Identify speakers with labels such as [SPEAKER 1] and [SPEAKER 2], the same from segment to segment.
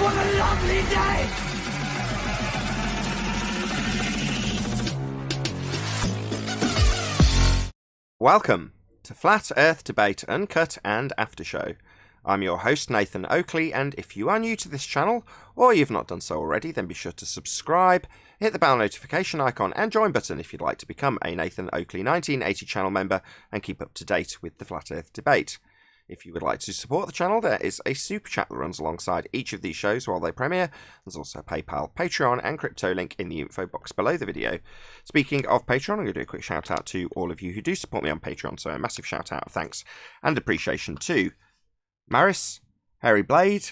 [SPEAKER 1] was a lovely day!
[SPEAKER 2] Welcome to Flat Earth Debate Uncut and After Show. I'm your host Nathan Oakley, and if you are new to this channel, or you've not done so already, then be sure to subscribe, hit the bell notification icon and join button if you'd like to become a Nathan Oakley 1980 channel member and keep up to date with the Flat Earth Debate. If you would like to support the channel, there is a super chat that runs alongside each of these shows while they premiere. There's also a PayPal, Patreon and crypto link in the info box below the video. Speaking of Patreon, I'm going to do a quick shout out to all of you who do support me on Patreon, so a massive shout out of thanks and appreciation to Maris, Harry Blade,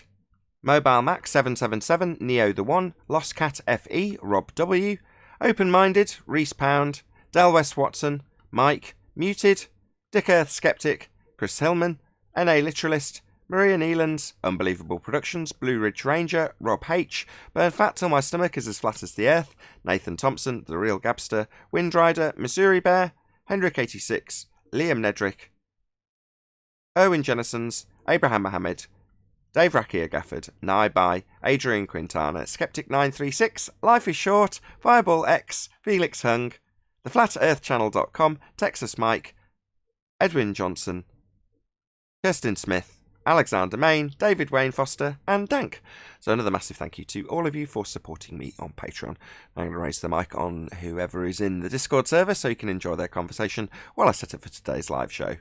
[SPEAKER 2] Mobile Mac 777, Neo the One, Lost Cat FE, Rob W, Open Minded, Reese Pound, Del West Watson, Mike, Muted, Dick Earth Skeptic, Chris Hillman, NA Literalist, Maria Neelands, Unbelievable Productions, Blue Ridge Ranger, Rob H, Burn Fat Till My Stomach Is As Flat As The Earth, Nathan Thompson, The Real Gabster, Windrider, Missouri Bear, Hendrick86, Liam Nedrick, Erwin Jennisons, Abraham Mohammed, Dave Rakia Gafford, Nai Bai, Adrian Quintana, Skeptic936, Life is Short, Fireball X, Felix Hung, TheFlatEarthChannel.com, Texas Mike, Edwin Johnson, Kirsten Smith, Alexander Main, David Wayne Foster, and Dank. So another massive thank you to all of you for supporting me on Patreon. I'm going to raise the mic on whoever is in the Discord server so you can enjoy their conversation while I set up for today's live show.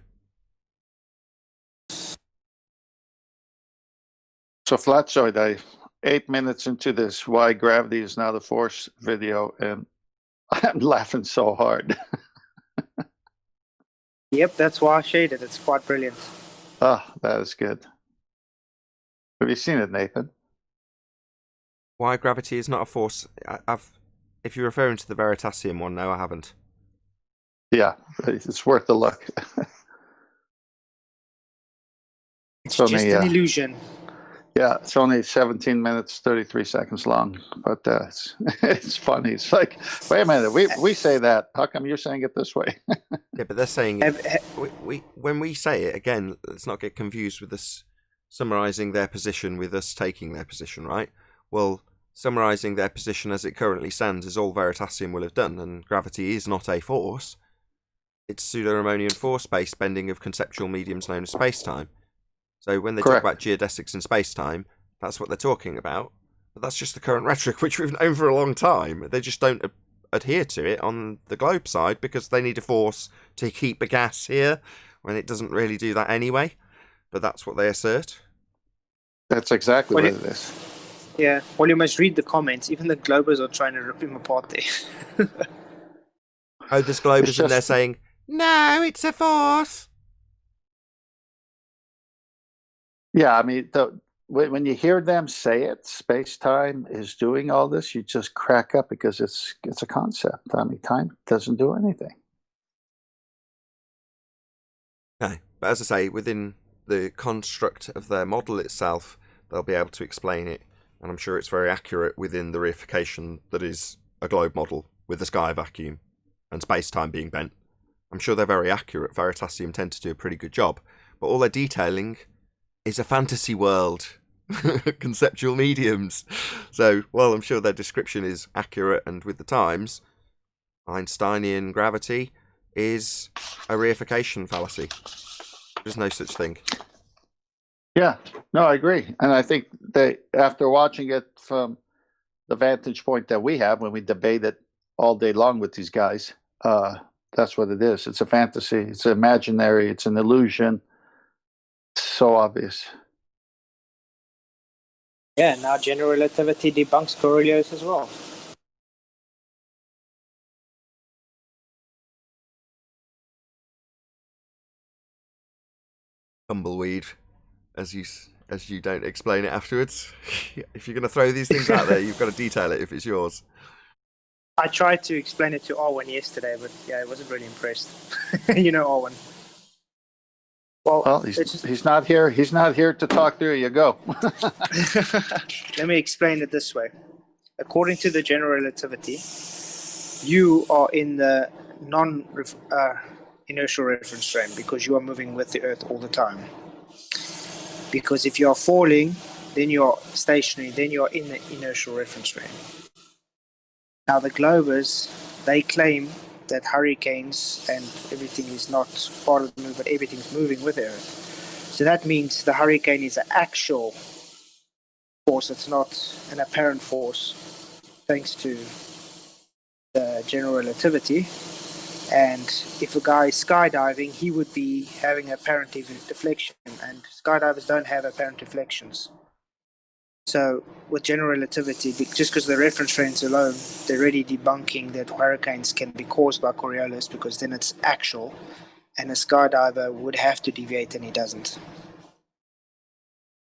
[SPEAKER 3] So Flatzoid, I 8 minutes into this Why Gravity is Not a Force video, and I'm laughing so hard.
[SPEAKER 4] Yep, that's why I shaded. It's quite brilliant.
[SPEAKER 3] Oh, that is good. Have you seen it, Nathan?
[SPEAKER 2] Why gravity is not a force? If you're referring to the Veritasium one, no, I haven't.
[SPEAKER 3] Yeah, it's worth a look.
[SPEAKER 4] It's just an illusion.
[SPEAKER 3] Yeah, it's only 17 minutes, 33 seconds long, but it's funny. It's like, wait a minute, we say that. How come you're saying it this way?
[SPEAKER 2] Yeah, but they're saying when we say it, again, let's not get confused with us summarising their position with us taking their position, right? Well, summarising their position as it currently stands is all Veritasium will have done, and gravity is not a force. It's pseudo-Riemannian force-based bending of conceptual mediums known as space-time. So when they talk about geodesics in space-time, that's what they're talking about. But that's just the current rhetoric, which we've known for a long time. They just don't adhere to it on the globe side because they need a force to keep the gas here when it doesn't really do that anyway. But that's what they assert.
[SPEAKER 3] That's exactly what it is.
[SPEAKER 4] Yeah, well, you must read the comments. Even the Globers are trying to rip him apart there.
[SPEAKER 2] Oh, there's Globers and they're saying, no, it's a force.
[SPEAKER 3] Yeah, I mean, when you hear them say it, space-time is doing all this, you just crack up because it's a concept. I mean, time doesn't do anything.
[SPEAKER 2] No, but as I say, within the construct of their model itself, they'll be able to explain it, and I'm sure it's very accurate within the reification that is a globe model with the sky vacuum and space-time being bent. I'm sure they're very accurate. Veritasium tend to do a pretty good job, but all they're detailing is a fantasy world, conceptual mediums. So, well, I'm sure their description is accurate, and with the times, Einsteinian gravity is a reification fallacy. There's no such thing.
[SPEAKER 3] Yeah, no, I agree. And I think they, after watching it from the vantage point that we have when we debate it all day long with these guys, that's what it is. It's a fantasy. It's imaginary. It's an illusion. So obvious.
[SPEAKER 4] Yeah, now general relativity debunks Coriolis as well.
[SPEAKER 2] Tumbleweed, as you don't explain it afterwards. If you're going to throw these things out there, you've got to detail it if it's yours.
[SPEAKER 4] I tried to explain it to Arwen yesterday, but yeah, I wasn't really impressed. You know Arwen.
[SPEAKER 3] Well, he's not here. He's not here to talk through. You go.
[SPEAKER 4] Let me explain it this way. According to the general relativity, you are in the non-inertial reference frame because you are moving with the Earth all the time. Because if you are falling, then you're stationary, then you're in the inertial reference frame. Now the globers, they claim that hurricanes and everything is not part of the move, but everything's moving with the Earth. So that means the hurricane is an actual force, it's not an apparent force, thanks to the general relativity. And if a guy is skydiving, he would be having apparent deflection, and skydivers don't have apparent deflections. So with general relativity, just because the reference frames alone, they're already debunking that hurricanes can be caused by Coriolis, because then it's actual, and a skydiver would have to deviate and he doesn't.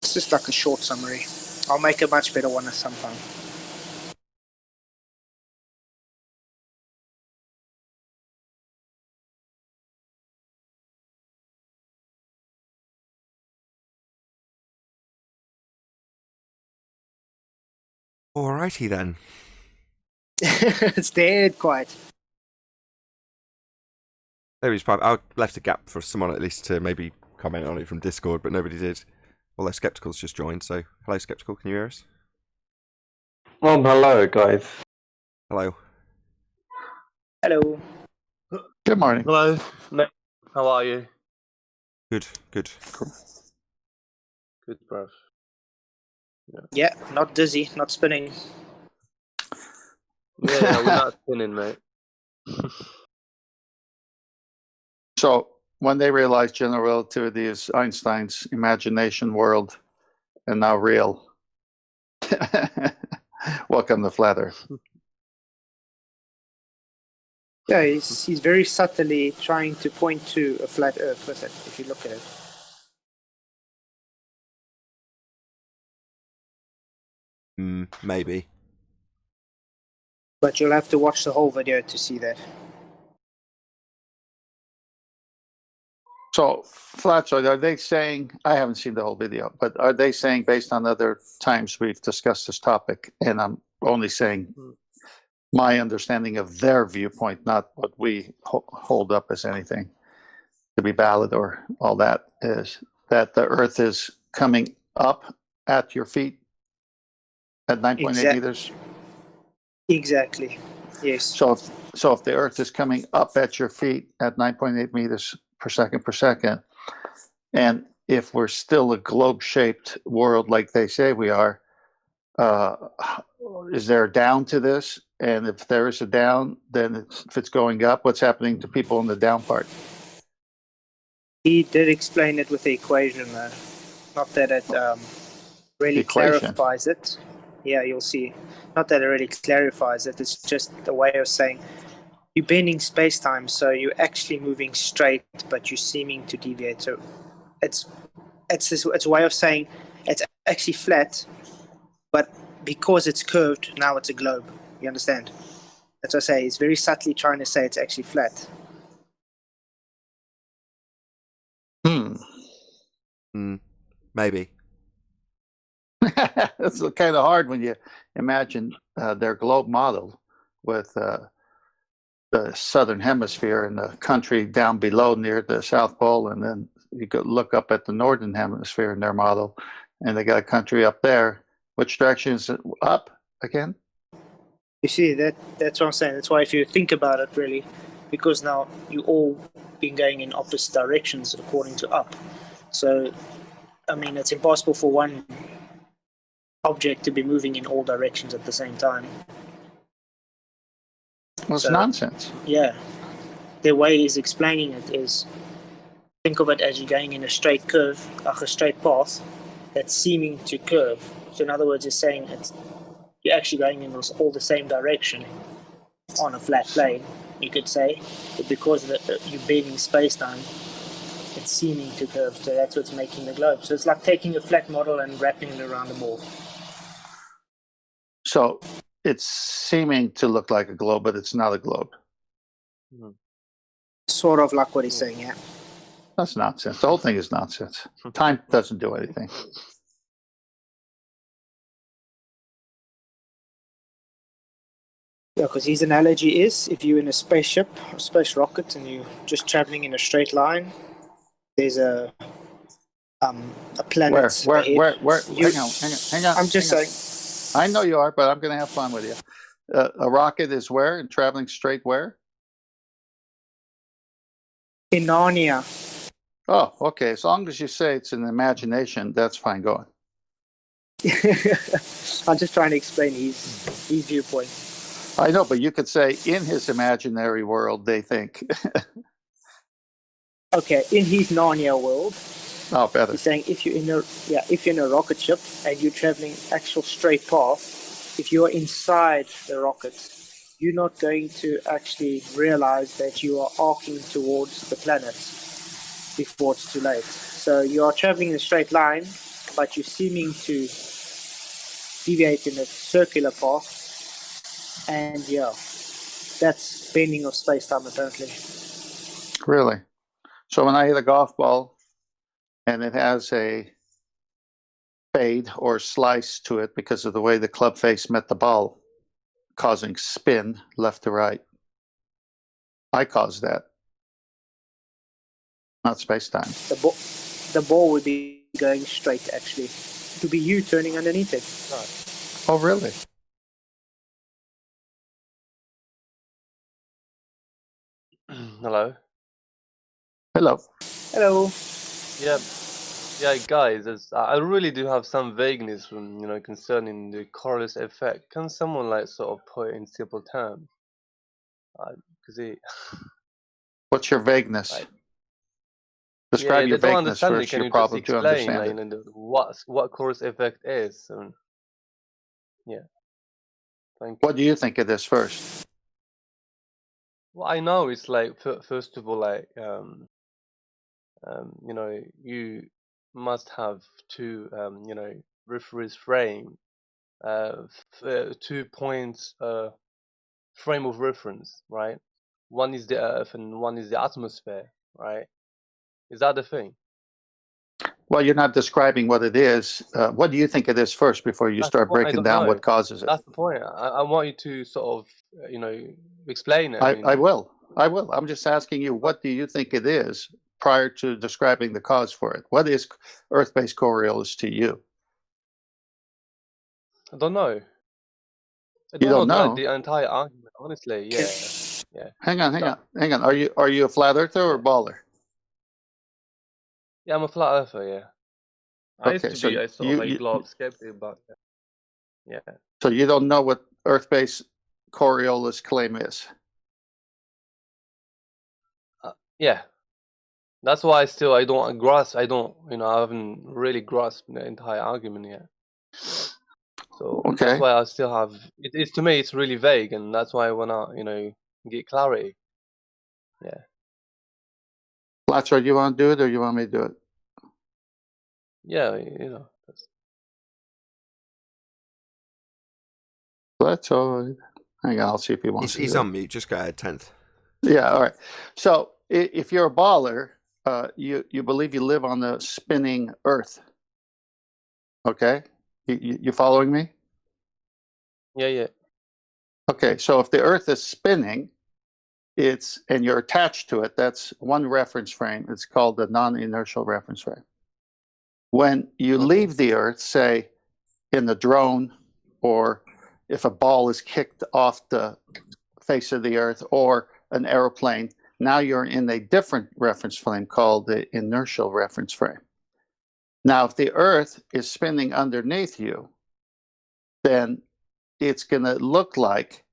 [SPEAKER 4] It's just like a short summary. I'll make a much better one at some time.
[SPEAKER 2] Alrighty then.
[SPEAKER 4] It's dead quiet.
[SPEAKER 2] Nobody's probably. I left a gap for someone at least to maybe comment on it from Discord, but nobody did. Although Skeptical's just joined, so hello Skeptical, can you hear us?
[SPEAKER 1] Hello guys.
[SPEAKER 2] Hello.
[SPEAKER 4] Hello.
[SPEAKER 3] Good morning.
[SPEAKER 1] Hello. How are you?
[SPEAKER 2] Good, good.
[SPEAKER 3] Cool.
[SPEAKER 1] Good, bro.
[SPEAKER 4] Yeah, not dizzy, not spinning.
[SPEAKER 1] Yeah, we're not spinning, mate.
[SPEAKER 3] So when they realized general relativity is Einstein's imagination world and now real, welcome to Flat Earth.
[SPEAKER 4] Yeah, he's very subtly trying to point to a flat Earth with it, if you look at it.
[SPEAKER 2] Maybe.
[SPEAKER 4] But you'll have to watch the whole video to see that.
[SPEAKER 3] So, Flatsoid, are they saying, I haven't seen the whole video, but are they saying, based on other times we've discussed this topic, and I'm only saying my understanding of their viewpoint, not what we hold up as anything to be valid or all that, is that the Earth is coming up at your feet at 9.8 meters?
[SPEAKER 4] Exactly, yes.
[SPEAKER 3] So if the Earth is coming up at your feet at 9.8 meters per second, and if we're still a globe-shaped world like they say we are, is there a down to this? And if there is a down, then if it's going up, what's happening to people in the down part?
[SPEAKER 4] He did explain it with the equation, though. Not that it really clarifies it. Yeah, you'll see. Not that it really clarifies it. It's just a way of saying you're bending space-time, so you're actually moving straight, but you're seeming to deviate. So it's a way of saying it's actually flat, but because it's curved, now it's a globe. You understand? That's what I say. It's very subtly trying to say it's actually flat.
[SPEAKER 2] Maybe.
[SPEAKER 3] It's kind of hard when you imagine their globe model with the southern hemisphere and the country down below near the South Pole, and then you could look up at the northern hemisphere in their model, and they got a country up there. Which direction is it up again?
[SPEAKER 4] You see, that's what I'm saying. That's why if you think about it, really, because now you all been going in opposite directions according to up. So, I mean, it's impossible for one object to be moving in all directions at the same time.
[SPEAKER 3] Well, it's nonsense.
[SPEAKER 4] Yeah. The way he's explaining it is, think of it as you're going in a straight curve, like a straight path, that's seeming to curve. So in other words, you're saying you're actually going in all the same direction on a flat plane, you could say. But because you're bending space-time, it's seeming to curve. So that's what's making the globe. So it's like taking a flat model and wrapping it around the ball.
[SPEAKER 3] So it's seeming to look like a globe, but it's not a globe.
[SPEAKER 4] Sort of like what he's saying, yeah.
[SPEAKER 3] That's nonsense. The whole thing is nonsense. Time doesn't do anything.
[SPEAKER 4] Yeah, because his analogy is, if you're in a spaceship or space rocket and you're just traveling in a straight line, there's a a planet
[SPEAKER 3] Where?
[SPEAKER 4] ahead.
[SPEAKER 3] Hang on.
[SPEAKER 4] I'm just
[SPEAKER 3] hang on.
[SPEAKER 4] saying,
[SPEAKER 3] I know you are, but I'm going to have fun with you. A rocket is where and traveling straight where?
[SPEAKER 4] in Narnia.
[SPEAKER 3] Oh, okay. As long as you say it's an imagination, that's fine. Go on.
[SPEAKER 4] I'm just trying to explain his viewpoint.
[SPEAKER 3] I know, but you could say in his imaginary world, they think.
[SPEAKER 4] Okay, in his Narnia world,
[SPEAKER 3] Oh, better.
[SPEAKER 4] he's saying if you're in a rocket ship and you're traveling actual straight path, if you are inside the rocket, you're not going to actually realize that you are arcing towards the planet before it's too late. So you are traveling in a straight line, but you're seeming to deviate in a circular path, and that's bending of space-time apparently.
[SPEAKER 3] Really? So when I hit a golf ball and it has a fade or slice to it because of the way the club face met the ball, causing spin left to right, I caused that, not space-time.
[SPEAKER 4] The ball would be going straight, actually. It would be you turning underneath it.
[SPEAKER 3] Oh, really?
[SPEAKER 1] Hello.
[SPEAKER 3] Hello.
[SPEAKER 4] Hello.
[SPEAKER 1] Yeah, guys. I really do have some vagueness from concerning the Coriolis effect. Can someone sort of put it in simple terms? Because
[SPEAKER 3] What's your vagueness?
[SPEAKER 1] Like,
[SPEAKER 3] Describe your
[SPEAKER 1] they don't
[SPEAKER 3] vagueness
[SPEAKER 1] understand it.
[SPEAKER 3] first.
[SPEAKER 1] Can
[SPEAKER 3] Your
[SPEAKER 1] you just
[SPEAKER 3] problem to
[SPEAKER 1] explain,
[SPEAKER 3] understand it.
[SPEAKER 1] what Coriolis effect is? Yeah, thank you.
[SPEAKER 3] What do you think of this first?
[SPEAKER 1] Well, I know it's first of all, you must have two, reference frame, 2 points, frame of reference, right? One is the Earth and one is the atmosphere, right? Is that the thing?
[SPEAKER 3] Well, you're not describing what it is. What do you think it is first before you
[SPEAKER 1] That's the
[SPEAKER 3] start
[SPEAKER 1] point. I
[SPEAKER 3] breaking
[SPEAKER 1] don't
[SPEAKER 3] down
[SPEAKER 1] know.
[SPEAKER 3] what causes it?
[SPEAKER 1] That's the point. I want you to sort of, explain it.
[SPEAKER 3] I will. I'm just asking you, what do you think it is prior to describing the cause for it? What is Earth-based Coriolis to you?
[SPEAKER 1] I don't know. I
[SPEAKER 3] You don't
[SPEAKER 1] know
[SPEAKER 3] know?
[SPEAKER 1] the entire argument, honestly. Yeah.
[SPEAKER 3] Hang on. Are you a flat earther or a baller?
[SPEAKER 1] Yeah, I'm a flat earther. Yeah. I used
[SPEAKER 3] Okay,
[SPEAKER 1] to
[SPEAKER 3] so
[SPEAKER 1] be a sort of a globe skeptic, but yeah.
[SPEAKER 3] so you don't know what Earth-based Coriolis claim is?
[SPEAKER 1] Yeah. That's why I don't grasp. I haven't really grasped the entire argument yet. So
[SPEAKER 3] Okay.
[SPEAKER 1] that's why I still have. It's to me, it's really vague, and that's why I wanna, get clarity. Yeah.
[SPEAKER 3] Flatcher, do you want to do it or you want me to do it?
[SPEAKER 1] Yeah,
[SPEAKER 3] Flatcher. Hang on, I'll see if he wants to
[SPEAKER 2] He's
[SPEAKER 3] do
[SPEAKER 2] on
[SPEAKER 3] it.
[SPEAKER 2] mute. Just go ahead, 10th.
[SPEAKER 3] Yeah, all right. So if you're a baller, you believe you live on a spinning Earth. Okay, you following me?
[SPEAKER 1] Yeah.
[SPEAKER 3] Okay, so if the Earth is spinning, and you're attached to it, that's one reference frame. It's called the non-inertial reference frame. When you leave the Earth, say in the drone, or if a ball is kicked off the face of the Earth, or an aeroplane, now you're in a different reference frame called the inertial reference frame. Now, if the Earth is spinning underneath you, then it's going to look like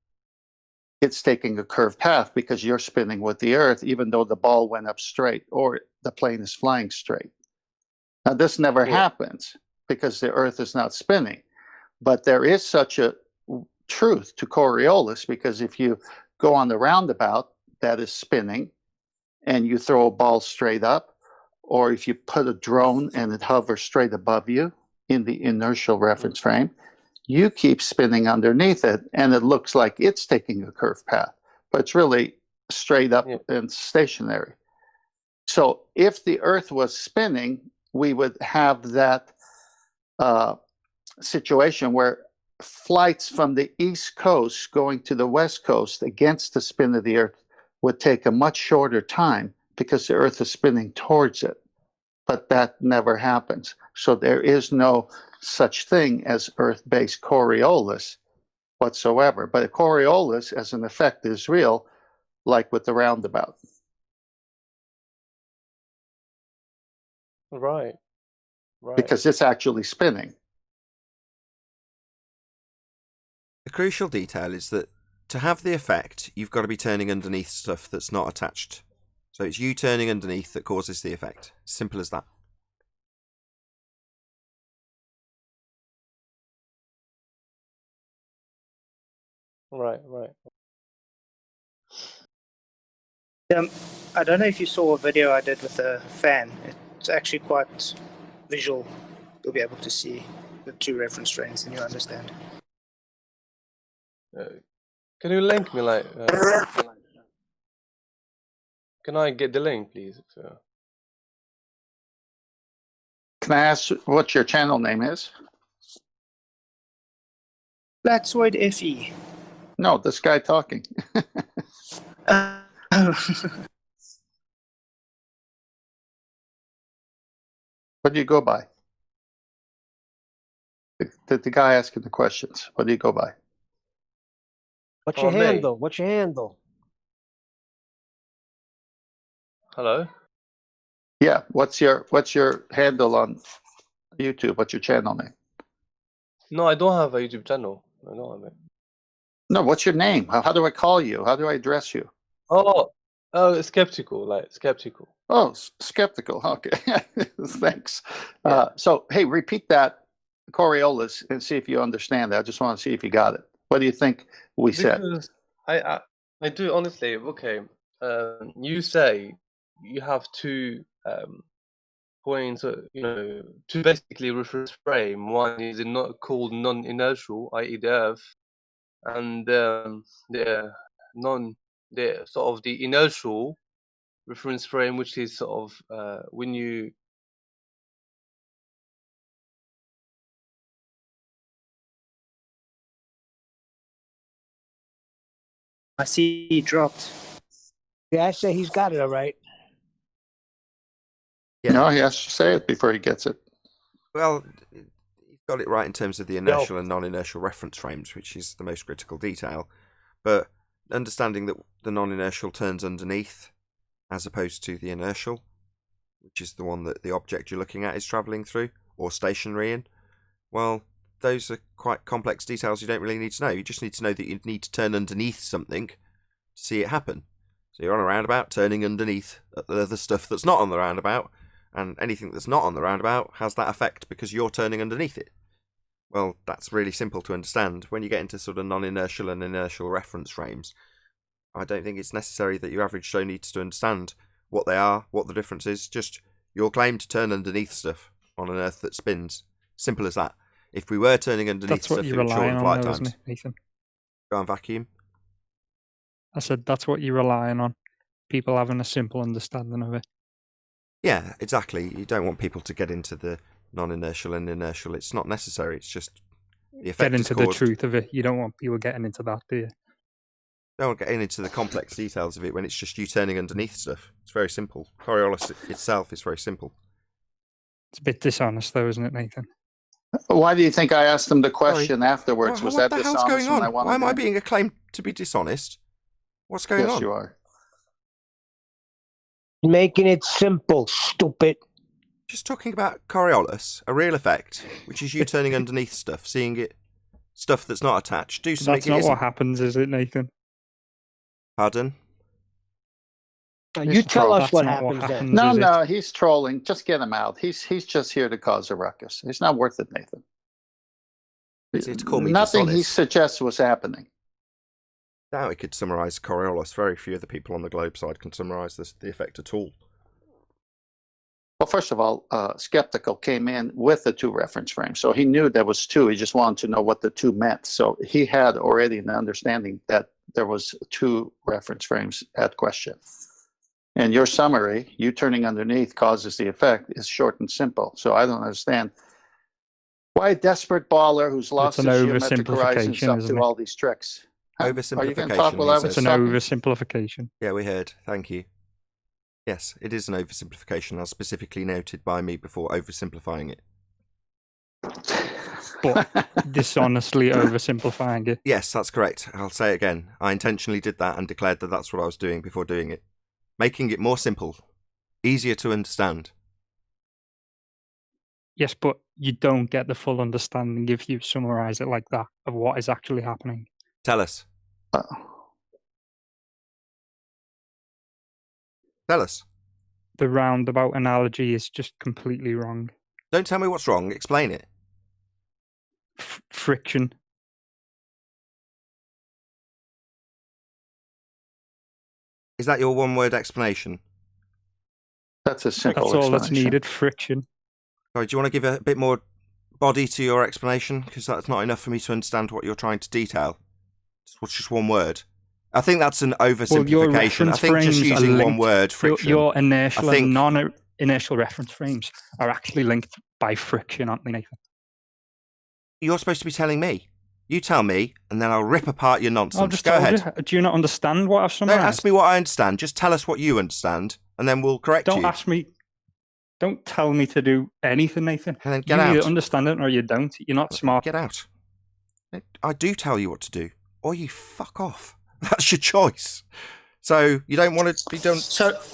[SPEAKER 3] it's taking a curved path because you're spinning with the Earth, even though the ball went up straight or the plane is flying straight. Now, this never happens because the Earth is not spinning. But there is such a truth to Coriolis, because if you go on the roundabout that is spinning and you throw a ball straight up, or if you put a drone and it hovers straight above you in the inertial reference frame, you keep spinning underneath it and it looks like it's taking a curved path, but it's really straight up and stationary. So if the Earth was spinning, we would have that situation where flights from the East Coast going to the West Coast against the spin of the Earth would take a much shorter time because the Earth is spinning towards it. but that never happens. So there is no such thing as Earth-based Coriolis whatsoever. But a Coriolis as an effect is real, like with the roundabout.
[SPEAKER 1] Right. Right.
[SPEAKER 3] Because it's actually spinning.
[SPEAKER 2] The crucial detail is that to have the effect, you've got to be turning underneath stuff that's not attached. So it's you turning underneath that causes the effect. Simple as that.
[SPEAKER 1] Right. Right.
[SPEAKER 4] I don't know if you saw a video I did with a fan. It's actually quite visual. You'll be able to see the two reference frames and you'll understand.
[SPEAKER 1] Can you link me, like? Can I get the link, please?
[SPEAKER 3] Can I ask what your channel name is?
[SPEAKER 4] Flatsoid FE.
[SPEAKER 3] No, this guy talking. What do you go by? The guy asking the questions. What do you go by?
[SPEAKER 5] What's your
[SPEAKER 1] me.
[SPEAKER 5] handle? What's your handle?
[SPEAKER 1] Hello.
[SPEAKER 3] Yeah, what's your handle on YouTube? What's your channel name?
[SPEAKER 1] No, I don't have a YouTube channel. I don't have it.
[SPEAKER 3] No, what's your name? How do I call you? How do I address you?
[SPEAKER 1] Oh, skeptical, like skeptical.
[SPEAKER 3] Oh, skeptical. Okay, thanks.
[SPEAKER 1] Yeah.
[SPEAKER 3] So, hey, repeat that Coriolis and see if you understand that. I just want to see if you got it. What do you think we said?
[SPEAKER 1] Because I do honestly. Okay, you say you have two points. Two basically reference frame. One is not called non-inertial, i.e. the Earth, and the sort of the inertial reference frame, which is sort of when you.
[SPEAKER 4] I see he dropped.
[SPEAKER 5] Yeah, I say he's got it all right.
[SPEAKER 2] Yeah.
[SPEAKER 3] No, he has to say it before he gets it.
[SPEAKER 2] Well, you've got it right in terms of the inertial and non-inertial reference frames, which is the most critical detail. But understanding that the non-inertial turns underneath as opposed to the inertial, which is the one that the object you're looking at is travelling through, or stationary in, well, those are quite complex details you don't really need to know. You just need to know that you need to turn underneath something to see it happen. So you're on a roundabout, turning underneath the stuff that's not on the roundabout, and anything that's not on the roundabout has that effect because you're turning underneath it. Well, that's really simple to understand. When you get into sort of non-inertial and inertial reference frames, I don't think it's necessary that your average Joe needs to understand what they are, what the difference is. Just your claim to turn underneath stuff on an Earth that spins. Simple as that. If we were turning underneath
[SPEAKER 6] That's what
[SPEAKER 2] stuff
[SPEAKER 6] you're
[SPEAKER 2] in short
[SPEAKER 6] relying on,
[SPEAKER 2] flight
[SPEAKER 6] though,
[SPEAKER 2] times,
[SPEAKER 6] isn't it, Nathan?
[SPEAKER 2] go on vacuum.
[SPEAKER 6] I said that's what you're relying on. People having a simple understanding of it.
[SPEAKER 2] Yeah, exactly. You don't want people to get into the non-inertial and inertial. It's not necessary. It's just the effect
[SPEAKER 6] Get
[SPEAKER 2] is
[SPEAKER 6] into the
[SPEAKER 2] caused.
[SPEAKER 6] truth of it. You don't want people getting into that, do you?
[SPEAKER 2] Don't want to get into the complex details of it when it's just you turning underneath stuff. It's very simple. Coriolis itself is very simple.
[SPEAKER 6] It's a bit dishonest, though, isn't it, Nathan?
[SPEAKER 3] Why do you think I asked him the question afterwards? Was
[SPEAKER 2] what
[SPEAKER 3] that
[SPEAKER 2] the hell's
[SPEAKER 3] dishonest
[SPEAKER 2] going
[SPEAKER 3] when I
[SPEAKER 2] on?
[SPEAKER 3] wanted
[SPEAKER 2] Why am I
[SPEAKER 3] to-
[SPEAKER 2] being acclaimed to be dishonest? What's going
[SPEAKER 3] Yes,
[SPEAKER 2] on?
[SPEAKER 3] you are.
[SPEAKER 5] Making it simple, stupid.
[SPEAKER 2] Just talking about Coriolis, a real effect, which is you turning underneath stuff, seeing it, stuff that's not attached. Do something
[SPEAKER 6] That's
[SPEAKER 2] it
[SPEAKER 6] not
[SPEAKER 2] isn't.
[SPEAKER 6] what happens, is it, Nathan?
[SPEAKER 2] Pardon?
[SPEAKER 5] You tell us
[SPEAKER 6] That's
[SPEAKER 5] what
[SPEAKER 6] not
[SPEAKER 5] happens then.
[SPEAKER 3] No,
[SPEAKER 6] is it?
[SPEAKER 3] no, he's trolling. Just get him out. He's just here to cause a ruckus. It's not worth it, Nathan.
[SPEAKER 2] He's here to call me
[SPEAKER 3] Nothing he
[SPEAKER 2] dishonest.
[SPEAKER 3] suggests was happening.
[SPEAKER 2] Now we could summarise Coriolis. Very few of the people on the globe side can summarise the effect at all.
[SPEAKER 3] Well, first of all, Skeptical came in with the two reference frames. So he knew there was two. He just wanted to know what the two meant. So he had already an understanding that there was two reference frames at question. And your summary, you turning underneath causes the effect, is short and simple. So I don't understand why a desperate baller who's lost
[SPEAKER 6] an
[SPEAKER 3] his geometric horizons
[SPEAKER 6] oversimplification,
[SPEAKER 3] up
[SPEAKER 6] isn't
[SPEAKER 3] to
[SPEAKER 6] it?
[SPEAKER 3] all these tricks. Huh? Are you going to
[SPEAKER 2] Oversimplification,
[SPEAKER 3] talk while I
[SPEAKER 2] he
[SPEAKER 3] was
[SPEAKER 6] It's an
[SPEAKER 3] talking?
[SPEAKER 6] oversimplification.
[SPEAKER 2] Yeah, we heard. Thank you. Yes, it is an oversimplification, as specifically noted by me before oversimplifying it.
[SPEAKER 6] But dishonestly oversimplifying it.
[SPEAKER 2] Yes, that's correct. I'll say it again. I intentionally did that and declared that that's what I was doing before doing it. Making it more simple, easier to understand.
[SPEAKER 6] Yes, but you don't get the full understanding if you summarize it like that of what is actually happening.
[SPEAKER 2] Tell us. Tell us.
[SPEAKER 6] The roundabout analogy is just completely wrong.
[SPEAKER 2] Don't tell me what's wrong. Explain it.
[SPEAKER 6] Friction.
[SPEAKER 2] Is that your one-word explanation?
[SPEAKER 3] That's a simple
[SPEAKER 6] That's all that's
[SPEAKER 3] explanation.
[SPEAKER 6] needed. Friction.
[SPEAKER 2] Sorry, do you want to give a bit more body to your explanation? Because that's not enough for me to understand what you're trying to detail. It's just one word. I think that's an oversimplification. I think just using one word, friction.
[SPEAKER 6] Your inertial and non-inertial reference frames are actually linked by friction, aren't they, Nathan?
[SPEAKER 2] You're supposed to be telling me. You tell me, and then I'll rip apart your nonsense.
[SPEAKER 6] I've just
[SPEAKER 2] Go
[SPEAKER 6] told
[SPEAKER 2] ahead.
[SPEAKER 6] you. Do you not understand what I've summarized?
[SPEAKER 2] Don't ask me what I understand. Just tell us what you understand, and then we'll correct you.
[SPEAKER 6] Don't ask me. Don't tell me to do anything, Nathan.
[SPEAKER 2] And then get
[SPEAKER 6] you
[SPEAKER 2] out.
[SPEAKER 6] either understand it or you don't. You're not smart.
[SPEAKER 2] Get out. I do tell you what to do, or you fuck off. That's your choice. So you don't want to be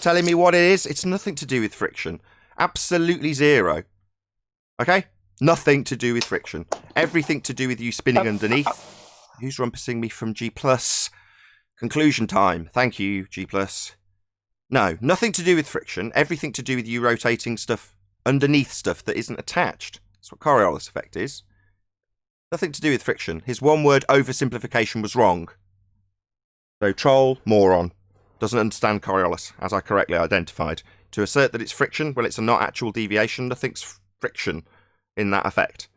[SPEAKER 2] telling me what it is? It's nothing to do with friction. Absolutely zero. Okay? Nothing to do with friction. Everything to do with you spinning underneath. Who's rumpusing me from G+? Conclusion time. Thank you, G+. No, nothing to do with friction. Everything to do with you rotating stuff underneath stuff that isn't attached. That's what Coriolis effect is. Nothing to do with friction. His one-word oversimplification was wrong. So, troll, moron. Doesn't understand Coriolis, as I correctly identified. To assert that it's friction, well, it's a not actual deviation. Nothing's friction in that effect.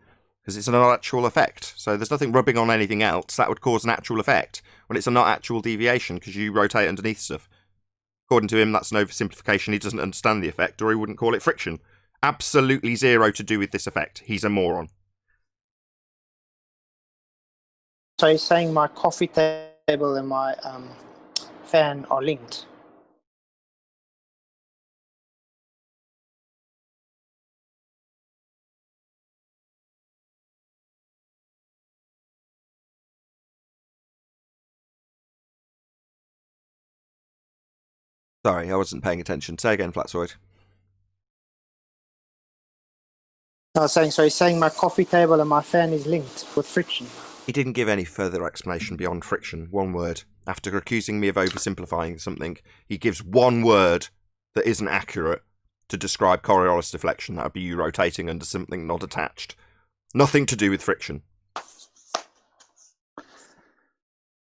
[SPEAKER 2] Because it's a not actual effect. So there's nothing rubbing on anything else. That would cause an actual effect. Well, it's a not actual deviation because you rotate underneath stuff. According to him, that's an oversimplification. He doesn't understand the effect, or he wouldn't call it friction. Absolutely zero to do with this effect. He's a moron.
[SPEAKER 4] So he's saying my coffee table and my fan are linked.
[SPEAKER 2] Sorry, I wasn't paying attention. Say again, Flatsoid.
[SPEAKER 4] I was saying, so he's saying my coffee table and my fan is linked with friction.
[SPEAKER 2] He didn't give any further explanation beyond friction. One word. After accusing me of oversimplifying something, he gives one word that isn't accurate to describe Coriolis deflection. That would be you rotating under something not attached. Nothing to do with friction.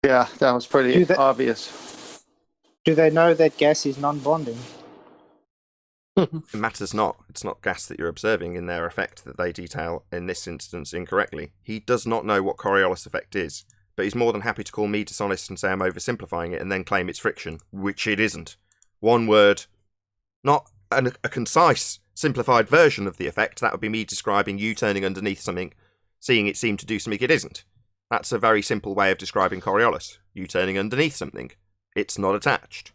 [SPEAKER 3] Yeah, that was pretty obvious.
[SPEAKER 4] Do they know that gas is non-bonding?
[SPEAKER 2] It matters not. It's not gas that you're observing in their effect that they detail in this instance incorrectly. He does not know what Coriolis effect is, but he's more than happy to call me dishonest and say I'm oversimplifying it and then claim it's friction, which it isn't. One word, not a concise, simplified version of the effect. That would be me describing you turning underneath something, seeing it seem to do something it isn't. That's a very simple way of describing Coriolis. You turning underneath something. It's not attached.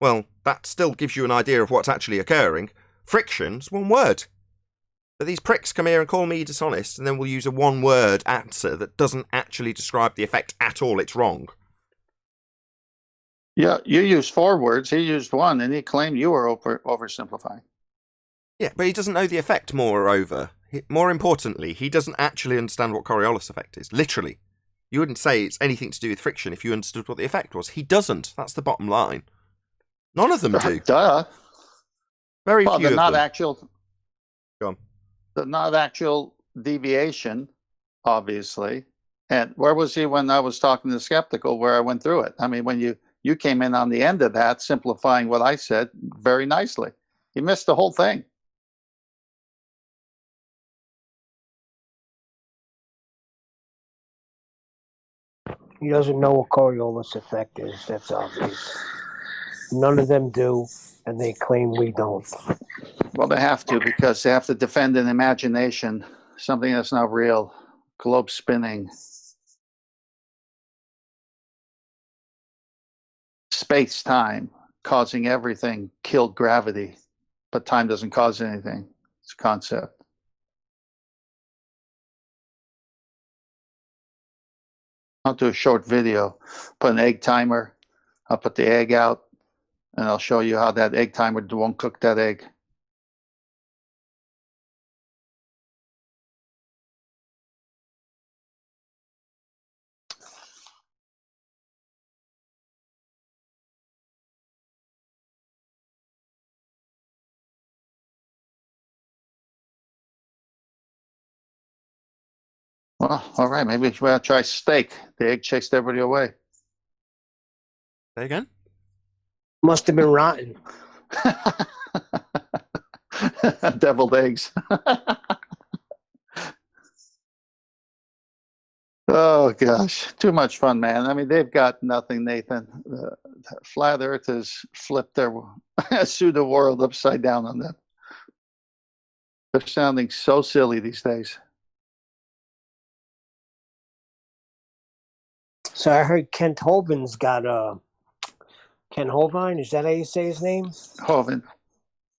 [SPEAKER 2] Well, that still gives you an idea of what's actually occurring. Friction's one word. But these pricks come here and call me dishonest, and then we'll use a one-word answer that doesn't actually describe the effect at all. It's wrong.
[SPEAKER 3] Yeah, you used 4 words. He used 1, and he claimed you were oversimplifying.
[SPEAKER 2] Yeah, but he doesn't know the effect, moreover. More importantly, he doesn't actually understand what Coriolis effect is. Literally. You wouldn't say it's anything to do with friction if you understood what the effect was. He doesn't. That's the bottom line. None of them do.
[SPEAKER 3] Duh.
[SPEAKER 2] Very
[SPEAKER 3] Well,
[SPEAKER 2] few
[SPEAKER 3] they're
[SPEAKER 2] of
[SPEAKER 3] not
[SPEAKER 2] them.
[SPEAKER 3] actual.
[SPEAKER 2] Go on.
[SPEAKER 3] They're not actual deviation, obviously. And where was he when I was talking to Skeptical, where I went through it? I mean, when you came in on the end of that, simplifying what I said very nicely. He missed the whole thing.
[SPEAKER 5] He doesn't know what Coriolis effect is. That's obvious. None of them do, and they claim we don't.
[SPEAKER 3] Well, they have to, because they have to defend an imagination, something that's not real. Globe spinning. Space-time. causing everything killed gravity, but time doesn't cause anything. It's a concept. I'll do a short video, put an egg timer. I'll put the egg out, and I'll show you how that egg timer won't cook that egg. Well, all right, maybe we'll try steak. The egg chased everybody away.
[SPEAKER 2] Say again?
[SPEAKER 5] Must have been rotten.
[SPEAKER 3] Deviled eggs. Oh gosh, too much fun, man. I mean, they've got nothing, Nathan. Flat Earth has flipped their pseudo world upside down on them. They're sounding so silly these days.
[SPEAKER 5] So I heard Kent Hovine's got Ken Hovine, is that how you say his name?
[SPEAKER 3] Hovind.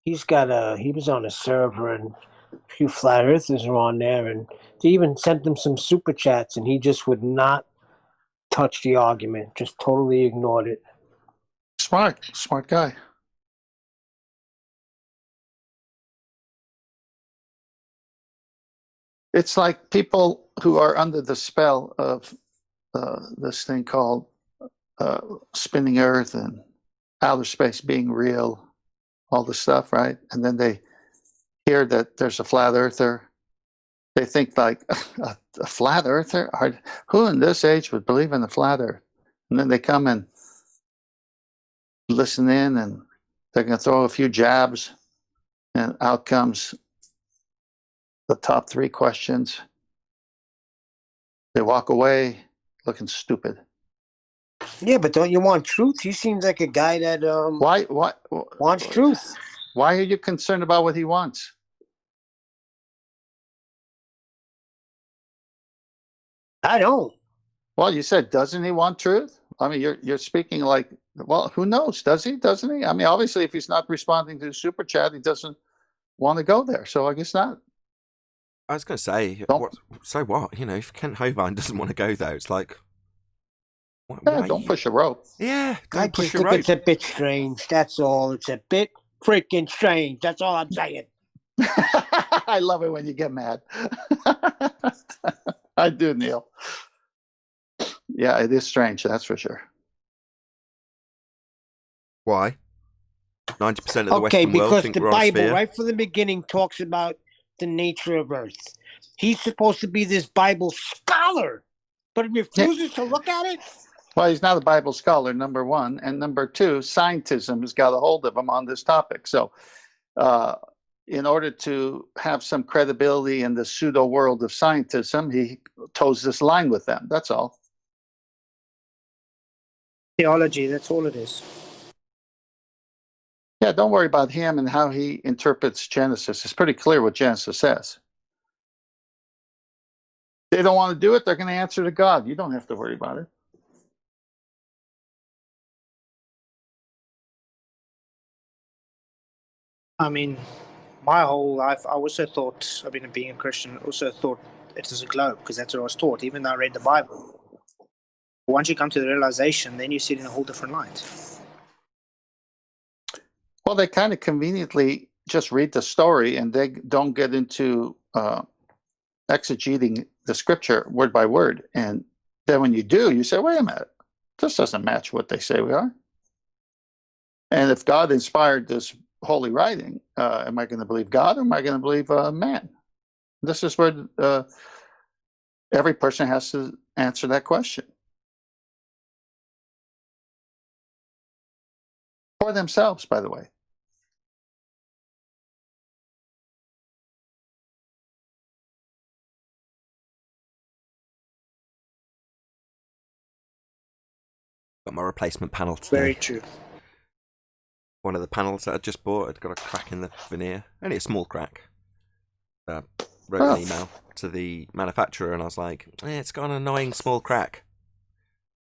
[SPEAKER 5] He's got he was on a server and a few flat earthers were on there, and they even sent him some super chats, and he just would not touch the argument, just totally ignored it.
[SPEAKER 3] Smart guy. It's like people who are under the spell of this thing called spinning Earth and outer space being real, all this stuff, right? And then they hear that there's a flat earther. They think like a flat earther? Who in this age would believe in a flat earth? And then they come and listen in, and they're going to throw a few jabs, and out comes the top 3 questions. They walk away looking stupid.
[SPEAKER 5] Yeah, but don't you want truth? He seems like a guy that
[SPEAKER 3] Why
[SPEAKER 5] wants truth.
[SPEAKER 3] Why are you concerned about what he wants?
[SPEAKER 5] I don't.
[SPEAKER 3] Well, you said, doesn't he want truth? I mean, you're speaking like, well, who knows? Does he? Doesn't he? I mean, obviously, if he's not responding to the super chat, he doesn't want to go there. So I guess not.
[SPEAKER 2] I was going to say, so what? You know, if Kent Hovind doesn't want to go there, it's like,
[SPEAKER 3] why don't push a rope.
[SPEAKER 2] Yeah,
[SPEAKER 5] I just think it's a bit strange. That's all. It's a bit freaking strange. That's all I'm saying.
[SPEAKER 3] I love it when you get mad. I do, Neil. Yeah, it is strange. That's for sure.
[SPEAKER 2] Why? 90% of the Western world think
[SPEAKER 5] because the
[SPEAKER 2] we're on a
[SPEAKER 5] Bible,
[SPEAKER 2] sphere.
[SPEAKER 5] right from the beginning, talks about the nature of Earth. He's supposed to be this Bible scholar, but he refuses to look at it.
[SPEAKER 3] Well, he's not a Bible scholar, number one. And number two, Scientism has got a hold of him on this topic. So in order to have some credibility in the pseudo world of Scientism, he toes this line with them. That's all.
[SPEAKER 4] Theology, that's all it is.
[SPEAKER 3] Yeah, don't worry about him and how he interprets Genesis. It's pretty clear what Genesis says. They don't want to do it, they're going to answer to God. You don't have to worry about it.
[SPEAKER 4] I mean, my whole life, I also thought, I mean, being a Christian, also thought it was a globe, because that's what I was taught, even though I read the Bible. Once you come to the realization, then you see it in a whole different light.
[SPEAKER 3] Well, they kind of conveniently just read the story and they don't get into exegeting the scripture word by word. And then when you do, you say, wait a minute, this doesn't match what they say we are. And if God inspired this holy writing, am I going to believe God or am I going to believe man? This is where every person has to answer that question for themselves, by the way.
[SPEAKER 2] Got my replacement panel today.
[SPEAKER 4] Very true.
[SPEAKER 2] One of the panels that I just bought had got a crack in the veneer. Only a small crack. Wrote an email to the manufacturer and I was like, it's got an annoying small crack.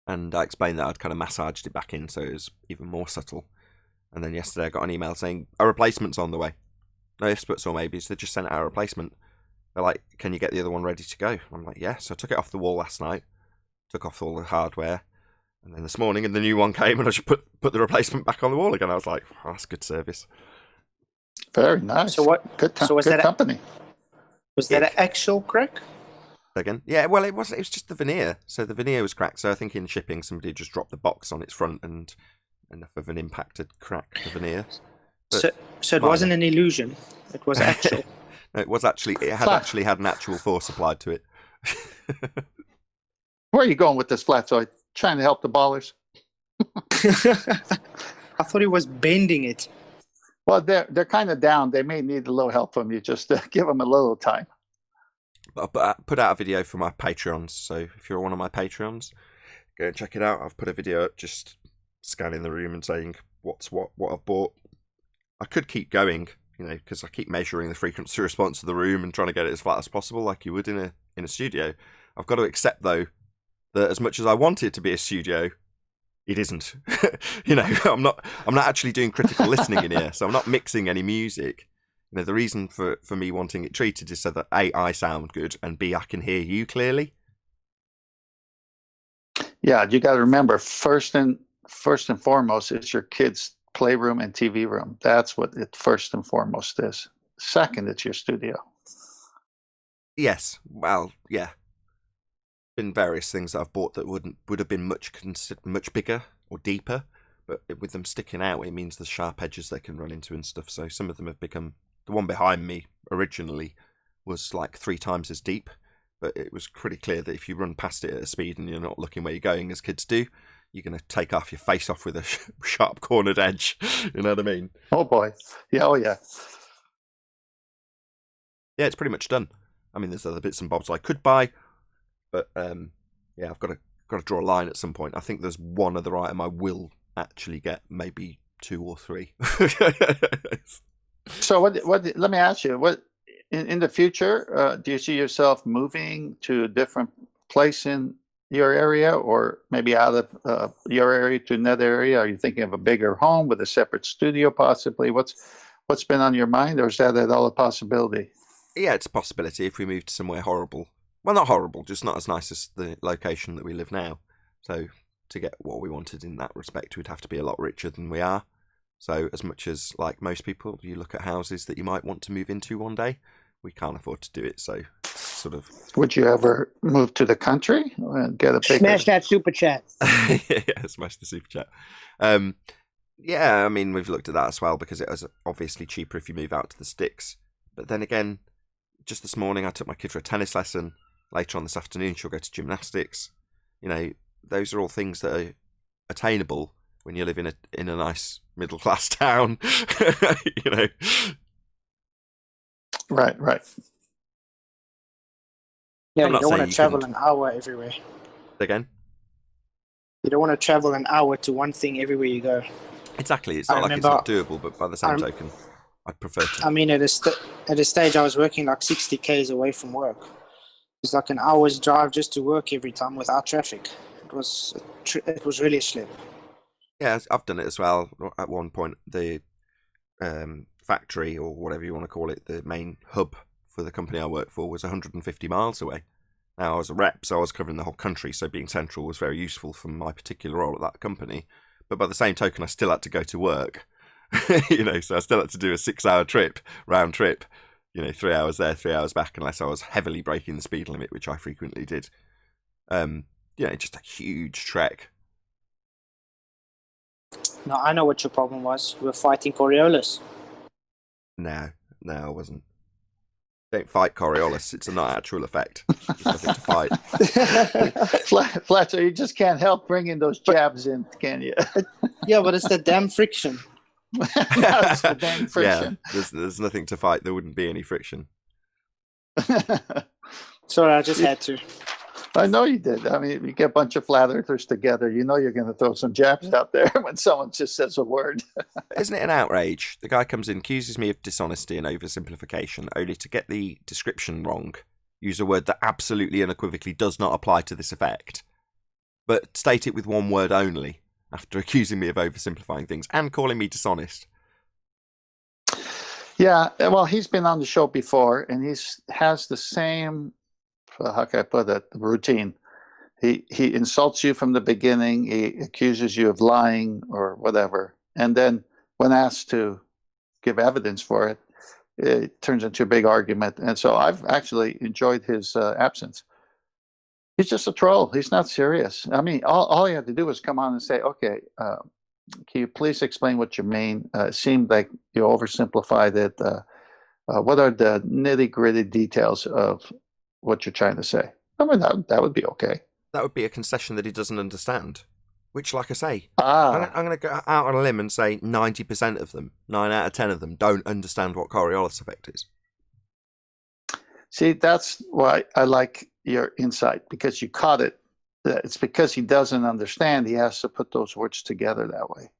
[SPEAKER 2] And I explained that I'd kind of massaged it back in so it was even more subtle. And then yesterday I got an email saying a replacement's on the way. No ifs, buts, or maybes. They just sent out a replacement. They're like, can you get the other one ready to go? I'm like, yeah. So I took it off the wall last night, took off all the hardware, and then this morning the new one came and I just put the replacement back on the wall again. I was like, oh, that's good service.
[SPEAKER 3] Very nice.
[SPEAKER 4] So what?
[SPEAKER 3] Good,
[SPEAKER 4] So was
[SPEAKER 3] good
[SPEAKER 4] that
[SPEAKER 3] company.
[SPEAKER 4] Was that an actual crack?
[SPEAKER 2] Again, yeah. Well, it was just the veneer. So the veneer was cracked. So I think in shipping somebody just dropped the box on its front and enough of an impact had cracked the veneer. But
[SPEAKER 4] So it wasn't an illusion. It was actual.
[SPEAKER 2] No, it was actually. It had actually had an actual force applied to it.
[SPEAKER 3] Where are you going with this, Flatzoid? Trying to help the ballers?
[SPEAKER 4] I thought he was bending it.
[SPEAKER 3] Well, they're kind of down. They may need a little help from you. Just to give them a little time.
[SPEAKER 2] I put out a video for my Patreons. So if you're one of my Patreons, go and check it out. I've put a video up just scanning the room and saying what I've bought. I could keep going, because I keep measuring the frequency response of the room and trying to get it as flat as possible, like you would in a studio. I've got to accept though that as much as I want it to be a studio, it isn't. I'm not actually doing critical listening in here, so I'm not mixing any music. The reason for me wanting it treated is so that A, I sound good, and B, I can hear you clearly. Yeah,
[SPEAKER 3] you got to remember, first and foremost is your kids' playroom and TV room. That's what it first and foremost is. Second, it's your studio.
[SPEAKER 2] Yes. Well, yeah. Been various things that I've bought that would have been much bigger or deeper, but with them sticking out, it means the sharp edges they can run into and stuff. So some of them have become. The one behind me originally was like 3 times as deep, but it was pretty clear that if you run past it at a speed and you're not looking where you're going, as kids do, you're going to take half your face off with a sharp cornered edge. You know what I mean?
[SPEAKER 3] Oh boy. Yeah. Oh yeah.
[SPEAKER 2] Yeah, it's pretty much done. I mean, there's other bits and bobs I could buy, but yeah, I've got to draw a line at some point. I think there's one other item I will actually get, maybe 2 or 3.
[SPEAKER 3] So what? Let me ask you. What in the future? Do you see yourself moving to a different place in your area, or maybe out of your area to another area? Are you thinking of a bigger home with a separate studio, possibly? What's been on your mind, or is that at all a possibility?
[SPEAKER 2] Yeah, it's a possibility if we moved somewhere horrible. Well, not horrible, just not as nice as the location that we live now. So to get what we wanted in that respect, we'd have to be a lot richer than we are. So as much as, like most people, you look at houses that you might want to move into one day, we can't afford to do it. So sort of.
[SPEAKER 3] Would you ever move to the country and get a bigger...
[SPEAKER 5] Smash that super chat.
[SPEAKER 2] Yeah, smash the super chat. Yeah, I mean, we've looked at that as well because it was obviously cheaper if you move out to the sticks. But then again, just this morning I took my kid for a tennis lesson. Later on this afternoon she'll go to gymnastics. Those are all things that are attainable when you live in a nice middle class town.
[SPEAKER 3] Right.
[SPEAKER 4] Yeah, you don't want to travel an hour everywhere.
[SPEAKER 2] Again?
[SPEAKER 4] You don't want to travel an hour to one thing everywhere you go.
[SPEAKER 2] Exactly. It's not like it's not doable, but by the same token, I'd prefer to.
[SPEAKER 4] I mean, at a stage, I was working like 60 k's away from work. It's like an hour's drive just to work every time without traffic. It was really a slip.
[SPEAKER 2] Yeah, I've done it as well. At one point, the factory, or whatever you want to call it, the main hub for the company I work for, was 150 miles away. Now, I was a rep, so I was covering the whole country, so being central was very useful for my particular role at that company. But by the same token, I still had to go to work. So I still had to do a 6-hour trip, round trip. 3 hours there, 3 hours back, unless I was heavily breaking the speed limit, which I frequently did. Just a huge trek.
[SPEAKER 4] No, I know what your problem was. You were fighting Coriolis.
[SPEAKER 2] No, I wasn't. Don't fight Coriolis. It's a not actual effect. There's nothing to fight.
[SPEAKER 3] Fletcher, you just can't help bringing those jabs in, can you?
[SPEAKER 4] Yeah, but it's the damn friction.
[SPEAKER 3] It's the damn friction.
[SPEAKER 2] Yeah, there's nothing to fight. There wouldn't be any friction.
[SPEAKER 4] Sorry, I just had to.
[SPEAKER 3] I know you did. I mean, you get a bunch of flat earthers together, you're going to throw some jabs out there when someone just says a word.
[SPEAKER 2] Isn't it an outrage? The guy comes in, accuses me of dishonesty and oversimplification, only to get the description wrong, use a word that absolutely unequivocally does not apply to this effect, but state it with one word only. after accusing me of oversimplifying things and calling me dishonest.
[SPEAKER 3] Yeah, well, he's been on the show before, and has the same, how can I put it, routine. He insults you from the beginning. He accuses you of lying or whatever, and then when asked to give evidence for it, it turns into a big argument. And so I've actually enjoyed his absence. He's just a troll. He's not serious. I mean, all he had to do was come on and say, okay, can you please explain what you mean? It seemed like you oversimplified it. What are the nitty-gritty details of what you're trying to say? I mean, that would be okay.
[SPEAKER 2] That would be a concession that he doesn't understand. Which, like I say,
[SPEAKER 3] Ah,
[SPEAKER 2] I'm going to go out on a limb and say 90% of them, 9 out of 10 of them, don't understand what Coriolis effect is.
[SPEAKER 3] see, that's why I like your insight, because you caught it. It's because he doesn't understand. He has to put those words together that way.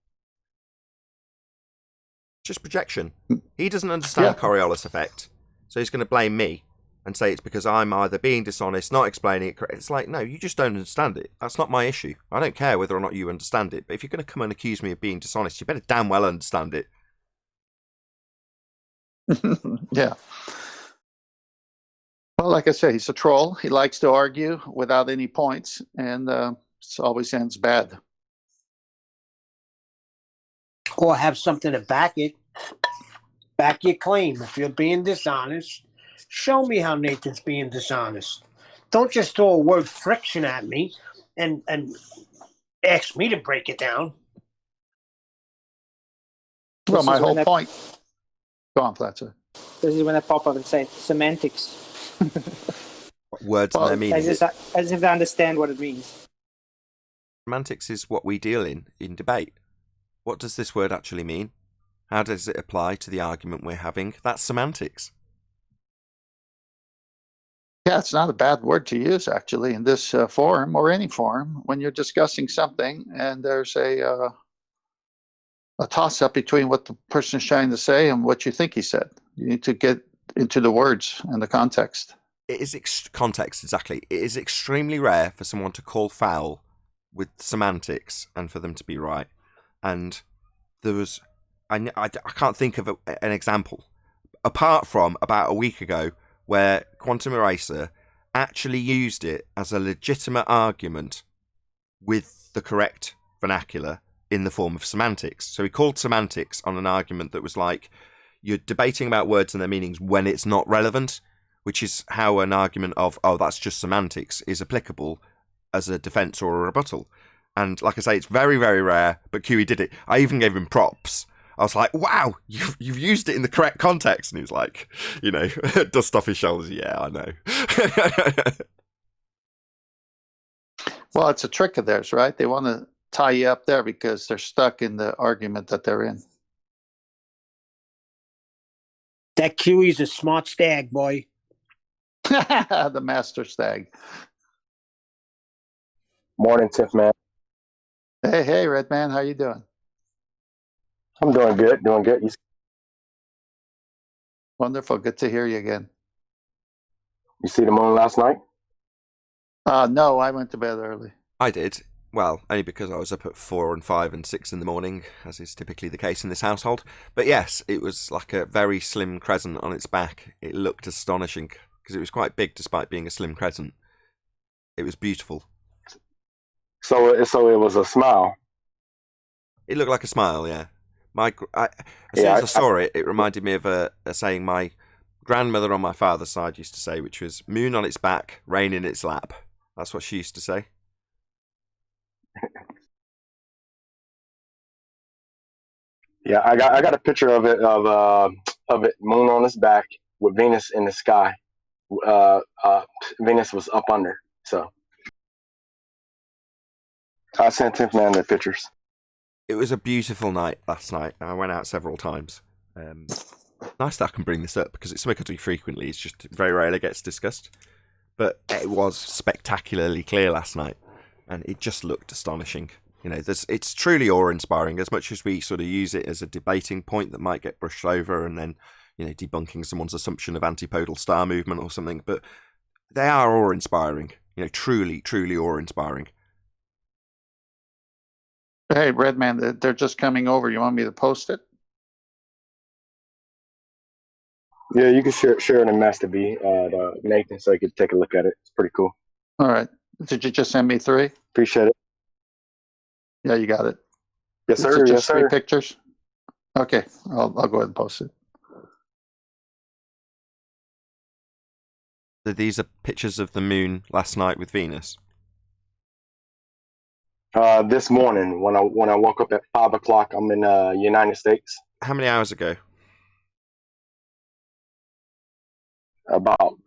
[SPEAKER 2] Just projection. He doesn't understand
[SPEAKER 3] Yeah.
[SPEAKER 2] Coriolis effect, so he's going to blame me and say it's because I'm either being dishonest, not explaining it correctly. It's like, no, you just don't understand it. That's not my issue. I don't care whether or not you understand it, but if you're going to come and accuse me of being dishonest, you better damn well understand it.
[SPEAKER 3] Yeah. Well, like I say, he's a troll. He likes to argue without any points, and it always ends bad.
[SPEAKER 5] Or have something to back it. Back your claim. If you're being dishonest, show me how Nathan's being dishonest. Don't just throw a word friction at me and ask me to break it down.
[SPEAKER 3] Well,
[SPEAKER 4] This
[SPEAKER 3] my
[SPEAKER 4] is when
[SPEAKER 3] whole
[SPEAKER 4] that-
[SPEAKER 3] point. Go on, Fletcher.
[SPEAKER 4] This is when I pop up and say semantics,
[SPEAKER 2] What words
[SPEAKER 3] Well,
[SPEAKER 2] and their meaning.
[SPEAKER 4] as if they understand what it means.
[SPEAKER 2] Semantics is what we deal in debate. What does this word actually mean? How does it apply to the argument we're having? That's semantics.
[SPEAKER 3] Yeah, it's not a bad word to use, actually, in this forum or any forum when you're discussing something and there's a toss-up between what the person is trying to say and what you think he said. You need to get into the words and the context.
[SPEAKER 2] It is context, exactly. It is extremely rare for someone to call foul with semantics and for them to be right. And there was, I can't think of an example, apart from about a week ago, where Quantum Eraser actually used it as a legitimate argument with the correct vernacular in the form of semantics. So he called semantics on an argument that was like, you're debating about words and their meanings when it's not relevant, which is how an argument of, oh, that's just semantics, is applicable as a defense or a rebuttal. And like I say, it's very, very rare, but QE did it. I even gave him props. I was like, wow, you've used it in the correct context. And he was like, dust off his shoulders. Yeah, I know.
[SPEAKER 3] Well, it's a trick of theirs, right? They want to tie you up there because they're stuck in the argument that they're in.
[SPEAKER 5] That Kiwi's a smart stag, boy.
[SPEAKER 3] The master stag.
[SPEAKER 7] Morning, Tiff, man.
[SPEAKER 3] Hey, Red Man, how you doing?
[SPEAKER 7] I'm doing good, You
[SPEAKER 3] Wonderful. Good to hear you again.
[SPEAKER 7] see the moon last night?
[SPEAKER 3] No, I went to bed early.
[SPEAKER 2] I did. Well, only because I was up at 4 and 5 and 6 in the morning, as is typically the case in this household. But yes, it was like a very slim crescent on its back. It looked astonishing, because it was quite big despite being a slim crescent. It was beautiful.
[SPEAKER 7] So it was a smile.
[SPEAKER 2] It looked like a smile, yeah. As soon as I saw it, it reminded me of a saying my grandmother on my father's side used to say, which was, moon on its back, rain in its lap. That's what she used to say.
[SPEAKER 7] Yeah, I got a picture of it moon on its back with Venus in the sky. Venus was up under, so I sent Tiff man the pictures.
[SPEAKER 2] It was a beautiful night last night. I went out several times. Nice that I can bring this up because it's something I do frequently. It's just very rarely gets discussed. But it was spectacularly clear last night, and it just looked astonishing. It's truly awe-inspiring. As much as we sort of use it as a debating point that might get brushed over, and then debunking someone's assumption of antipodal star movement or something, but they are awe-inspiring. Truly, truly awe-inspiring.
[SPEAKER 3] Hey, Redman, they're just coming over. You want me to post it?
[SPEAKER 7] Yeah, you can share it in Master B, Nathan, so you can take a look at it. It's pretty cool.
[SPEAKER 3] All right. Did you just send me 3?
[SPEAKER 7] Appreciate it.
[SPEAKER 3] Yeah, you got it.
[SPEAKER 7] Yes,
[SPEAKER 3] Is
[SPEAKER 7] sir.
[SPEAKER 3] it
[SPEAKER 7] Yes,
[SPEAKER 3] just 3
[SPEAKER 7] sir.
[SPEAKER 3] pictures? Okay, I'll go ahead and post it.
[SPEAKER 2] So these are pictures of the moon last night with Venus.
[SPEAKER 7] This morning, when I woke up at 5 o'clock, I'm in United States.
[SPEAKER 2] How many hours ago?
[SPEAKER 7] About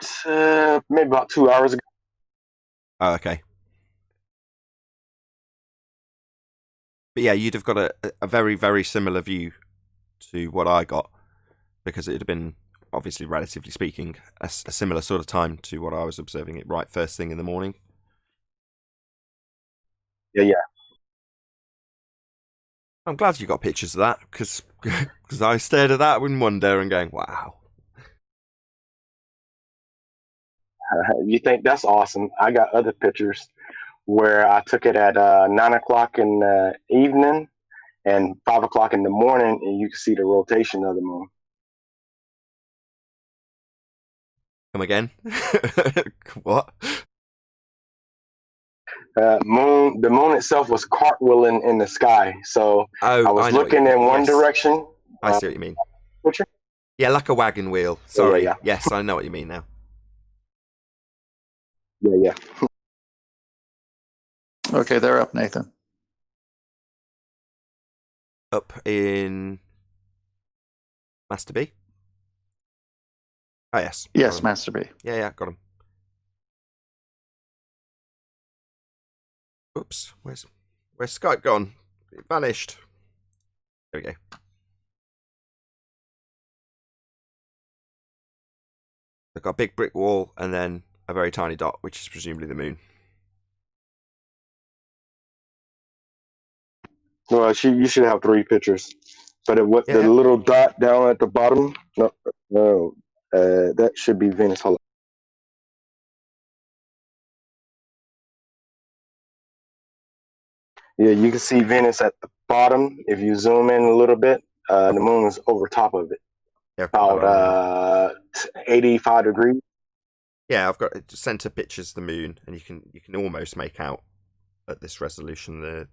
[SPEAKER 7] maybe about 2 hours ago.
[SPEAKER 2] Oh, okay. But yeah, you'd have got a very, very similar view to what I got, because it would have been, obviously, relatively speaking, a similar sort of time to what I was observing it right first thing in the morning.
[SPEAKER 7] Yeah.
[SPEAKER 2] I'm glad you got pictures of that, because I stared at that in wonder and going, wow.
[SPEAKER 7] You think that's awesome? I got other pictures where I took it at 9 o'clock in the evening and 5 o'clock in the morning, and you can see the rotation of the moon.
[SPEAKER 2] Come again? What?
[SPEAKER 7] The moon itself was cartwheeling in the sky. So
[SPEAKER 2] Oh,
[SPEAKER 7] I was
[SPEAKER 2] know
[SPEAKER 7] looking in one
[SPEAKER 2] yes.
[SPEAKER 7] direction.
[SPEAKER 2] I see what you mean.
[SPEAKER 7] Picture?
[SPEAKER 2] Yeah, like a wagon wheel. Sorry.
[SPEAKER 7] Yeah.
[SPEAKER 2] Yes, I know what you mean now.
[SPEAKER 7] Yeah.
[SPEAKER 3] Okay, they're up, Nathan.
[SPEAKER 2] Up in Master B? Oh, yes.
[SPEAKER 3] Yes, Master B.
[SPEAKER 2] Yeah, got him. Oops, where's Skype gone? It vanished. There we go. I've got a big brick wall and then a very tiny dot, which is presumably the moon.
[SPEAKER 7] Well, you should have 3 pictures. But the
[SPEAKER 2] Yeah.
[SPEAKER 7] little dot down at the bottom, no, that should be Venus. Hold on. Yeah, you can see Venus at the bottom. If you zoom in a little bit, the moon is over top of it,
[SPEAKER 2] Yeah,
[SPEAKER 7] about 85 degrees.
[SPEAKER 2] Yeah, I've got center pictures of the moon, and you can almost make out at this resolution the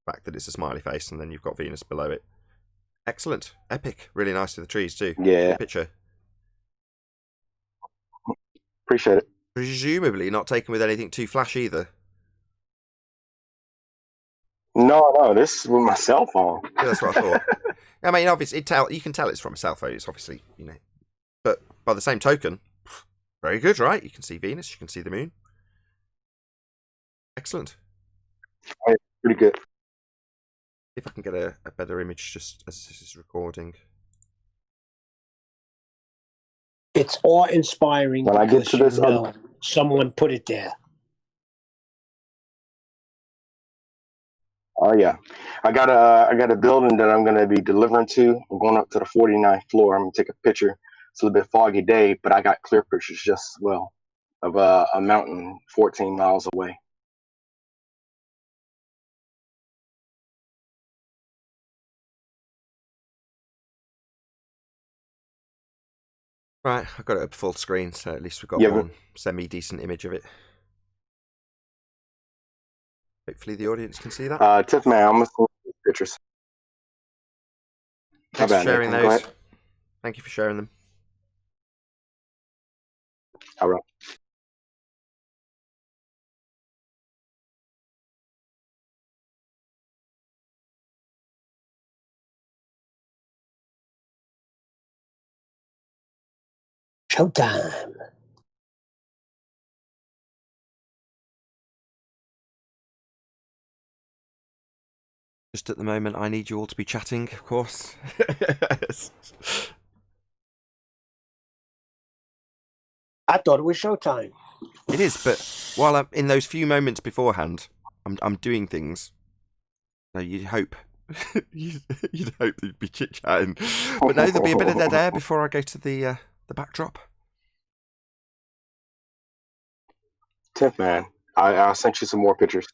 [SPEAKER 2] fact that it's a smiley face, and then you've got Venus below it. Excellent, epic, really nice to the trees too.
[SPEAKER 7] Yeah,
[SPEAKER 2] good picture.
[SPEAKER 7] Appreciate it.
[SPEAKER 2] Presumably not taken with anything too flash either.
[SPEAKER 7] No, this is with my cell phone.
[SPEAKER 2] Yeah, that's what I thought. I mean, obviously, you can tell it's from a cell phone. It's obviously, but by the same token, very good, right? You can see Venus, you can see the moon. Excellent.
[SPEAKER 7] Pretty good.
[SPEAKER 2] If I can get a better image just as this is recording.
[SPEAKER 5] It's awe-inspiring
[SPEAKER 7] When I get
[SPEAKER 5] because
[SPEAKER 7] to this,
[SPEAKER 5] someone put it there.
[SPEAKER 7] Oh yeah, I got a building that I'm gonna be delivering to. I'm going up to the 49th floor. I'm gonna take a picture. It's a little bit foggy day, but I got clear pictures just as well of a mountain 14 miles away.
[SPEAKER 2] Right, I've got it up full screen, so at least we've got
[SPEAKER 7] Yeah,
[SPEAKER 2] one semi-decent image of it. Hopefully the audience can see that.
[SPEAKER 7] Tiff, man, I'm gonna send you pictures.
[SPEAKER 2] Thanks for sharing
[SPEAKER 7] Nathan.
[SPEAKER 2] those. Thank you for sharing them.
[SPEAKER 7] All right.
[SPEAKER 5] Showtime.
[SPEAKER 2] Just at the moment, I need you all to be chatting, of course.
[SPEAKER 5] I thought it was showtime.
[SPEAKER 2] It is, but while I'm in those few moments beforehand, I'm doing things. No, you'd hope. you'd hope they'd be chit chatting, but no, there'll be a bit of dead air before I go to the backdrop.
[SPEAKER 7] Tiff, man, I sent you some more pictures.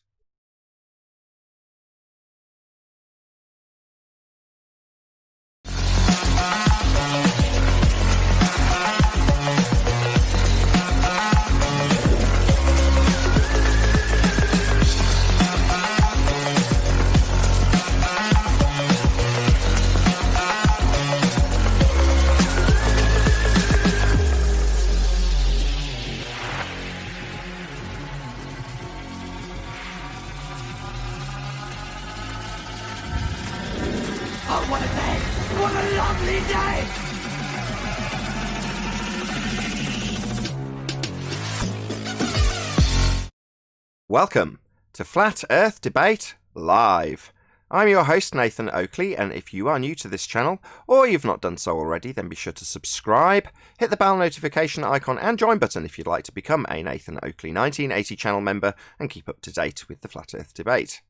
[SPEAKER 2] Welcome to Flat Earth Debate Live. I'm your host, Nathan Oakley, and if you are new to this channel, or you've not done so already, then be sure to subscribe, hit the bell notification icon and join button if you'd like to become a Nathan Oakley 1980 channel member and keep up to date with the Flat Earth Debate.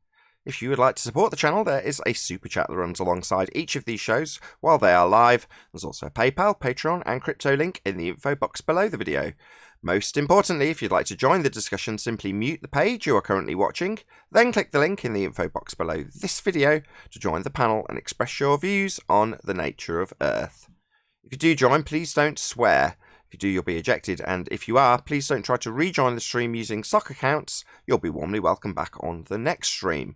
[SPEAKER 2] If you would like to support the channel, there is a super chat that runs alongside each of these shows while they are live. There's also a PayPal, Patreon, and crypto link in the info box below the video. Most importantly, if you'd like to join the discussion, simply mute the page you are currently watching, then click the link in the info box below this video to join the panel and express your views on the nature of Earth. If you do join, please don't swear. If you do, you'll be ejected, and if you are, please don't try to rejoin the stream using sock accounts. You'll be warmly welcomed back on the next stream.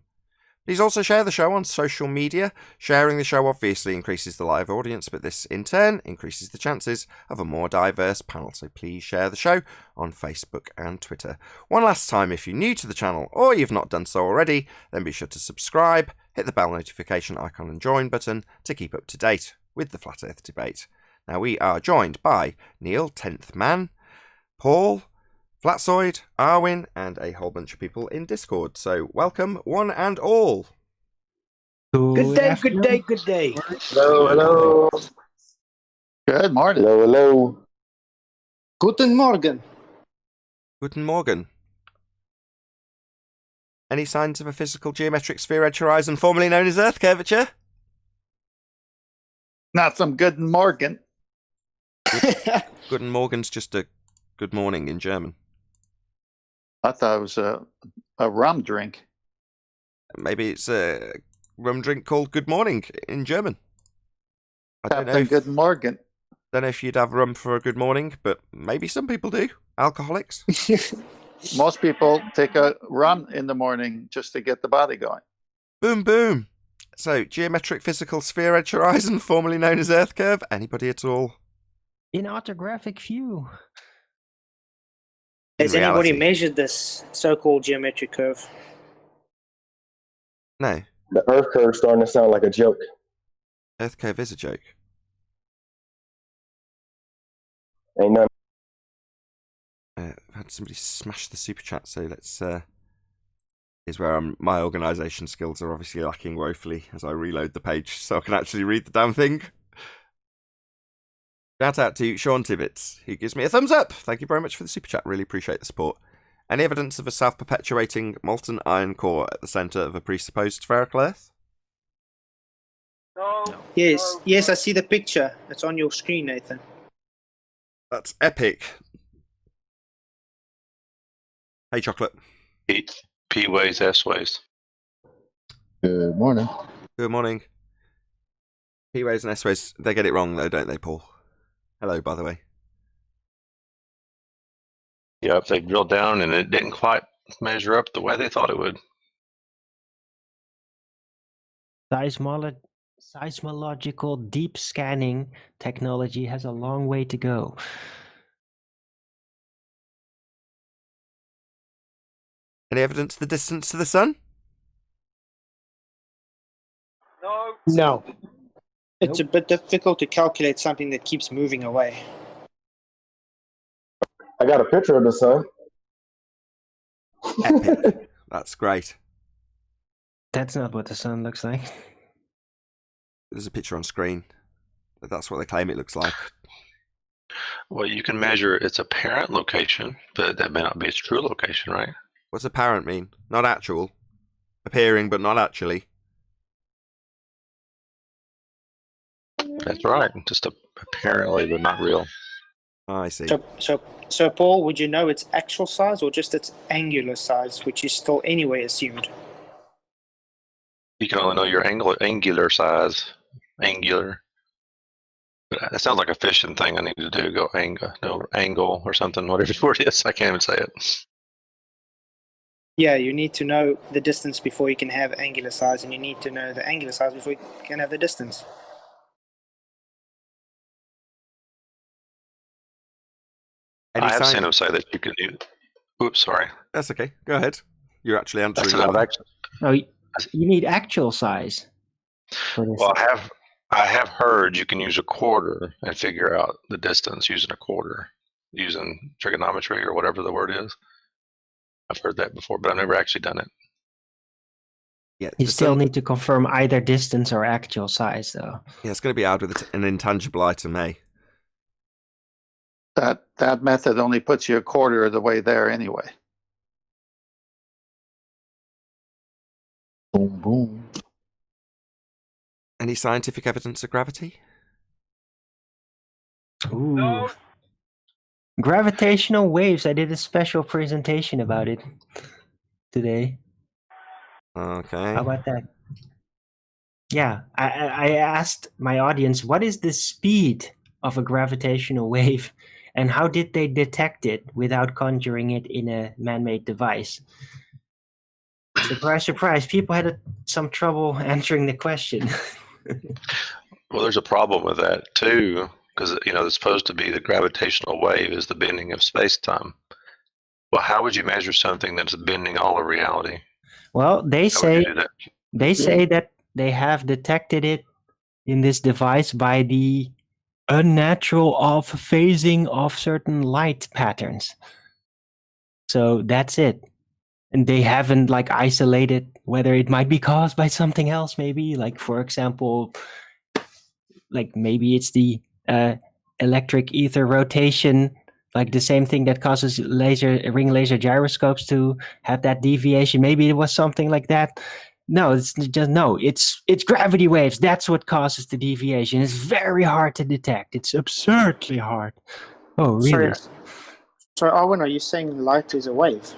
[SPEAKER 2] Please also share the show on social media. Sharing the show obviously increases the live audience, but this in turn increases the chances of a more diverse panel. So please share the show on Facebook and Twitter. One last time, if you're new to the channel or you've not done so already, then be sure to subscribe, hit the bell notification icon and join button to keep up to date with the Flat Earth Debate. Now we are joined by Neil, 10th Man, Paul, Flatsoid, Arwin, and a whole bunch of people in Discord. So welcome, one and all.
[SPEAKER 5] Good day, good day, good day.
[SPEAKER 7] Hello, hello.
[SPEAKER 3] Good morning.
[SPEAKER 7] Hello, hello.
[SPEAKER 4] Guten Morgen.
[SPEAKER 2] Guten Morgen. Any signs of a physical geometric sphere edge horizon formerly known as Earth curvature?
[SPEAKER 3] Not some good Morgan.
[SPEAKER 2] Guten Morgen's just a good morning in German.
[SPEAKER 3] I thought it was a rum drink.
[SPEAKER 2] Maybe it's a rum drink called Good Morning in German. I don't know
[SPEAKER 3] Captain Good Morgan.
[SPEAKER 2] if you'd have rum for a good morning, but maybe some people do. Alcoholics.
[SPEAKER 3] Most people take a rum in the morning just to get the body going.
[SPEAKER 2] Boom, boom. So, geometric physical sphere edge horizon, formerly known as Earth curve. Anybody at all?
[SPEAKER 8] In orthographic view.
[SPEAKER 2] In
[SPEAKER 4] Has anybody
[SPEAKER 2] reality.
[SPEAKER 4] measured this so-called geometric curve?
[SPEAKER 2] No.
[SPEAKER 7] The Earth curve starting to sound like a joke.
[SPEAKER 2] Earth curve is a joke.
[SPEAKER 7] Ain't none.
[SPEAKER 2] I've had somebody smash the super chat, so let's. Is where my organisation skills are obviously lacking woefully as I reload the page so I can actually read the damn thing. Shout out to Sean Tibbets, who gives me a thumbs up. Thank you very much for the super chat. Really appreciate the support. Any evidence of a self-perpetuating molten iron core at the centre of a presupposed spherical Earth?
[SPEAKER 1] No.
[SPEAKER 4] Yes, yes, I see the picture. It's on your screen, Nathan.
[SPEAKER 2] That's epic. Hey, Chocolate.
[SPEAKER 9] P ways, S ways.
[SPEAKER 3] Good morning.
[SPEAKER 2] Good morning. P-ways and S-ways, they get it wrong though, don't they, Paul? Hello, by the way.
[SPEAKER 9] Yep, they drilled down and it didn't quite measure up the way they thought it would.
[SPEAKER 8] Seismological deep scanning technology has a long way to go.
[SPEAKER 2] Any evidence of the distance to the sun?
[SPEAKER 1] No.
[SPEAKER 5] No.
[SPEAKER 4] It's a bit difficult to calculate something that keeps moving away.
[SPEAKER 7] I got a picture of the sun.
[SPEAKER 2] Epic. That's great.
[SPEAKER 8] That's not what the sun looks like.
[SPEAKER 2] There's a picture on screen. That's what they claim it looks like.
[SPEAKER 9] Well, you can measure its apparent location, but that may not be its true location, right?
[SPEAKER 2] What's apparent mean? Not actual. Appearing, but not actually.
[SPEAKER 9] That's right. Just apparently, but not real.
[SPEAKER 2] I see.
[SPEAKER 4] So, Paul, would you know its actual size or just its angular size, which is still anyway assumed?
[SPEAKER 9] You can only know your angular size. Angular. But that sounds like a fishing thing I need to do. Go angle or something, whatever the word is. I can't even say it.
[SPEAKER 4] Yeah, you need to know the distance before you can have angular size, and you need to know the angular size before you can have the distance.
[SPEAKER 2] Any
[SPEAKER 9] I have
[SPEAKER 2] sign-
[SPEAKER 9] seen them say that you can use. Oops, sorry.
[SPEAKER 2] That's okay. Go ahead. You're actually answering.
[SPEAKER 9] That's what I've actually.
[SPEAKER 8] Oh, you need actual size. For this.
[SPEAKER 9] Well, I have heard you can use a quarter and figure out the distance using a quarter, using trigonometry or whatever the word is. I've heard that before, but I've never actually done it.
[SPEAKER 2] Yeah,
[SPEAKER 8] You still need to confirm either distance or actual size, though.
[SPEAKER 2] Yeah, it's going to be hard with an intangible item, eh?
[SPEAKER 3] That method only puts you a quarter of the way there anyway. Boom, boom.
[SPEAKER 2] Any scientific evidence of gravity?
[SPEAKER 8] Ooh. Gravitational waves. I did a special presentation about it today.
[SPEAKER 2] Okay.
[SPEAKER 8] How about that? Yeah, I asked my audience, what is the speed of a gravitational wave, and how did they detect it without conjuring it in a man-made device? Surprise, surprise, people had some trouble answering the question.
[SPEAKER 9] Well, there's a problem with that too, because it's supposed to be the gravitational wave is the bending of space-time. Well, how would you measure something that's bending all of reality?
[SPEAKER 8] Well, they
[SPEAKER 9] How would you
[SPEAKER 8] say
[SPEAKER 9] do that?
[SPEAKER 8] that they have detected it in this device by the unnatural off phasing of certain light patterns. So that's it. And they haven't isolated whether it might be caused by something else, maybe for example, maybe it's the electric ether rotation, the same thing that causes ring laser gyroscopes to have that deviation. Maybe it was something like that. No, it's gravity waves. That's what causes the deviation. It's very hard to detect. It's absurdly hard. Oh, really?
[SPEAKER 4] So Owen, are you saying light is a wave?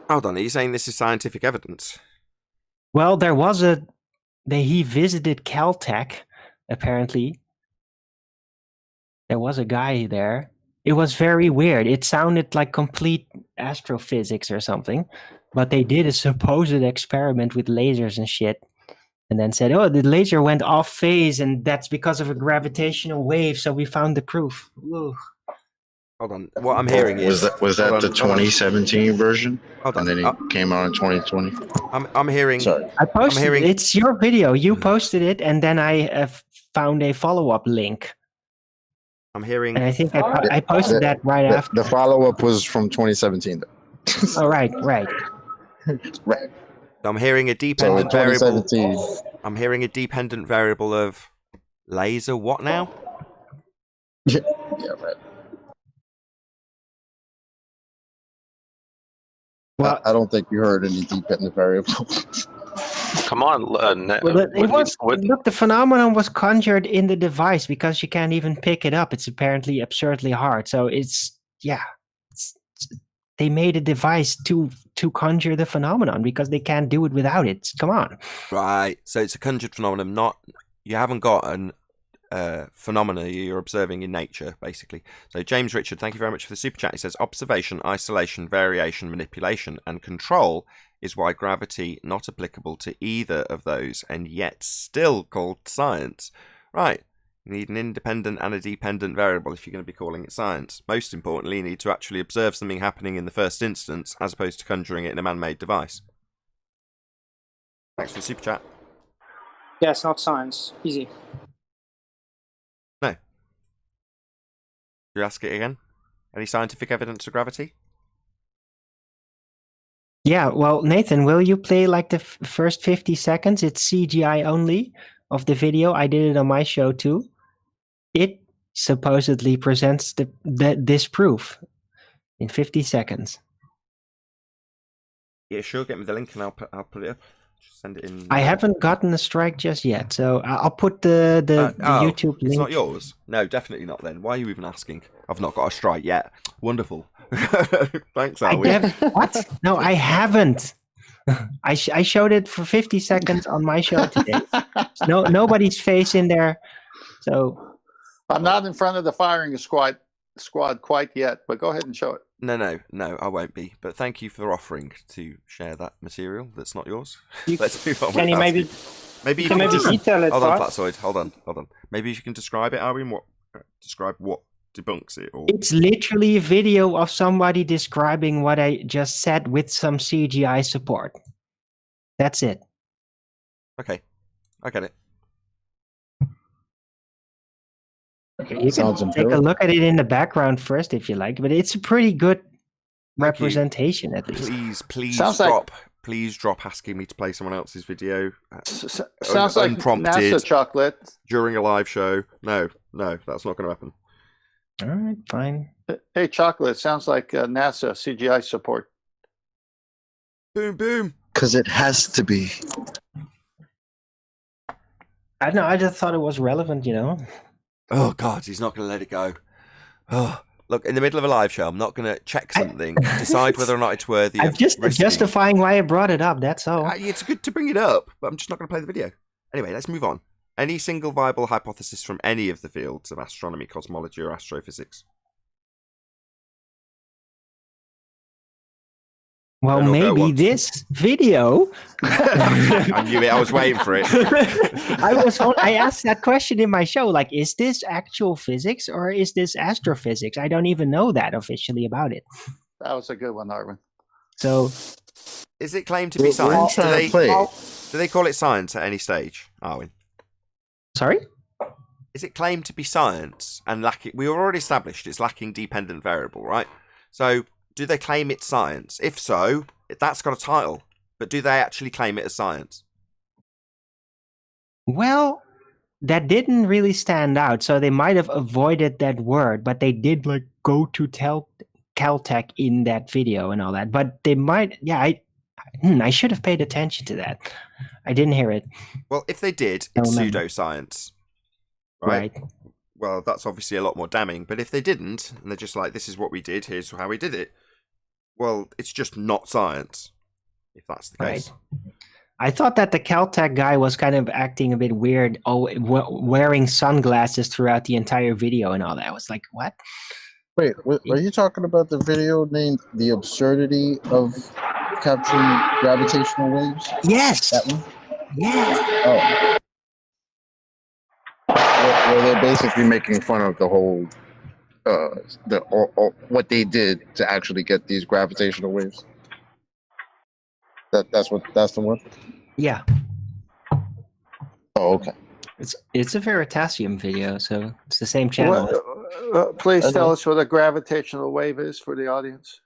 [SPEAKER 2] Hold on, are you saying this is scientific evidence?
[SPEAKER 8] Well, there was he visited Caltech, apparently. There was a guy there. It was very weird. It sounded like complete astrophysics or something. But they did a supposed experiment with lasers and shit. And then said, oh, the laser went off phase and that's because of a gravitational wave. So we found the proof. Ooh.
[SPEAKER 2] Hold on. What I'm hearing
[SPEAKER 10] was that the 2017 version?
[SPEAKER 2] Hold on.
[SPEAKER 10] And then it came out in 2020.
[SPEAKER 2] I'm hearing.
[SPEAKER 10] Sorry,
[SPEAKER 8] I posted. It's your video. You posted it, and then I found a follow-up link.
[SPEAKER 2] I'm hearing.
[SPEAKER 8] And I think I posted that right after.
[SPEAKER 10] The follow-up was from 2017.
[SPEAKER 8] Oh, right.
[SPEAKER 10] Right.
[SPEAKER 2] I'm hearing a dependent variable. I'm hearing a dependent variable of laser. What now?
[SPEAKER 10] Yeah, right. Well, I don't think you heard any dependent variable.
[SPEAKER 9] Come on,
[SPEAKER 8] look, the phenomenon was conjured in the device because you can't even pick it up. It's apparently absurdly hard. So they made a device to conjure the phenomenon because they can't do it without it. Come on.
[SPEAKER 2] Right. So it's a conjured phenomenon. You haven't got an phenomena you're observing in nature, basically. So James Richard, thank you very much for the super chat. He says observation, isolation, variation, manipulation, and control is why gravity not applicable to either of those, and yet still called science. Right. You need an independent and a dependent variable if you're going to be calling it science. Most importantly, you need to actually observe something happening in the first instance, as opposed to conjuring it in a man-made device. Thanks for the super chat.
[SPEAKER 4] Yeah, it's not science. Easy.
[SPEAKER 2] No. You ask it again? Any scientific evidence of gravity?
[SPEAKER 8] Yeah, well, Nathan, will you play the first 50 seconds? It's CGI only of the video. I did it on my show too. It supposedly presents this proof in 50 seconds.
[SPEAKER 2] Yeah, sure. Get me the link and I'll put it up. Just send it in.
[SPEAKER 8] I haven't gotten a strike just yet, so I'll put the YouTube link.
[SPEAKER 2] It's not yours? No, definitely not then. Why are you even asking? I've not got a strike yet. Wonderful. Thanks, Alwyn.
[SPEAKER 8] What? No, I haven't. I showed it for 50 seconds on my show today. Nobody's face in there. So
[SPEAKER 3] I'm not in front of the firing squad quite yet, but go ahead and show it.
[SPEAKER 2] No, I won't be. But thank you for offering to share that material that's not yours.
[SPEAKER 4] Let's
[SPEAKER 2] move on.
[SPEAKER 4] Can you maybe
[SPEAKER 2] you
[SPEAKER 4] can detail it?
[SPEAKER 2] Hold on, Flatsoid. Hold on. Maybe you can describe it, Alwyn. Describe what debunks it? Or
[SPEAKER 8] it's literally a video of somebody describing what I just said with some CGI support. That's it.
[SPEAKER 2] Okay, I get it.
[SPEAKER 8] You can
[SPEAKER 10] Sounds
[SPEAKER 8] take a
[SPEAKER 10] empirical.
[SPEAKER 8] look at it in the background first if you like, but it's a pretty good
[SPEAKER 2] Thank you.
[SPEAKER 8] representation at least.
[SPEAKER 2] Please
[SPEAKER 3] Sounds like-
[SPEAKER 2] drop. Please drop asking me to play someone else's video
[SPEAKER 3] Sounds like
[SPEAKER 2] unprompted.
[SPEAKER 3] NASA chocolate.
[SPEAKER 2] during a live show. No, that's not going to happen.
[SPEAKER 8] All right, fine.
[SPEAKER 3] Hey, chocolate. Sounds like NASA CGI support.
[SPEAKER 2] Boom, boom.
[SPEAKER 10] Because it has to be.
[SPEAKER 8] I know. I just thought it was relevant, you know.
[SPEAKER 2] Oh God, he's not going to let it go. Oh, look, in the middle of a live show, I'm not going to check something, decide whether or not it's worthy.
[SPEAKER 8] I'm
[SPEAKER 2] of
[SPEAKER 8] just
[SPEAKER 2] risking.
[SPEAKER 8] justifying why I brought it up. That's all.
[SPEAKER 2] It's good to bring it up, but I'm just not going to play the video. Anyway, let's move on. Any single viable hypothesis from any of the fields of astronomy, cosmology, or astrophysics?
[SPEAKER 8] Well,
[SPEAKER 2] Don't know if that
[SPEAKER 8] maybe
[SPEAKER 2] works.
[SPEAKER 8] this video.
[SPEAKER 2] I knew it. I was waiting for it.
[SPEAKER 8] I asked that question in my show. Like, is this actual physics or is this astrophysics? I don't even know that officially about it.
[SPEAKER 3] That was a good one, Arvin.
[SPEAKER 8] So,
[SPEAKER 2] Is it claimed to be
[SPEAKER 10] We're
[SPEAKER 2] science? Do
[SPEAKER 10] trying to play.
[SPEAKER 2] they call it science at any stage, Arwin?
[SPEAKER 8] sorry.
[SPEAKER 2] Is it claimed to be science and lacking? We already established it's lacking dependent variable, right? So, do they claim it's science? If so, that's got a title. But do they actually claim it as science?
[SPEAKER 8] Well, that didn't really stand out, so they might have avoided that word, but they did like go to Caltech in that video and all that. But they might, yeah. I should have paid attention to that. I didn't hear it.
[SPEAKER 2] Well, if they did,
[SPEAKER 8] I
[SPEAKER 2] it's
[SPEAKER 8] remember.
[SPEAKER 2] pseudoscience, right? Well, that's obviously a lot more damning. But if they didn't, and they're just like, this is what we did, here's how we did it, well, it's just not science, if that's the case.
[SPEAKER 8] Right. I thought that the Caltech guy was kind of acting a bit weird, wearing sunglasses throughout the entire video and all that. I was like, what?
[SPEAKER 10] Wait, are you talking about the video named "The Absurdity of Capturing Gravitational Waves"?
[SPEAKER 8] Yes.
[SPEAKER 10] That one?
[SPEAKER 8] Yes.
[SPEAKER 10] Oh. Where they're basically making fun of the whole, what they did to actually get these gravitational waves. That's the one.
[SPEAKER 8] Yeah.
[SPEAKER 10] Oh, okay.
[SPEAKER 8] It's a Veritasium video, so it's the same channel.
[SPEAKER 3] Please
[SPEAKER 10] Okay.
[SPEAKER 3] tell us what a gravitational wave is for the audience.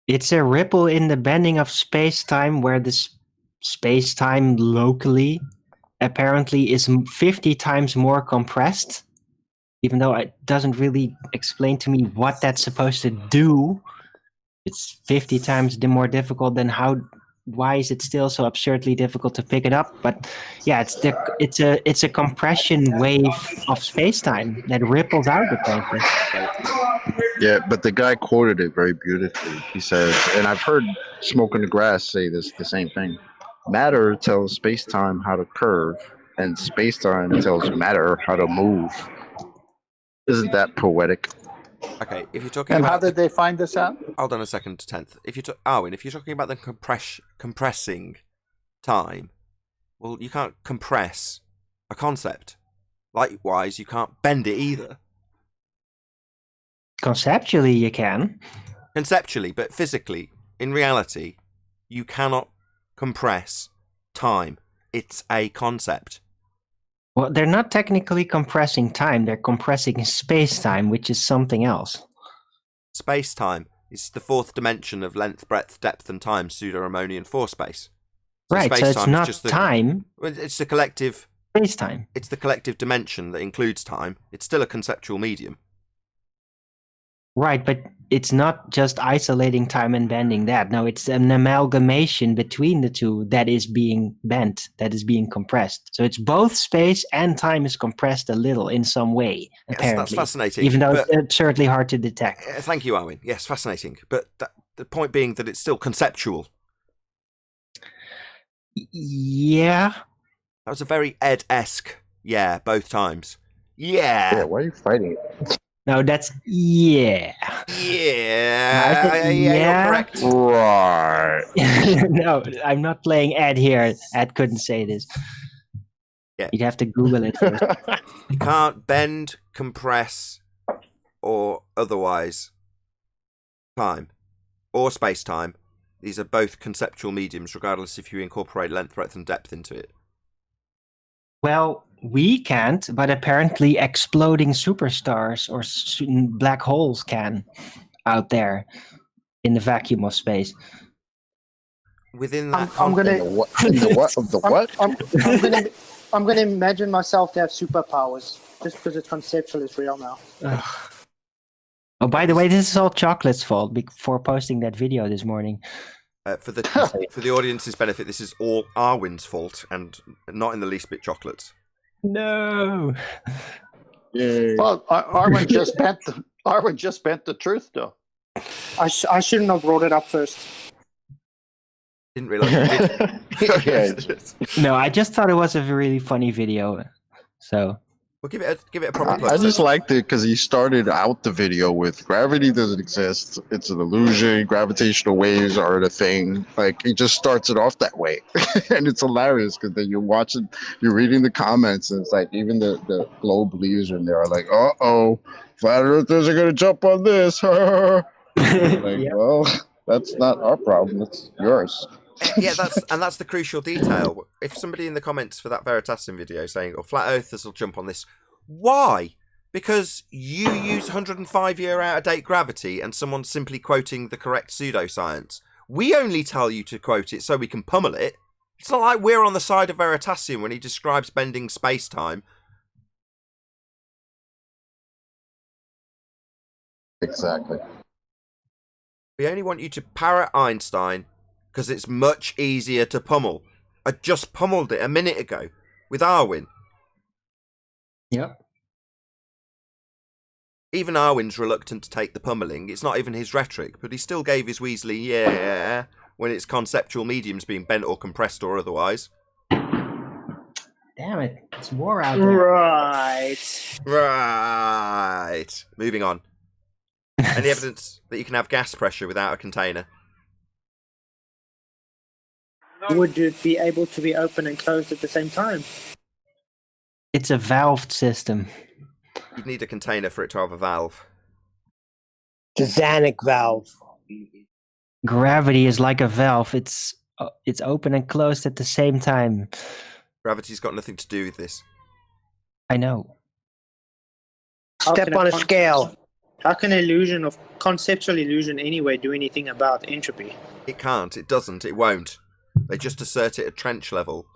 [SPEAKER 8] It's a ripple in the bending of space-time where the space-time locally apparently is 50 times more compressed, even though it doesn't really explain to me what that's supposed to do. It's 50 times more difficult than why is it still so absurdly difficult to pick it up? But yeah, it's a compression wave of space-time that ripples out apparently.
[SPEAKER 10] Yeah, but the guy quoted it very beautifully. He says, and I've heard Smoke in the Grass say the same thing. Matter tells space-time how to curve, and space-time tells matter how to move. Isn't that poetic?
[SPEAKER 2] Okay, if you're talking
[SPEAKER 3] And
[SPEAKER 2] about...
[SPEAKER 3] how did they find this out?
[SPEAKER 2] Hold on a second, 10th. If you're talking about the compressing time, well, you can't compress a concept. Likewise, you can't bend it either.
[SPEAKER 8] Conceptually, you can.
[SPEAKER 2] Conceptually, but physically, in reality, you cannot compress time. It's a concept.
[SPEAKER 8] Well, they're not technically compressing time. They're compressing space-time, which is something else.
[SPEAKER 2] Space-time is the fourth dimension of length, breadth, depth, and time, pseudo-Riemannian four space. So
[SPEAKER 8] Right, so it's
[SPEAKER 2] space-time is
[SPEAKER 8] not
[SPEAKER 2] just
[SPEAKER 8] time,
[SPEAKER 2] It's the collective.
[SPEAKER 8] space-time.
[SPEAKER 2] It's the collective dimension that includes time. It's still a conceptual medium.
[SPEAKER 8] Right, but it's not just isolating time and bending that. No, it's an amalgamation between the two that is being bent, that is being compressed. So it's both space and time is compressed a little in some way,
[SPEAKER 2] Yes,
[SPEAKER 8] apparently.
[SPEAKER 2] that's fascinating.
[SPEAKER 8] Even though
[SPEAKER 2] but-
[SPEAKER 8] it's absurdly hard to detect.
[SPEAKER 2] Thank you, Arwin. Yes, fascinating. But the point being that it's still conceptual.
[SPEAKER 8] Yeah.
[SPEAKER 2] That was a very Ed-esque yeah, both times. Yeah.
[SPEAKER 10] Yeah, why are you fighting it?
[SPEAKER 8] No, that's yeah.
[SPEAKER 2] Yeah.
[SPEAKER 8] I said
[SPEAKER 2] You're correct.
[SPEAKER 10] Right.
[SPEAKER 8] No, I'm not playing Ed here. Ed couldn't say this.
[SPEAKER 2] Yeah.
[SPEAKER 8] You'd have to Google it first.
[SPEAKER 2] You can't bend, compress, or otherwise time or space-time. These are both conceptual mediums, regardless if you incorporate length, breadth, and depth into it.
[SPEAKER 8] Well, we can't, but apparently exploding superstars or black holes can out there in the vacuum of space.
[SPEAKER 2] Within that
[SPEAKER 4] I'm
[SPEAKER 10] In
[SPEAKER 4] gonna
[SPEAKER 10] the what? In the what? Of the what?
[SPEAKER 4] I'm gonna imagine myself to have superpowers just because it's conceptual. It's real now.
[SPEAKER 8] Oh, by the way, this is all Chocolate's fault for posting that video this morning.
[SPEAKER 2] For the audience's benefit, this is all Arwen's fault and not in the least bit Chocolate's.
[SPEAKER 8] No.
[SPEAKER 10] Yeah.
[SPEAKER 3] Well, Arwen just bent the truth, though.
[SPEAKER 4] I shouldn't have brought it up first.
[SPEAKER 2] Didn't realize you did.
[SPEAKER 10] Yeah.
[SPEAKER 8] No, I just thought it was a really funny video. So
[SPEAKER 2] Well, give it a proper plug.
[SPEAKER 10] I just liked it because he started out the video with gravity doesn't exist. It's an illusion. Gravitational waves are the thing. Like he just starts it off that way. And it's hilarious because then you're reading the comments and it's like even the globe believers in there are like, uh-oh, flat earthers are going to jump on this. Like, well, that's not our problem. It's yours.
[SPEAKER 2] Yeah, that's the crucial detail. If somebody in the comments for that Veritasium video saying, "Oh, flat earthers will jump on this," why? Because you use 105-year out-of-date gravity and someone's simply quoting the correct pseudoscience. We only tell you to quote it so we can pummel it. It's not like we're on the side of Veritasium when he describes bending space-time.
[SPEAKER 10] Exactly.
[SPEAKER 2] We only want you to parrot Einstein because it's much easier to pummel. I just pummeled it a minute ago with Arwen.
[SPEAKER 8] Yep.
[SPEAKER 2] Even Arwen's reluctant to take the pummeling. It's not even his rhetoric, but he still gave his Weasley yeah when it's conceptual mediums being bent or compressed or otherwise.
[SPEAKER 8] Damn it. It's war out there.
[SPEAKER 2] Right. Moving on. Any evidence that you can have gas pressure without a container?
[SPEAKER 4] Would it be able to be open and closed at the same time?
[SPEAKER 8] It's a valved system.
[SPEAKER 2] You'd need a container for it to have a valve.
[SPEAKER 5] The Zanuck valve.
[SPEAKER 8] Gravity is like a valve. It's open and closed at the same time.
[SPEAKER 2] Gravity's got nothing to do with this.
[SPEAKER 8] I know.
[SPEAKER 5] Step on a scale.
[SPEAKER 4] How can conceptual illusion anyway do anything about entropy?
[SPEAKER 2] It can't, it doesn't, it won't. They just assert it at trench level.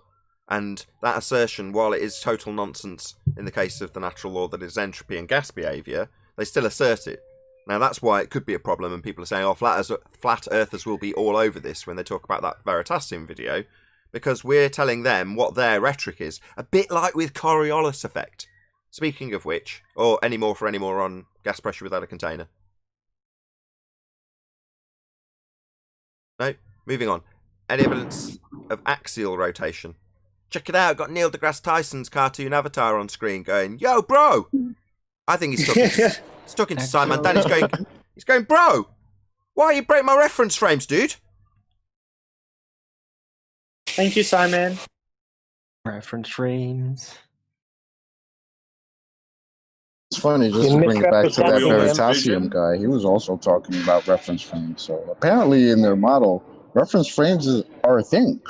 [SPEAKER 2] And that assertion, while it is total nonsense in the case of the natural law that is entropy and gas behaviour, they still assert it. Now that's why it could be a problem, and people are saying, oh, flat earthers will be all over this when they talk about that Veritasium video, because we're telling them what their rhetoric is, a bit like with Coriolis effect. Speaking of which, or any more on gas pressure without a container. No? Moving on. Any evidence of axial rotation? Check it out, got Neil deGrasse Tyson's cartoon avatar on screen going, yo, bro! I think he's stuck into Simon. Dan he's going, bro! Why you break my reference frames, dude?
[SPEAKER 4] Thank you, Simon.
[SPEAKER 8] Reference frames.
[SPEAKER 10] It's funny, just to bring it back to that Veritasium guy, he was also talking about reference frames. So apparently in their model, reference frames are a thing.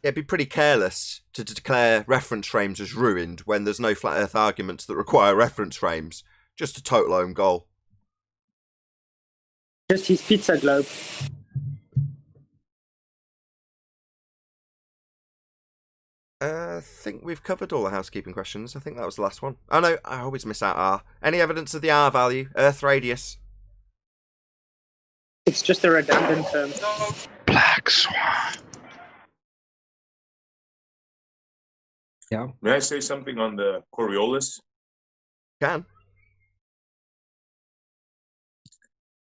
[SPEAKER 2] It'd be pretty careless to declare reference frames as ruined when there's no flat earth arguments that require reference frames. Just a total own goal.
[SPEAKER 4] Just his pizza globe.
[SPEAKER 2] I think we've covered all the housekeeping questions. I think that was the last one. Oh no, I always miss out R. Any evidence of the R value? Earth radius?
[SPEAKER 4] It's just a redundant term.
[SPEAKER 10] Black Swan.
[SPEAKER 8] Yeah.
[SPEAKER 11] May I say something on the Coriolis?
[SPEAKER 2] Can.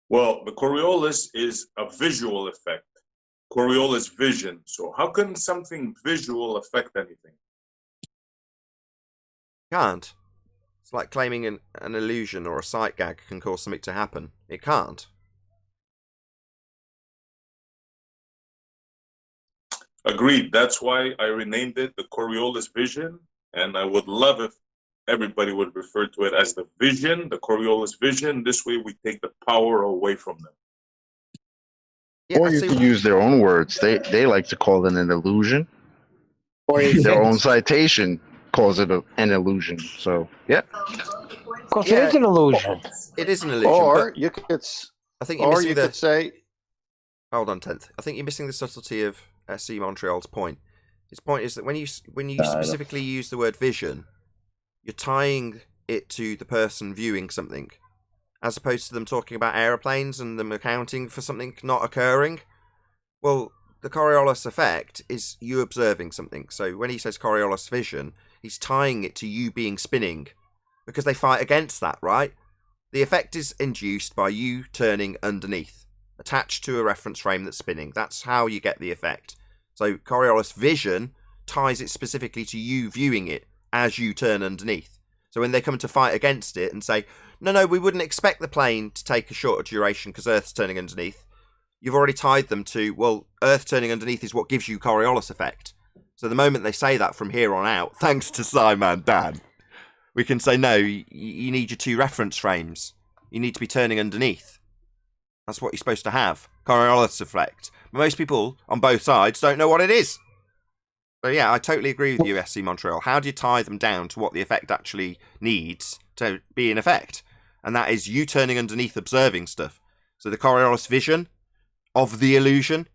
[SPEAKER 11] Well, the Coriolis is a visual effect. Coriolis vision. So how can something visual affect anything?
[SPEAKER 2] Can't. It's like claiming an illusion or a sight gag can cause something to happen. It can't.
[SPEAKER 11] Agreed. That's why I renamed it the Coriolis vision. And I would love if everybody would refer to it as the vision, the Coriolis vision. This way we take the power away from them.
[SPEAKER 2] Yeah,
[SPEAKER 10] Or you could use their own words. They like to call it an illusion.
[SPEAKER 5] Or
[SPEAKER 10] Their own citation. calls it an illusion. So yeah.
[SPEAKER 5] Of course, it is an illusion.
[SPEAKER 2] It is an illusion.
[SPEAKER 3] Or
[SPEAKER 2] but
[SPEAKER 3] you could,
[SPEAKER 2] I think you're
[SPEAKER 3] or
[SPEAKER 2] missing
[SPEAKER 3] you
[SPEAKER 2] the.
[SPEAKER 3] could say,
[SPEAKER 2] Hold on, 10th. I think you're missing the subtlety of SC Montreal's point. His point is that when you specifically use the word vision, you're tying it to the person viewing something, as opposed to them talking about aeroplanes and them accounting for something not occurring. Well, the Coriolis effect is you observing something. So when he says Coriolis vision, he's tying it to you being spinning, because they fight against that, right? The effect is induced by you turning underneath, attached to a reference frame that's spinning. That's how you get the effect. So Coriolis vision ties it specifically to you viewing it as you turn underneath. So when they come to fight against it and say, no, we wouldn't expect the plane to take a shorter duration because Earth's turning underneath, you've already tied them to, well, Earth turning underneath is what gives you Coriolis effect. So the moment they say that from here on out, thanks to Simon Dan, we can say, no, you need your 2 reference frames. You need to be turning underneath. That's what you're supposed to have. Coriolis effect. But most people on both sides don't know what it is. So yeah, I totally agree with you, SC Montreal. How do you tie them down to what the effect actually needs to be in effect? And that is you turning underneath observing stuff. So the Coriolis vision of the illusion,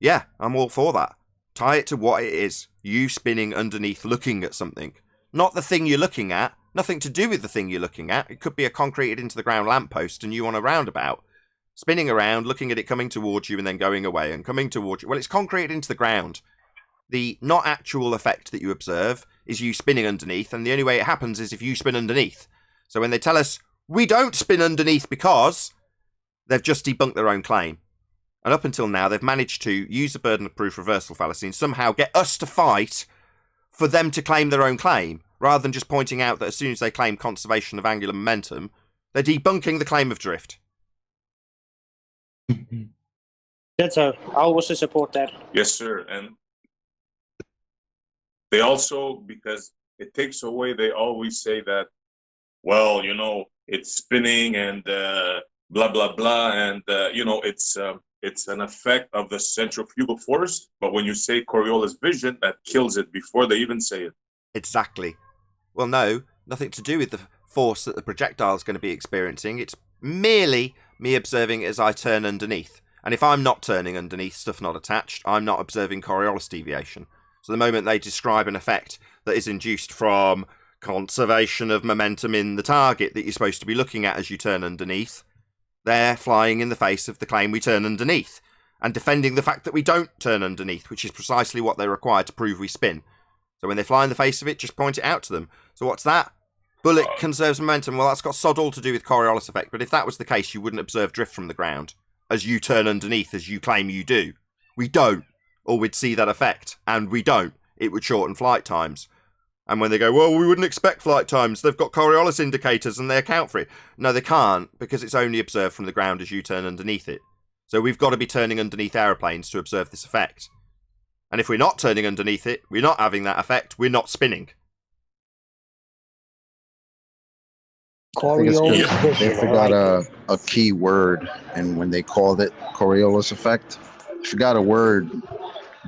[SPEAKER 2] yeah, I'm all for that. Tie it to what it is. You spinning underneath looking at something. Not the thing you're looking at. Nothing to do with the thing you're looking at. It could be a concreted into the ground lamppost and you on a roundabout. Spinning around, looking at it coming towards you and then going away and coming towards you. Well, it's concreted into the ground. The not actual effect that you observe is you spinning underneath, and the only way it happens is if you spin underneath. So when they tell us, we don't spin underneath because, they've just debunked their own claim. And up until now, they've managed to use the burden of proof reversal fallacy and somehow get us to fight for them to claim their own claim, rather than just pointing out that as soon as they claim conservation of angular momentum, they're debunking the claim of drift.
[SPEAKER 4] That's I also support that.
[SPEAKER 11] Yes, sir. And they also, because it takes away, they always say that, well, it's spinning and blah, blah, blah. And, it's an effect of the centrifugal force. But when you say Coriolis vision, that kills it before they even say it.
[SPEAKER 2] Exactly. Well, no, nothing to do with the force that the projectile is going to be experiencing. It's merely me observing as I turn underneath. And if I'm not turning underneath, stuff not attached, I'm not observing Coriolis deviation. So the moment they describe an effect that is induced from conservation of momentum in the target that you're supposed to be looking at as you turn underneath, they're flying in the face of the claim we turn underneath and defending the fact that we don't turn underneath, which is precisely what they're required to prove we spin. So when they fly in the face of it, just point it out to them. So what's that? Bullet conserves momentum. Well, that's got sod all to do with Coriolis effect, but if that was the case, you wouldn't observe drift from the ground as you turn underneath, as you claim you do. We don't. Or we'd see that effect, and we don't. It would shorten flight times. And when they go, well, we wouldn't expect flight times, they've got Coriolis indicators and they account for it. No, they can't, because it's only observed from the ground as you turn underneath it. So we've got to be turning underneath aeroplanes to observe this effect. And if we're not turning underneath it, we're not having that effect, we're not spinning.
[SPEAKER 10] I think it's
[SPEAKER 5] Coriolis
[SPEAKER 10] just
[SPEAKER 5] vision.
[SPEAKER 10] they forgot a key word, and when they called it Coriolis effect, they forgot a word.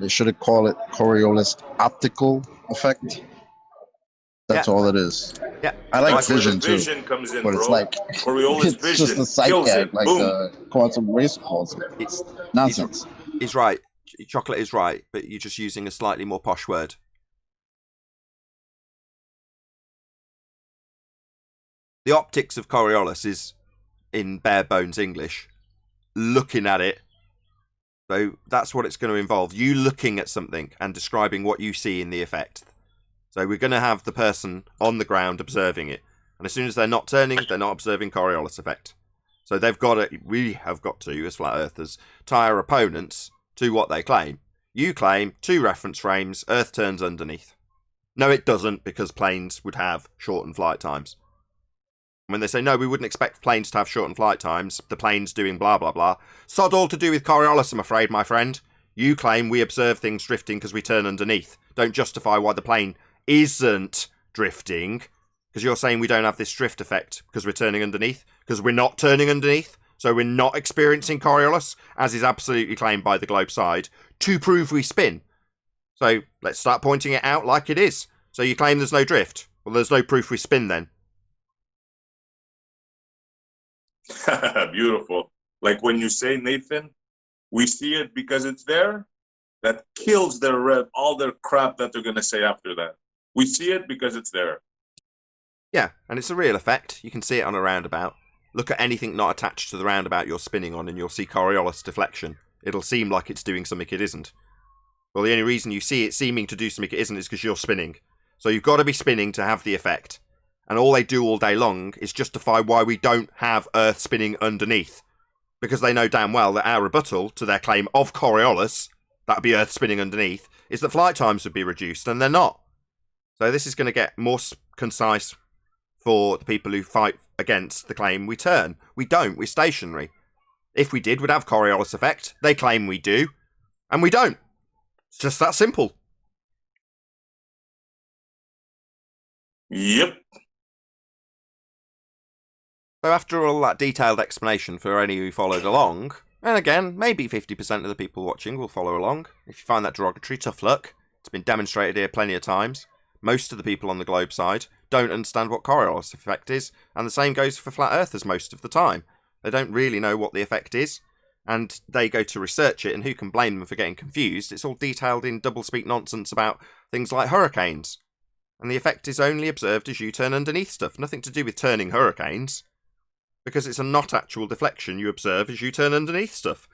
[SPEAKER 10] They should have called it Coriolis optical effect. That's all it is.
[SPEAKER 2] Yeah,
[SPEAKER 10] I like
[SPEAKER 11] That's where
[SPEAKER 10] vision
[SPEAKER 11] the
[SPEAKER 10] too,
[SPEAKER 11] vision comes in,
[SPEAKER 10] but it's
[SPEAKER 11] bro.
[SPEAKER 10] like
[SPEAKER 11] Coriolis
[SPEAKER 10] it's
[SPEAKER 11] vision
[SPEAKER 10] just a sight
[SPEAKER 11] kills
[SPEAKER 10] gag,
[SPEAKER 11] it.
[SPEAKER 10] like
[SPEAKER 11] Boom.
[SPEAKER 10] the quantum race calls it. It's nonsense.
[SPEAKER 2] He's right. Chocolate is right, but you're just using a slightly more posh word. The optics of Coriolis is, in bare bones English, looking at it. So that's what it's going to involve. You looking at something and describing what you see in the effect. So we're going to have the person on the ground observing it. And as soon as they're not turning, they're not observing Coriolis effect. So we have got to, as flat earthers, tie our opponents to what they claim. You claim 2 reference frames, Earth turns underneath. No, it doesn't, because planes would have shortened flight times. When they say, no, we wouldn't expect planes to have shortened flight times, the plane's doing blah, blah, blah. Sod all to do with Coriolis, I'm afraid, my friend. You claim we observe things drifting because we turn underneath. Don't justify why the plane isn't drifting, because you're saying we don't have this drift effect because we're turning underneath, because we're not turning underneath, so we're not experiencing Coriolis, as is absolutely claimed by the globe side, to prove we spin. So let's start pointing it out like it is. So you claim there's no drift. Well, there's no proof we spin then.
[SPEAKER 11] Beautiful. Like when you say, Nathan, we see it because it's there, that kills all their crap that they're going to say after that. We see it because it's there.
[SPEAKER 2] Yeah, and it's a real effect. You can see it on a roundabout. Look at anything not attached to the roundabout you're spinning on and you'll see Coriolis deflection. It'll seem like it's doing something it isn't. Well, the only reason you see it seeming to do something it isn't is because you're spinning. So you've got to be spinning to have the effect. And all they do all day long is justify why we don't have Earth spinning underneath. Because they know damn well that our rebuttal to their claim of Coriolis, that would be Earth spinning underneath, is that flight times would be reduced, and they're not. So this is going to get more concise for the people who fight against the claim we turn. We don't. We're stationary. If we did, we'd have Coriolis effect. They claim we do, and we don't. It's just that simple.
[SPEAKER 11] Yep.
[SPEAKER 2] So after all that detailed explanation for any who followed along, and again, maybe 50% of the people watching will follow along. If you find that derogatory, tough luck. It's been demonstrated here plenty of times. Most of the people on the globe side don't understand what Coriolis effect is, and the same goes for flat earthers most of the time. They don't really know what the effect is, and they go to research it, and who can blame them for getting confused? It's all detailed in doublespeak nonsense about things like hurricanes. And the effect is only observed as you turn underneath stuff, nothing to do with turning hurricanes. Because it's a not actual deflection you observe as you turn underneath stuff.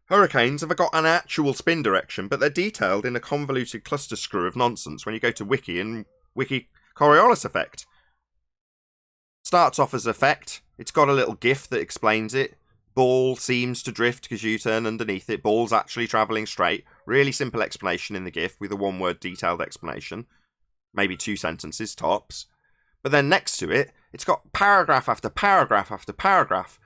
[SPEAKER 2] Hurricanes have got an actual spin direction, but they're detailed in a convoluted cluster screw of nonsense when you go to Wiki and Wiki Coriolis effect. Starts off as effect. It's got a little GIF that explains it. Ball seems to drift because you turn underneath it. Ball's actually travelling straight. Really simple explanation in the GIF with a one-word detailed explanation. Maybe 2 sentences tops. But then next to it, it's got paragraph after paragraph after paragraph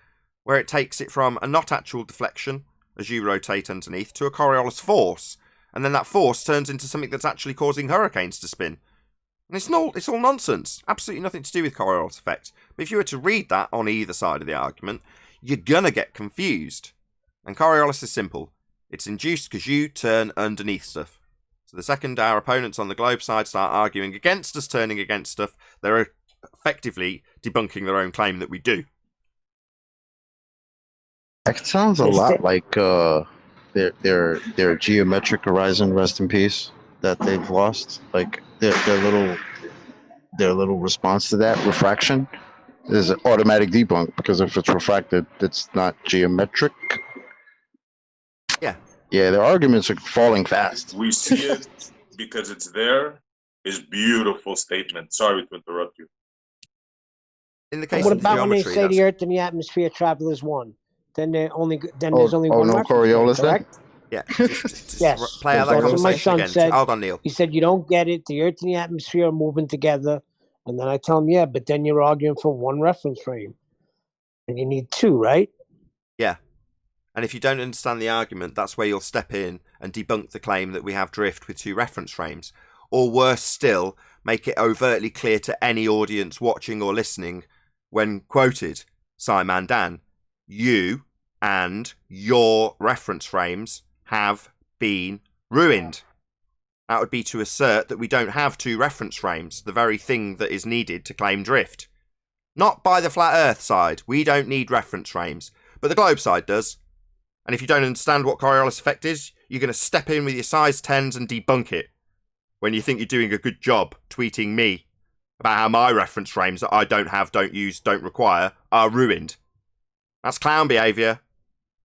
[SPEAKER 2] where it takes it from a not actual deflection as you rotate underneath to a Coriolis force. And then that force turns into something that's actually causing hurricanes to spin. And it's all nonsense. Absolutely nothing to do with Coriolis effect. But if you were to read that on either side of the argument, you're gonna get confused. And Coriolis is simple. It's induced because you turn underneath stuff. So the second our opponents on the globe side start arguing against us turning against stuff, they're effectively debunking their own claim that we do.
[SPEAKER 10] It sounds a lot like their geometric horizon, rest in peace, that they've lost. Like their little response to that refraction is an automatic debunk, because if it's refracted, it's not geometric.
[SPEAKER 2] Yeah.
[SPEAKER 10] Yeah, their arguments are falling fast.
[SPEAKER 11] We see it because it's there is beautiful statement. Sorry to interrupt you.
[SPEAKER 2] In the case
[SPEAKER 5] What
[SPEAKER 2] of
[SPEAKER 5] about when they
[SPEAKER 2] geometry,
[SPEAKER 5] say
[SPEAKER 2] that's...
[SPEAKER 5] the Earth and the atmosphere travel as one? Then there's only one
[SPEAKER 10] no
[SPEAKER 5] reference point,
[SPEAKER 10] Coriolis then?
[SPEAKER 5] correct?
[SPEAKER 2] Yeah, just
[SPEAKER 5] Yes.
[SPEAKER 2] play out that
[SPEAKER 5] That's what my
[SPEAKER 2] conversation
[SPEAKER 5] son
[SPEAKER 2] again.
[SPEAKER 5] said.
[SPEAKER 2] Hold on, Neil.
[SPEAKER 5] He said you don't get it. The Earth and the atmosphere are moving together, and then I tell him, yeah, but then you're arguing for one reference frame, and you need 2, right?
[SPEAKER 2] Yeah. And if you don't understand the argument, that's where you'll step in and debunk the claim that we have drift with 2 reference frames. Or worse still, make it overtly clear to any audience watching or listening when quoted, Simon Dan, you and your reference frames have been ruined. That would be to assert that we don't have 2 reference frames, the very thing that is needed to claim drift. Not by the flat earth side, we don't need reference frames, but the globe side does. And if you don't understand what Coriolis effect is, you're going to step in with your size 10s and debunk it. When you think you're doing a good job tweeting me about how my reference frames that I don't have, don't use, don't require are ruined. That's clown behaviour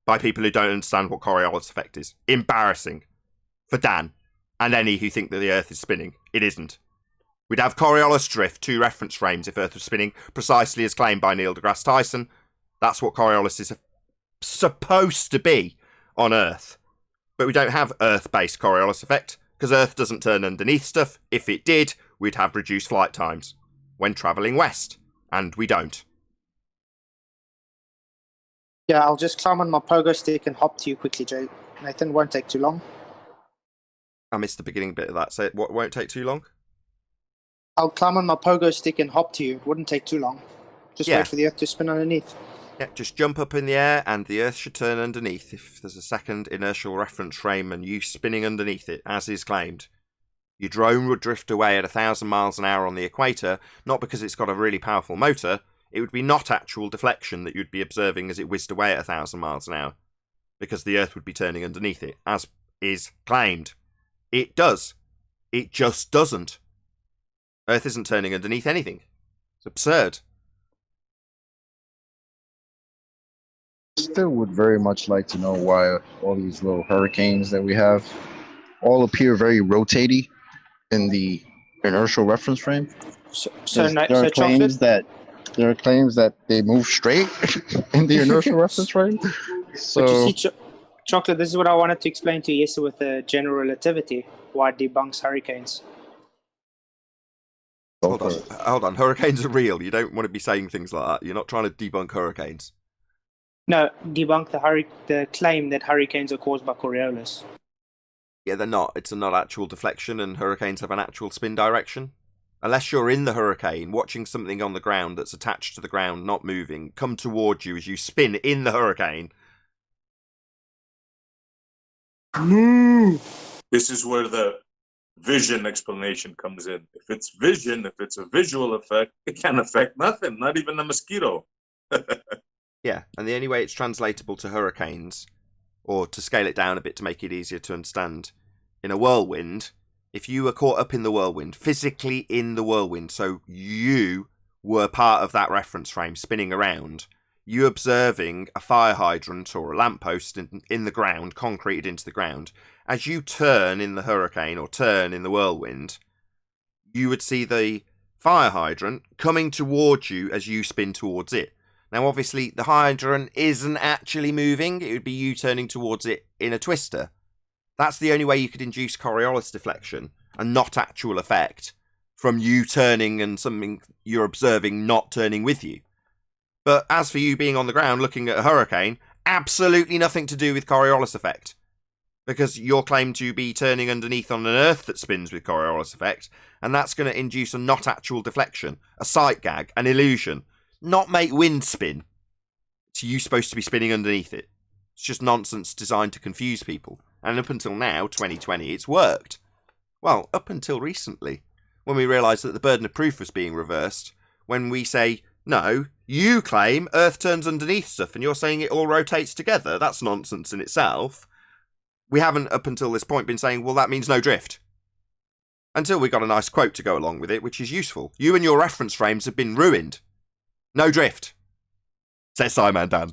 [SPEAKER 2] by people who don't understand what Coriolis effect is. Embarrassing for Dan and any who think that the Earth is spinning. It isn't. We'd have Coriolis drift 2 reference frames if Earth was spinning, precisely as claimed by Neil deGrasse Tyson. That's what Coriolis is supposed to be on Earth. But we don't have Earth-based Coriolis effect, because Earth doesn't turn underneath stuff. If it did, we'd have reduced flight times when travelling west, and we don't.
[SPEAKER 4] Yeah, I'll just climb on my pogo stick and hop to you quickly, Jay. Nathan, won't take too long.
[SPEAKER 2] I missed the beginning bit of that, so it won't take too long?
[SPEAKER 4] I'll climb on my pogo stick and hop to you. It wouldn't take too long. Just wait for the Earth to spin underneath.
[SPEAKER 2] Yeah, just jump up in the air and the Earth should turn underneath if there's a second inertial reference frame and you spinning underneath it, as is claimed. Your drone would drift away at 1,000 miles an hour on the equator, not because it's got a really powerful motor. It would be not actual deflection that you'd be observing as it whizzed away at 1,000 miles an hour, because the Earth would be turning underneath it, as is claimed. It does. It just doesn't. Earth isn't turning underneath anything. It's absurd.
[SPEAKER 10] Still would very much like to know why all these little hurricanes that we have all appear very rotaty in the inertial reference frame.
[SPEAKER 4] So
[SPEAKER 10] There are claims that they move straight in the inertial reference frame. So
[SPEAKER 4] But you see, Chocolate, this is what I wanted to explain to you yesterday with the general relativity, why it debunks hurricanes.
[SPEAKER 2] Hold on. Hurricanes are real. You don't want to be saying things like that. You're not trying to debunk hurricanes.
[SPEAKER 4] No, debunk the claim that hurricanes are caused by Coriolis.
[SPEAKER 2] Yeah, they're not. It's not actual deflection, and hurricanes have an actual spin direction. Unless you're in the hurricane, watching something on the ground that's attached to the ground, not moving, come towards you as you spin in the hurricane.
[SPEAKER 11] This is where the vision explanation comes in. If it's vision, if it's a visual effect, it can't affect nothing, not even a mosquito.
[SPEAKER 2] Yeah, and the only way it's translatable to hurricanes, or to scale it down a bit to make it easier to understand, in a whirlwind, if you were caught up in the whirlwind, physically in the whirlwind, so you were part of that reference frame spinning around, you observing a fire hydrant or a lamppost in the ground, concreted into the ground, as you turn in the hurricane or turn in the whirlwind, you would see the fire hydrant coming towards you as you spin towards it. Now, obviously, the hydrant isn't actually moving. It would be you turning towards it in a twister. That's the only way you could induce Coriolis deflection and not actual effect from you turning and something you're observing not turning with you. But as for you being on the ground looking at a hurricane, absolutely nothing to do with Coriolis effect. Because you're claimed to be turning underneath on an Earth that spins with Coriolis effect, and that's going to induce a not actual deflection, a sight gag, an illusion. Not make wind spin. It's you supposed to be spinning underneath it. It's just nonsense designed to confuse people. And up until now, 2020, it's worked. Well, up until recently, when we realised that the burden of proof was being reversed, when we say, no, you claim Earth turns underneath stuff and you're saying it all rotates together. That's nonsense in itself. We haven't, up until this point, been saying, well, that means no drift. Until we got a nice quote to go along with it, which is useful. You and your reference frames have been ruined. No drift, says Simon Dan.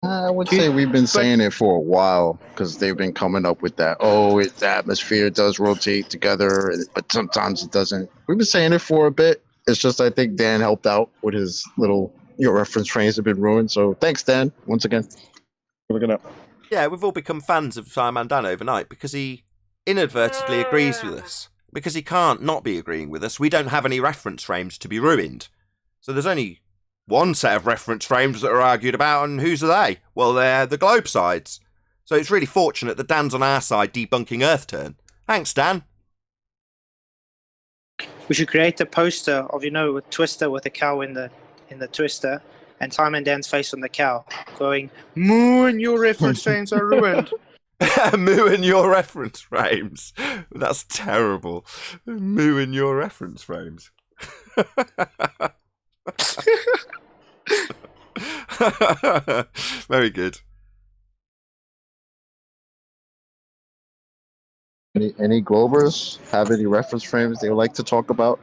[SPEAKER 10] I would say we've been saying it for a while because they've been coming up with that. Oh, the atmosphere does rotate together, but sometimes it doesn't. We've been saying it for a bit. It's just I think Dan helped out with his your reference frames have been ruined. So thanks, Dan, once again. Look it up.
[SPEAKER 2] Yeah, we've all become fans of Simon Dan overnight because he inadvertently agrees with us. Because he can't not be agreeing with us. We don't have any reference frames to be ruined. So there's only one set of reference frames that are argued about, and whose are they? Well, they're the globe sides. So it's really fortunate that Dan's on our side debunking Earth turn. Thanks, Dan.
[SPEAKER 4] We should create a poster of, a twister with a cow in the twister, and Simon Dan's face on the cow, going, "Moo and your reference frames are ruined."
[SPEAKER 2] Moo and your reference frames. That's terrible. Moo and your reference frames. Very good.
[SPEAKER 10] Any Globers have any reference frames they would like to talk about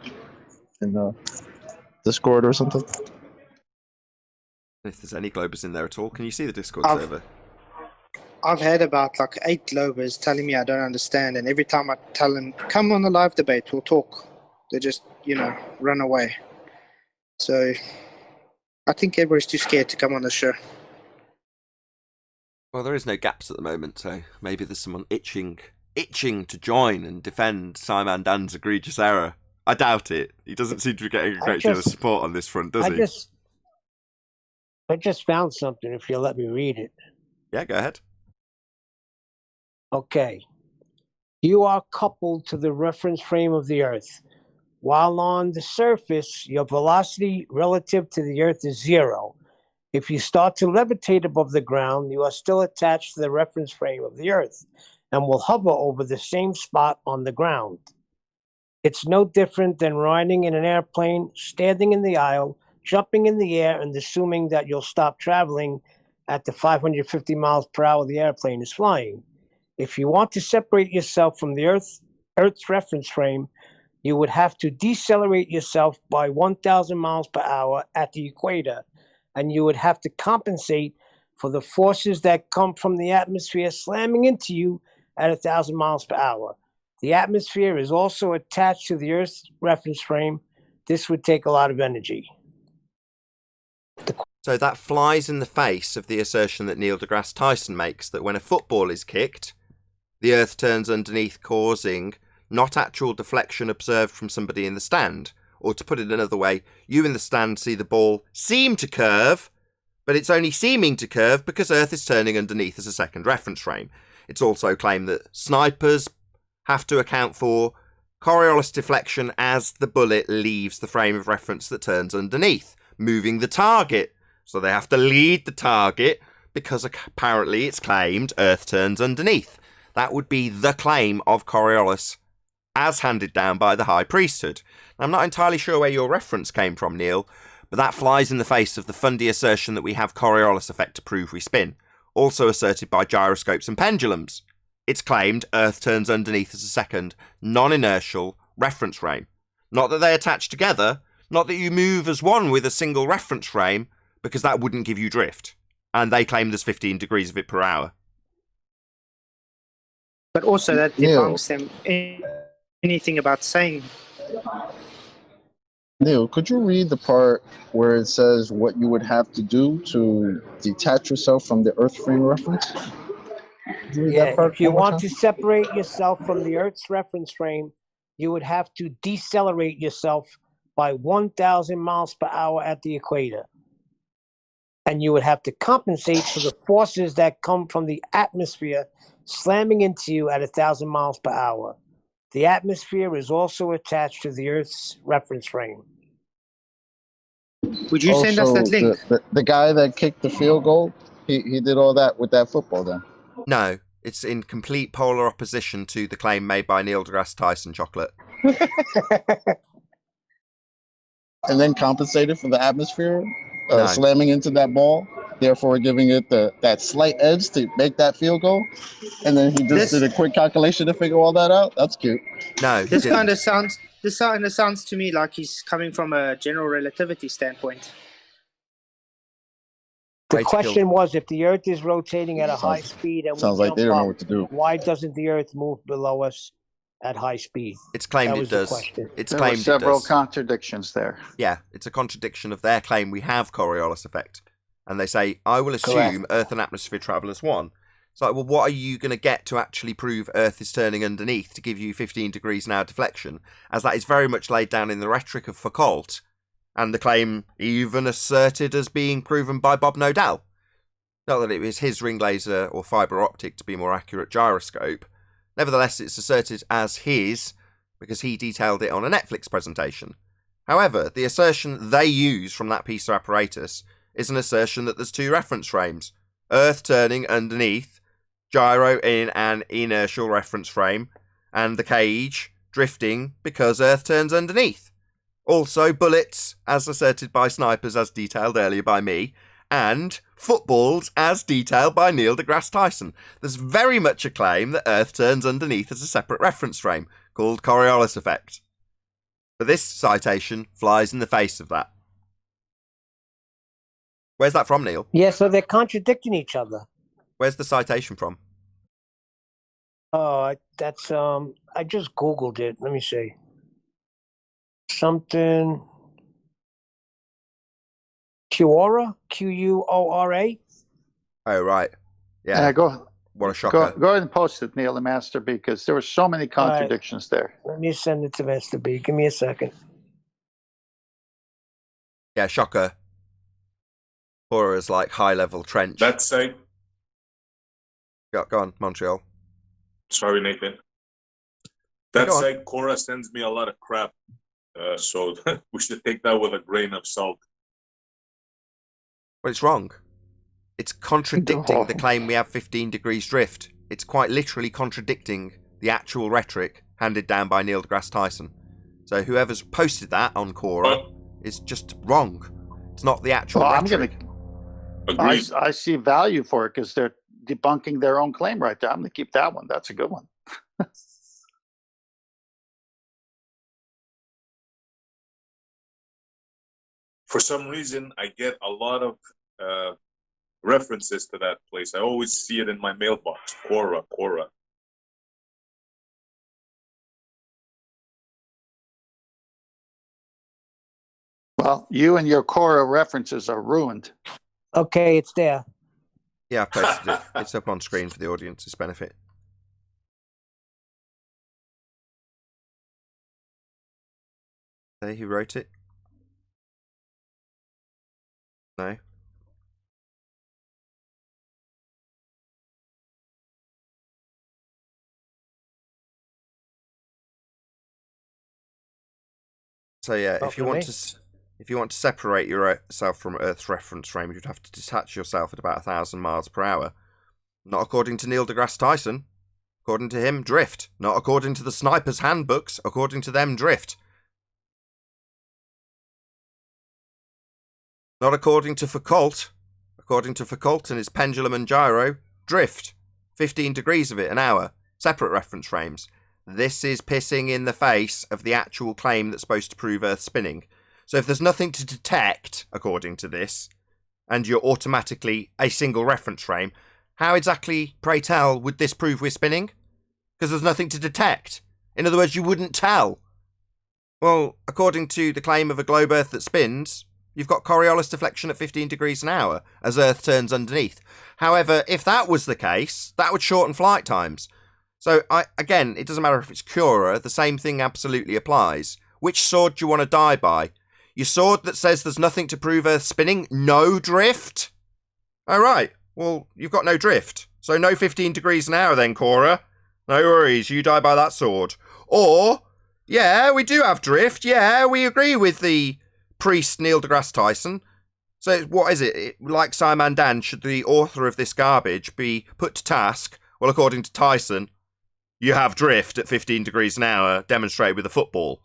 [SPEAKER 10] in Discord or something?
[SPEAKER 2] If there's any Globers in there at all, can you see the Discord server?
[SPEAKER 4] I've had about 8 Globers telling me I don't understand, and every time I tell them, come on the live debate, we'll talk, they just, run away. So I think everybody's too scared to come on the show.
[SPEAKER 2] Well, there is no gaps at the moment, so maybe there's someone itching to join and defend Simon Dan's egregious error. I doubt it. He doesn't seem to be getting a great deal of support on this front, does he?
[SPEAKER 5] I just found something, if you'll let me read it.
[SPEAKER 2] Yeah, go ahead.
[SPEAKER 5] Okay. You are coupled to the reference frame of the Earth. While on the surface, your velocity relative to the Earth is 0. If you start to levitate above the ground, you are still attached to the reference frame of the Earth. and will hover over the same spot on the ground. It's no different than riding in an airplane, standing in the aisle, jumping in the air, and assuming that you'll stop traveling at the 550 miles per hour the airplane is flying. If you want to separate yourself from the Earth's reference frame, you would have to decelerate yourself by 1,000 miles per hour at the equator, and you would have to compensate for the forces that come from the atmosphere slamming into you at 1,000 miles per hour. The atmosphere is also attached to the Earth's reference frame. This would take a lot of energy.
[SPEAKER 2] So that flies in the face of the assertion that Neil deGrasse Tyson makes, that when a football is kicked, the Earth turns underneath, causing not actual deflection observed from somebody in the stand. Or to put it another way, you in the stand see the ball seem to curve, but it's only seeming to curve because Earth is turning underneath as a second reference frame. It's also claimed that snipers have to account for Coriolis deflection as the bullet leaves the frame of reference that turns underneath, moving the target. So they have to lead the target because apparently it's claimed Earth turns underneath. That would be the claim of Coriolis as handed down by the High Priesthood. I'm not entirely sure where your reference came from, Neil, but that flies in the face of the fundy assertion that we have Coriolis effect to prove we spin, also asserted by gyroscopes and pendulums. It's claimed Earth turns underneath as a second, non-inertial reference frame. Not that they attach together, not that you move as one with a single reference frame, because that wouldn't give you drift. And they claim there's 15 degrees of it per hour.
[SPEAKER 4] But also that debunks them anything about saying.
[SPEAKER 10] Neil, could you read the part where it says what you would have to do to detach yourself from the Earth frame reference?
[SPEAKER 5] Yeah, if you want to separate yourself from the Earth's reference frame, you would have to decelerate yourself by 1,000 miles per hour at the equator. And you would have to compensate for the forces that come from the atmosphere slamming into you at 1,000 miles per hour. The atmosphere is also attached to the Earth's reference frame.
[SPEAKER 4] Would you send us that link?
[SPEAKER 10] The guy that kicked the field goal, he did all that with that football then?
[SPEAKER 2] No, it's in complete polar opposition to the claim made by Neil deGrasse Tyson, Chocolate.
[SPEAKER 10] And then compensated for the atmosphere
[SPEAKER 2] No.
[SPEAKER 10] slamming into that ball, therefore giving it that slight edge to make that field goal. And then he just did a quick calculation to figure all that out. That's cute.
[SPEAKER 2] No,
[SPEAKER 4] This kind of sounds to me like he's coming from a general relativity standpoint.
[SPEAKER 5] The question was, if the Earth is rotating at a high speed and
[SPEAKER 10] sounds
[SPEAKER 5] we
[SPEAKER 10] like they
[SPEAKER 5] jump
[SPEAKER 10] don't know
[SPEAKER 5] up,
[SPEAKER 10] what to do.
[SPEAKER 5] why doesn't the Earth move below us at high speed?
[SPEAKER 2] It's claimed
[SPEAKER 5] That
[SPEAKER 2] it
[SPEAKER 5] was the
[SPEAKER 2] does.
[SPEAKER 5] question.
[SPEAKER 2] It's
[SPEAKER 3] There
[SPEAKER 2] claimed
[SPEAKER 3] were several
[SPEAKER 2] it does.
[SPEAKER 3] contradictions there.
[SPEAKER 2] Yeah, it's a contradiction of their claim we have Coriolis effect. And they say, I will assume
[SPEAKER 5] Correct.
[SPEAKER 2] Earth and atmosphere travel as one. It's like, well, what are you going to get to actually prove Earth is turning underneath to give you 15 degrees an hour deflection? As that is very much laid down in the rhetoric of Foucault, and the claim even asserted as being proven by Bob Nodell. Not that it was his ring laser or fibre optic, to be more accurate, gyroscope. Nevertheless, it's asserted as his because he detailed it on a Netflix presentation. However, the assertion they use from that piece of apparatus is an assertion that there's two reference frames. Earth turning underneath, gyro in an inertial reference frame, and the cage drifting because Earth turns underneath. Also, bullets, as asserted by snipers, as detailed earlier by me, and footballs, as detailed by Neil deGrasse Tyson. There's very much a claim that Earth turns underneath as a separate reference frame, called Coriolis effect. But this citation flies in the face of that. Where's that from, Neil?
[SPEAKER 5] Yeah, so they're contradicting each other.
[SPEAKER 2] Where's the citation from?
[SPEAKER 5] Oh, that's I just Googled it. Let me see. Something Quora? Quora?
[SPEAKER 2] Oh, right. Yeah.
[SPEAKER 3] Go
[SPEAKER 2] What a shocker.
[SPEAKER 3] go ahead and post it, Neil and Master B, because there were so many contradictions there.
[SPEAKER 5] Let me send it to Master B. Give me a second.
[SPEAKER 2] Yeah, shocker. Quora's like high-level trench.
[SPEAKER 11] That site.
[SPEAKER 2] Go on, Montreal.
[SPEAKER 11] Sorry, Nathan. That
[SPEAKER 2] Go on.
[SPEAKER 11] site, Cora sends me a lot of crap. So we should take that with a grain of salt.
[SPEAKER 2] Well, it's wrong. It's contradicting the claim we have 15 degrees drift. it's quite literally contradicting the actual rhetoric handed down by Neil deGrasse Tyson. So whoever's posted that on Quora is just wrong. It's not the actual rhetoric.
[SPEAKER 3] I see value for it because they're debunking their own claim right there. I'm going to keep that one. That's a good one.
[SPEAKER 11] For some reason, I get a lot of references to that place. I always see it in my mailbox. Quora.
[SPEAKER 3] Well, you and your Quora references are ruined.
[SPEAKER 5] Okay, it's there.
[SPEAKER 2] Yeah, I posted it. It's up on screen for the audience's benefit. Say who wrote it? No. So yeah, if you want to separate yourself from Earth's reference frame, you'd have to detach yourself at about 1,000 miles per hour. Not according to Neil deGrasse Tyson. According to him, drift. Not according to the sniper's handbooks. According to them, drift. Not according to Foucault. According to Foucault and his pendulum and gyro, drift. 15 degrees of it an hour. Separate reference frames. This is pissing in the face of the actual claim that's supposed to prove Earth spinning. So if there's nothing to detect, according to this, and you're automatically a single reference frame, how exactly, pray tell, would this prove we're spinning? Because there's nothing to detect. In other words, you wouldn't tell. Well, according to the claim of a globe Earth that spins, you've got Coriolis deflection at 15 degrees an hour as Earth turns underneath. However, if that was the case, that would shorten flight times. So, again, it doesn't matter if it's Quora, the same thing absolutely applies. Which sword do you want to die by? Your sword that says there's nothing to prove Earth spinning? No drift? Oh, right. Well, you've got no drift. So no 15 degrees an hour then, Quora. No worries, you die by that sword. Or, yeah, we do have drift. Yeah, we agree with the priest Neil deGrasse Tyson. So what is it? Like Simon Dan, should the author of this garbage be put to task? Well, according to Tyson, you have drift at 15 degrees an hour demonstrated with a football.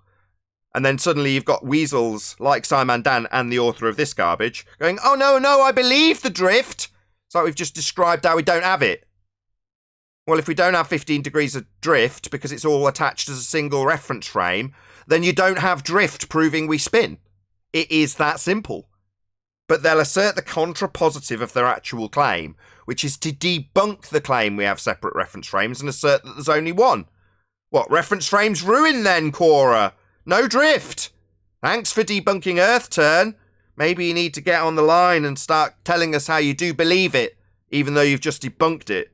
[SPEAKER 2] And then suddenly you've got weasels like Simon Dan and the author of this garbage going, oh, no, I believe the drift. It's like we've just described how we don't have it. Well, if we don't have 15 degrees of drift because it's all attached as a single reference frame, then you don't have drift proving we spin. It is that simple. But they'll assert the contrapositive of their actual claim, which is to debunk the claim we have separate reference frames and assert that there's only one. What, reference frames ruin then, Quora? No drift. Thanks for debunking Earth turn. Maybe you need to get on the line and start telling us how you do believe it, even though you've just debunked it.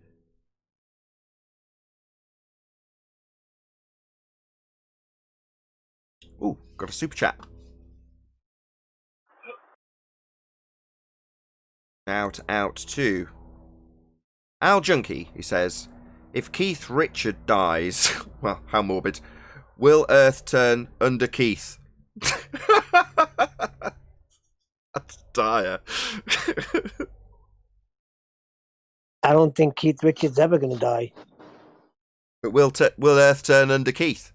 [SPEAKER 2] Ooh, got a super chat. Out to Al Junkie, he says, if Keith Richard dies, well, how morbid, will Earth turn under Keith? That's dire.
[SPEAKER 5] I don't think Keith Richards ever going to die.
[SPEAKER 2] But will Earth turn under Keith?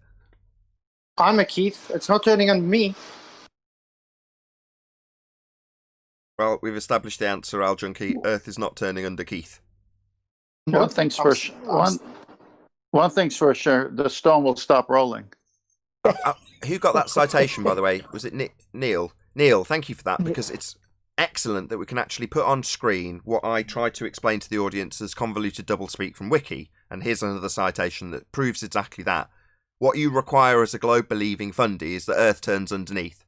[SPEAKER 4] I'm a Keith. It's not turning on me.
[SPEAKER 2] Well, we've established the answer, Al Junkie. Earth is not turning under Keith.
[SPEAKER 3] One thing's for sure, the stone will stop rolling.
[SPEAKER 2] Who got that citation, by the way? Was it Neil? Neil, thank you for that, because it's excellent that we can actually put on screen what I tried to explain to the audience as convoluted doublespeak from Wiki. And here's another citation that proves exactly that. What you require as a globe-believing fundy is that Earth turns underneath.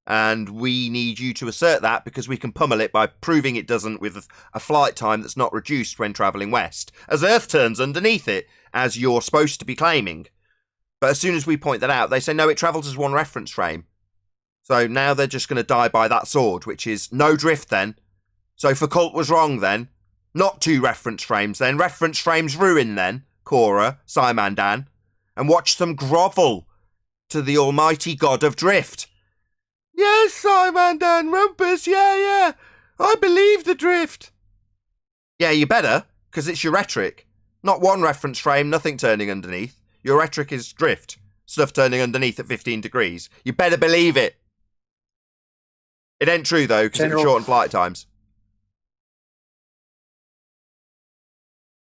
[SPEAKER 2] And we need you to assert that because we can pummel it by proving it doesn't with a flight time that's not reduced when travelling west, as Earth turns underneath it, as you're supposed to be claiming. But as soon as we point that out, they say, no, it travels as one reference frame. So now they're just going to die by that sword, which is no drift then. So Foucault was wrong then. Not two reference frames then. Reference frames ruin then, Quora, Simon Dan. And watch them grovel to the almighty god of drift. Yes, Simon Dan, Rumpus, yeah. I believe the drift. Yeah, you better, because it's your rhetoric. Not one reference frame, nothing turning underneath. Your rhetoric is drift. Stuff turning underneath at 15 degrees. You better believe it. It ain't true, though, because it would shorten flight times.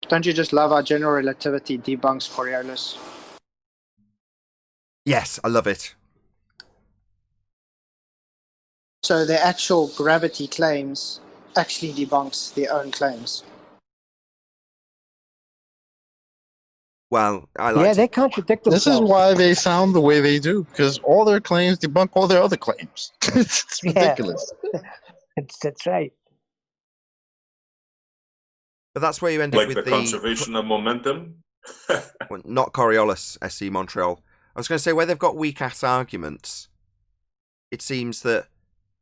[SPEAKER 4] Don't you just love how general relativity debunks Coriolis?
[SPEAKER 2] Yes, I love it.
[SPEAKER 4] So the actual gravity claims actually debunks their own claims.
[SPEAKER 2] Well, I like
[SPEAKER 5] Yeah, they contradict
[SPEAKER 10] This
[SPEAKER 5] themselves.
[SPEAKER 10] is why they sound the way they do, because all their claims debunk all their other claims. It's ridiculous.
[SPEAKER 5] That's right.
[SPEAKER 2] But that's where you end up
[SPEAKER 11] Like
[SPEAKER 2] with
[SPEAKER 11] the conservation of momentum.
[SPEAKER 2] Well, not Coriolis, SC Montreal. I was going to say, where they've got weak-ass arguments, it seems that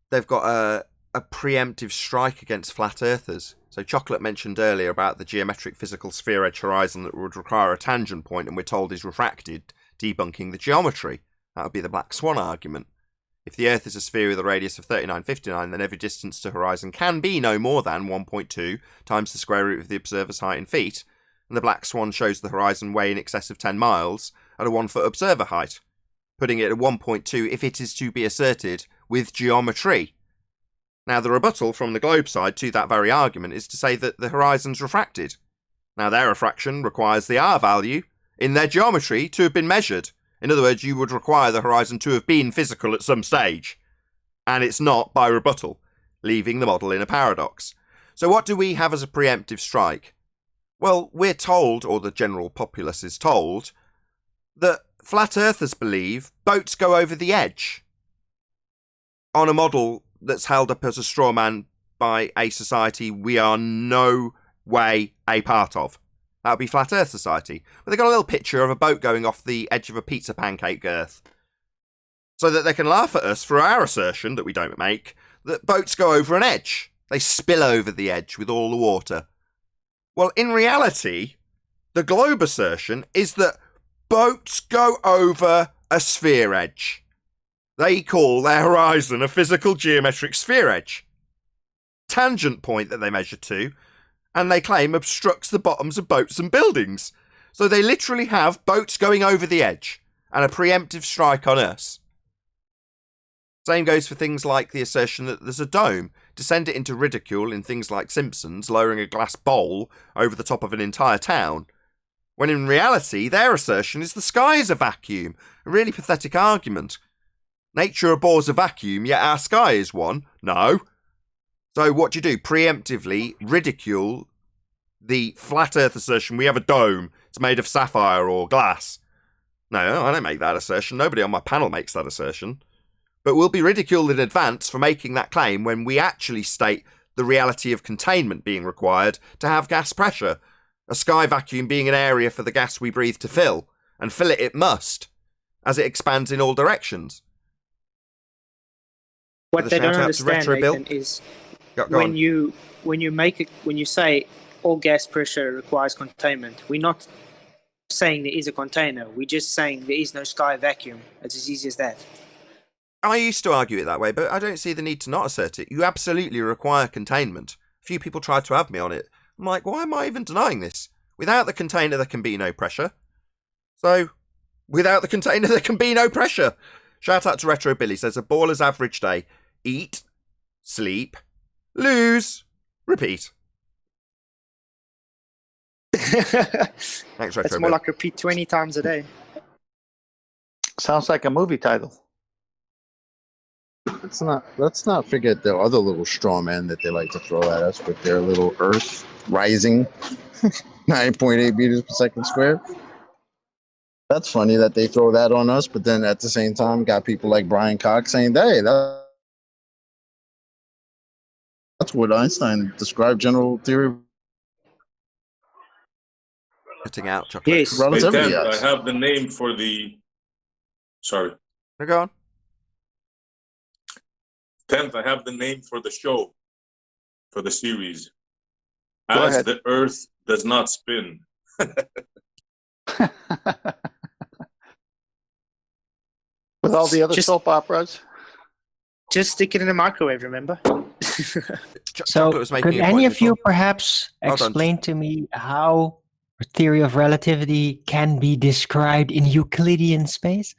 [SPEAKER 2] they've got a preemptive strike against flat earthers. So Chocolate mentioned earlier about the geometric physical sphere edge horizon that would require a tangent point and we're told is refracted, debunking the geometry. That would be the Black Swan argument. If the Earth is a sphere with a radius of 3959, then every distance to horizon can be no more than 1.2 times the square root of the observer's height in feet, and the Black Swan shows the horizon way in excess of 10 miles at a 1 foot observer height, putting it at 1.2 if it is to be asserted with geometry. Now, the rebuttal from the globe side to that very argument is to say that the horizon's refracted. Now, their refraction requires the R value in their geometry to have been measured. In other words, you would require the horizon to have been physical at some stage. And it's not by rebuttal, leaving the model in a paradox. So what do we have as a preemptive strike? Well, we're told, or the general populace is told, that flat earthers believe boats go over the edge on a model that's held up as a straw man by a society we are no way a part of. That would be Flat Earth Society. But they've got a little picture of a boat going off the edge of a pizza pancake Earth. So that they can laugh at us for our assertion, that we don't make, that boats go over an edge. They spill over the edge with all the water. Well, in reality, the globe assertion is that boats go over a sphere edge. They call their horizon a physical geometric sphere edge. Tangent point that they measure to, and they claim obstructs the bottoms of boats and buildings. So they literally have boats going over the edge, and a preemptive strike on us. Same goes for things like the assertion that there's a dome, to send it into ridicule in things like Simpsons, lowering a glass bowl over the top of an entire town. When in reality, their assertion is the sky is a vacuum, a really pathetic argument. Nature abhors a vacuum, yet our sky is one. No. So what do? Preemptively ridicule the flat earth assertion we have a dome, it's made of sapphire or glass. No, I don't make that assertion. Nobody on my panel makes that assertion. But we'll be ridiculed in advance for making that claim when we actually state the reality of containment being required to have gas pressure, a sky vacuum being an area for the gas we breathe to fill, and fill it must, as it expands in all directions.
[SPEAKER 4] What they don't understand, Nathan, is when you say all gas pressure requires containment, we're not saying there is a container. We're just saying there is no sky vacuum. It's as easy as that.
[SPEAKER 2] I used to argue it that way, but I don't see the need to not assert it. You absolutely require containment. A few people tried to have me on it. I'm like, why am I even denying this? Without the container, there can be no pressure. So, without the container, there can be no pressure. Shout out to Retro Billy, says a baller's average day. Eat, sleep, lose, repeat. Thanks, Retro
[SPEAKER 4] It's more
[SPEAKER 2] Bill.
[SPEAKER 4] like repeat 20 times a day.
[SPEAKER 3] Sounds like a movie title.
[SPEAKER 10] Let's not forget the other little straw man that they like to throw at us with their little Earth rising 9.8 meters per second square. That's funny that they throw that on us, but then at the same time got people like Brian Cox saying, hey, that's what Einstein described general theory.
[SPEAKER 2] Cutting out chocolate.
[SPEAKER 4] Yes.
[SPEAKER 10] Relativity.
[SPEAKER 11] I have the name for the... Sorry.
[SPEAKER 2] No, go on.
[SPEAKER 11] 10th, I have the name for the show, for the series.
[SPEAKER 3] Go
[SPEAKER 11] As
[SPEAKER 3] ahead.
[SPEAKER 11] the Earth does not spin.
[SPEAKER 3] With all the other soap operas.
[SPEAKER 4] Just stick it in the microwave, remember?
[SPEAKER 8] So,
[SPEAKER 2] was making
[SPEAKER 8] could
[SPEAKER 2] a
[SPEAKER 8] any
[SPEAKER 2] point
[SPEAKER 8] of you
[SPEAKER 2] before.
[SPEAKER 8] perhaps
[SPEAKER 2] Hold on.
[SPEAKER 8] explain to me how theory of relativity can be described in Euclidean space?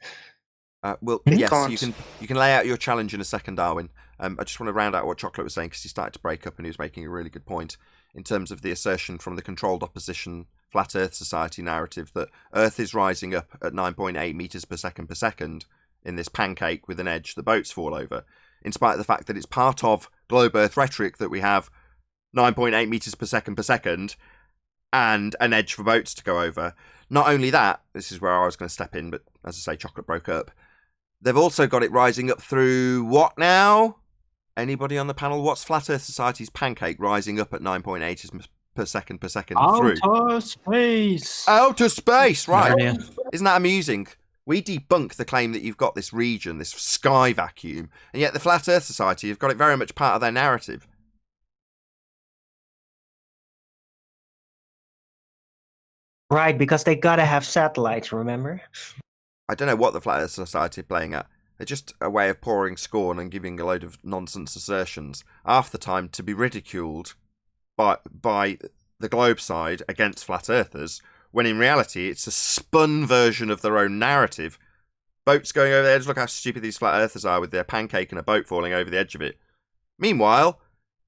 [SPEAKER 2] Yes, you can lay out your challenge in a second, Darwin. I just want to round out what Chocolate was saying because he started to break up and he was making a really good point in terms of the assertion from the controlled opposition Flat Earth Society narrative that Earth is rising up at 9.8 meters per second in this pancake with an edge the boats fall over, in spite of the fact that it's part of globe Earth rhetoric that we have 9.8 meters per second and an edge for boats to go over. Not only that, this is where I was going to step in, but as I say, Chocolate broke up. They've also got it rising up through what now? Anybody on the panel? What's Flat Earth Society's pancake rising up at 9.8 per second through?
[SPEAKER 8] Outer space!
[SPEAKER 2] Outer space, right. Isn't that amusing? We debunk the claim that you've got this region, this sky vacuum, and yet the Flat Earth Society have got it very much part of their narrative.
[SPEAKER 8] Right, because they gotta have satellites, remember?
[SPEAKER 2] I don't know what the Flat Earth Society are playing at. They're just a way of pouring scorn and giving a load of nonsense assertions, half the time to be ridiculed by the globe side against flat earthers, when in reality it's a spun version of their own narrative. Boats going over the edge, look how stupid these flat earthers are with their pancake and a boat falling over the edge of it. Meanwhile,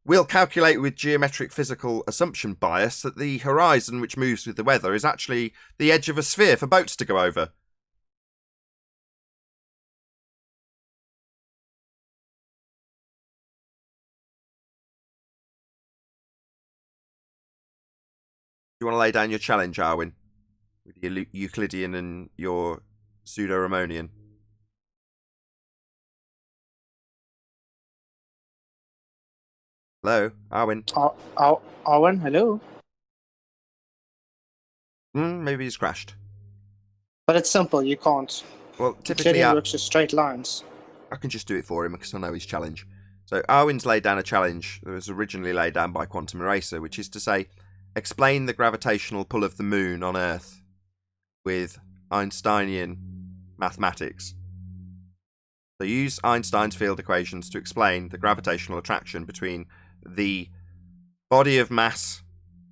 [SPEAKER 2] we'll calculate with geometric physical assumption bias that the horizon which moves with the weather is actually the edge of a sphere for boats to go over. You want to lay down your challenge, Arwin, with your Euclidean and your pseudo-Ramonian? Hello, Arwin.
[SPEAKER 4] Arwin, hello.
[SPEAKER 2] Maybe he's crashed.
[SPEAKER 4] But it's simple. You can't.
[SPEAKER 2] Well, typically
[SPEAKER 4] it works with straight lines.
[SPEAKER 2] I can just do it for him because I know his challenge. So Arwin's laid down a challenge that was originally laid down by Quantum Eraser, which is to say, explain the gravitational pull of the moon on Earth with Einsteinian mathematics. So use Einstein's field equations to explain the gravitational attraction between the body of mass,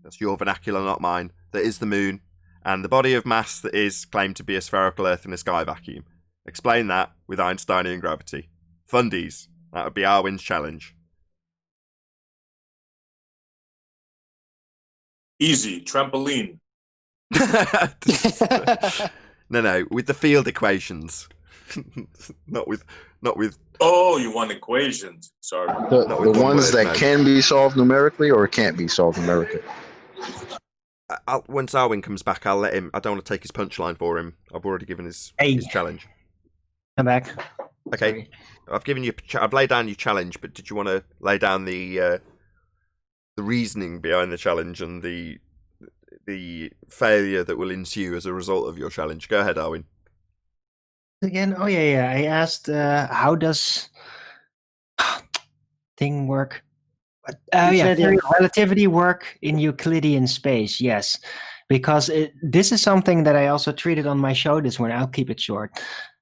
[SPEAKER 2] that's your vernacular, not mine, that is the moon, and the body of mass that is claimed to be a spherical Earth in a sky vacuum. Explain that with Einsteinian gravity. Fundies. That would be Arwin's challenge.
[SPEAKER 11] Easy, trampoline.
[SPEAKER 2] No, with the field equations. not with.
[SPEAKER 11] Oh, you want equations? Sorry.
[SPEAKER 10] The ones that can be solved numerically or can't be solved numerically.
[SPEAKER 2] Once Arwin comes back, I'll let him. I don't want to take his punchline for him. I've already given his challenge.
[SPEAKER 8] Come back.
[SPEAKER 2] Okay,
[SPEAKER 8] Sorry.
[SPEAKER 2] I've given you. I've laid down your challenge, but did you want to lay down the reasoning behind the challenge and the failure that will ensue as a result of your challenge? Go ahead, Arwin.
[SPEAKER 8] Again, I asked, how does thing work? Theory of relativity work in Euclidean space? Yes, because this is something that I also treated on my show this morning. I'll keep it short.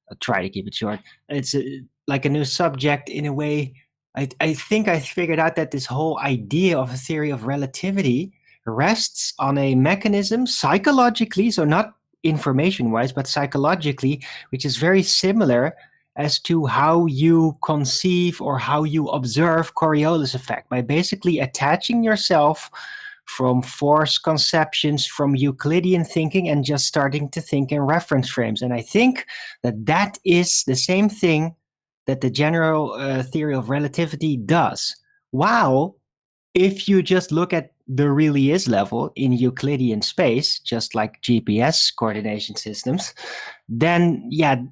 [SPEAKER 8] I'll try to keep it short. It's like a new subject in a way. I think I figured out that this whole idea of a theory of relativity rests on a mechanism psychologically, so not information-wise, but psychologically, which is very similar as to how you conceive or how you observe Coriolis effect, by basically attaching yourself from force conceptions from Euclidean thinking and just starting to think in reference frames. And I think that is the same thing that the general theory of relativity does. While if you just look at the really is level in Euclidean space, just like GPS coordination systems, then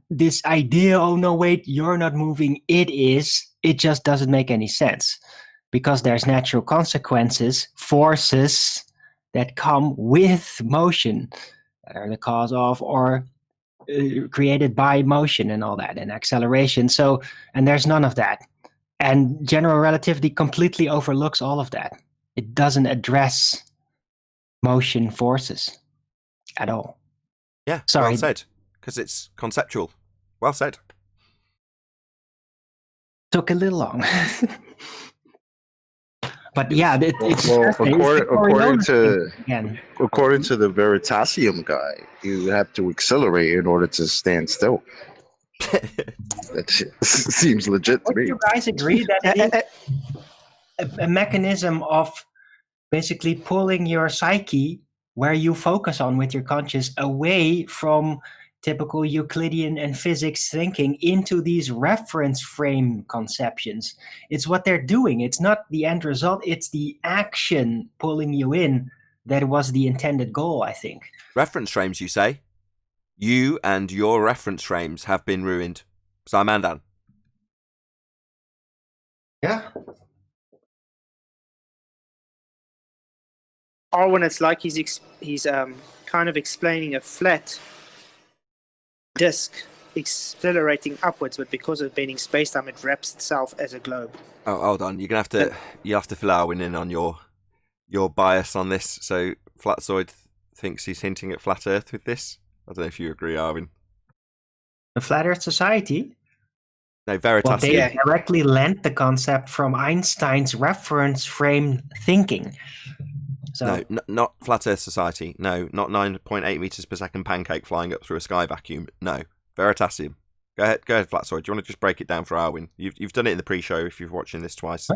[SPEAKER 8] this idea, oh no, wait, you're not moving, it just doesn't make any sense, because there's natural consequences, forces that come with motion, that are the cause of or created by motion and all that, and acceleration. So, and there's none of that. And general relativity completely overlooks all of that. It doesn't address motion forces at all.
[SPEAKER 2] Yeah,
[SPEAKER 8] sorry.
[SPEAKER 2] Well said, because it's conceptual. Well said.
[SPEAKER 8] Took a little long. But yeah, it's
[SPEAKER 10] Well,
[SPEAKER 8] again.
[SPEAKER 10] according to the Veritasium guy, you have to accelerate in order to stand still. That shit seems legit to
[SPEAKER 8] Would
[SPEAKER 10] me.
[SPEAKER 8] you guys agree that it is a mechanism of basically pulling your psyche, where you focus on with your conscious, away from typical Euclidean and physics thinking into these reference frame conceptions? It's what they're doing. It's not the end result. It's the action pulling you in that was the intended goal, I think.
[SPEAKER 2] Reference frames, you say? You and your reference frames have been ruined. Simandan.
[SPEAKER 8] Yeah.
[SPEAKER 4] Or when it's like he's kind of explaining a flat disk accelerating upwards, but because of bending space-time, it wraps itself as a globe.
[SPEAKER 2] Oh, hold on. You're gonna have to fill Arwin in on your bias on this. So Flatzoid thinks he's hinting at flat Earth with this. I don't know if you agree, Arwin.
[SPEAKER 8] The Flat Earth Society?
[SPEAKER 2] No, Veritasium.
[SPEAKER 8] Well, they directly lent the concept from Einstein's reference frame thinking. So,
[SPEAKER 2] No, not Flat Earth Society. No, not 9.8 meters per second pancake flying up through a sky vacuum. No, Veritasium. Go ahead, Flatzoid. Do you want to just break it down for Arwin? You've done it in the pre-show if you're watching this twice.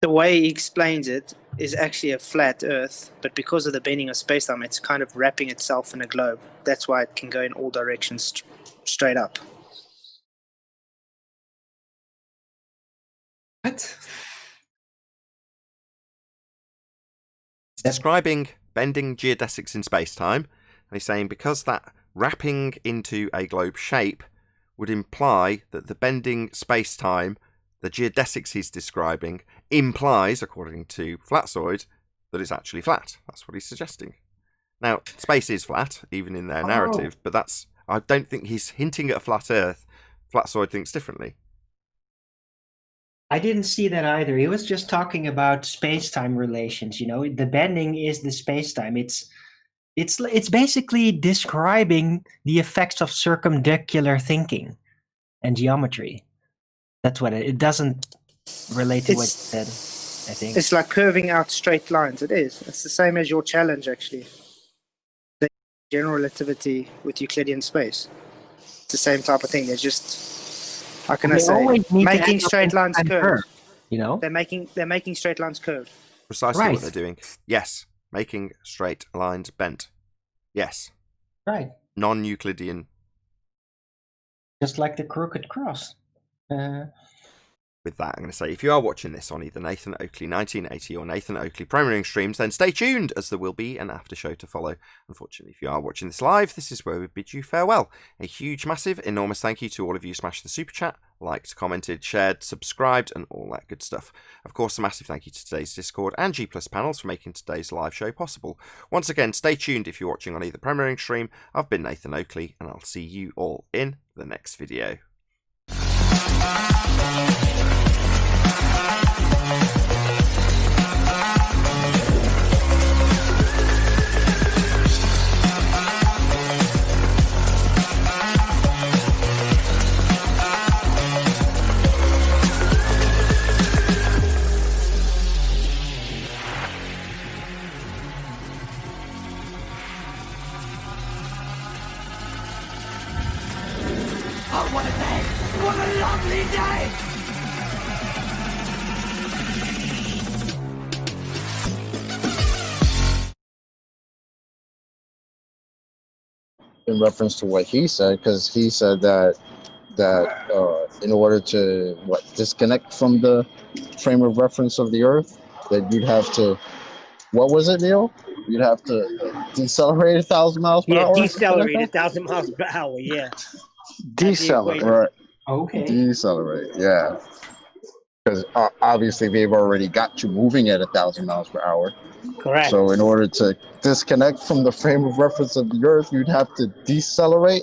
[SPEAKER 4] The way he explains it is actually a flat Earth, but because of the bending of space-time, it's kind of wrapping itself in a globe. That's why it can go in all directions straight up.
[SPEAKER 8] what?
[SPEAKER 2] Describing bending geodesics in space-time, and he's saying because that wrapping into a globe shape would imply that the bending space-time, the geodesics he's describing, implies, according to Flatzoid, that it's actually flat. That's what he's suggesting. Now, space is flat, even in their narrative, but I don't think he's hinting at a flat Earth. Flatzoid thinks differently.
[SPEAKER 8] I didn't see that either. He was just talking about space-time relations. You know, the bending is the space-time. It's basically describing the effects of circumdicular thinking and geometry. That's what it doesn't relate to what you said, I think.
[SPEAKER 4] It's like curving out straight lines. It is. It's the same as your challenge, actually. The general relativity with Euclidean space. It's the same type of thing. They're just, how can I say, making straight lines curved.
[SPEAKER 8] You know,
[SPEAKER 4] they're making straight lines curved.
[SPEAKER 2] Precisely what they're doing. Yes, making straight lines bent. Yes.
[SPEAKER 8] Right.
[SPEAKER 2] Non-Euclidean.
[SPEAKER 8] Just like the crooked cross.
[SPEAKER 2] With that, I'm going to say, if you are watching this on either Nathan Oakley 1980 or Nathan Oakley Premiering streams, then stay tuned, as there will be an after show to follow. Unfortunately, if you are watching this live, this is where we bid you farewell. A huge, massive, enormous thank you to all of you who smashed the super chat, liked, commented, shared, subscribed, and all that good stuff. Of course, a massive thank you to today's Discord and G Plus panels for making today's live show possible. Once again, stay tuned if you're watching on either Premiering stream. I've been Nathan Oakley, and I'll see you all in the next video.
[SPEAKER 12] Oh, what a day! What a lovely day!
[SPEAKER 10] In reference to what he said, because he said that in order to disconnect from the frame of reference of the Earth, that you'd have to, what was it, Neil? You'd have to decelerate 1,000 miles per hour.
[SPEAKER 5] Yeah, decelerate 1,000 miles per hour. Yeah.
[SPEAKER 10] Decelerate. Right.
[SPEAKER 8] Okay.
[SPEAKER 10] Decelerate. Yeah. Because obviously they've already got you moving at 1,000 miles per hour.
[SPEAKER 5] Correct.
[SPEAKER 10] So in order to disconnect from the frame of reference of the Earth, you'd have to decelerate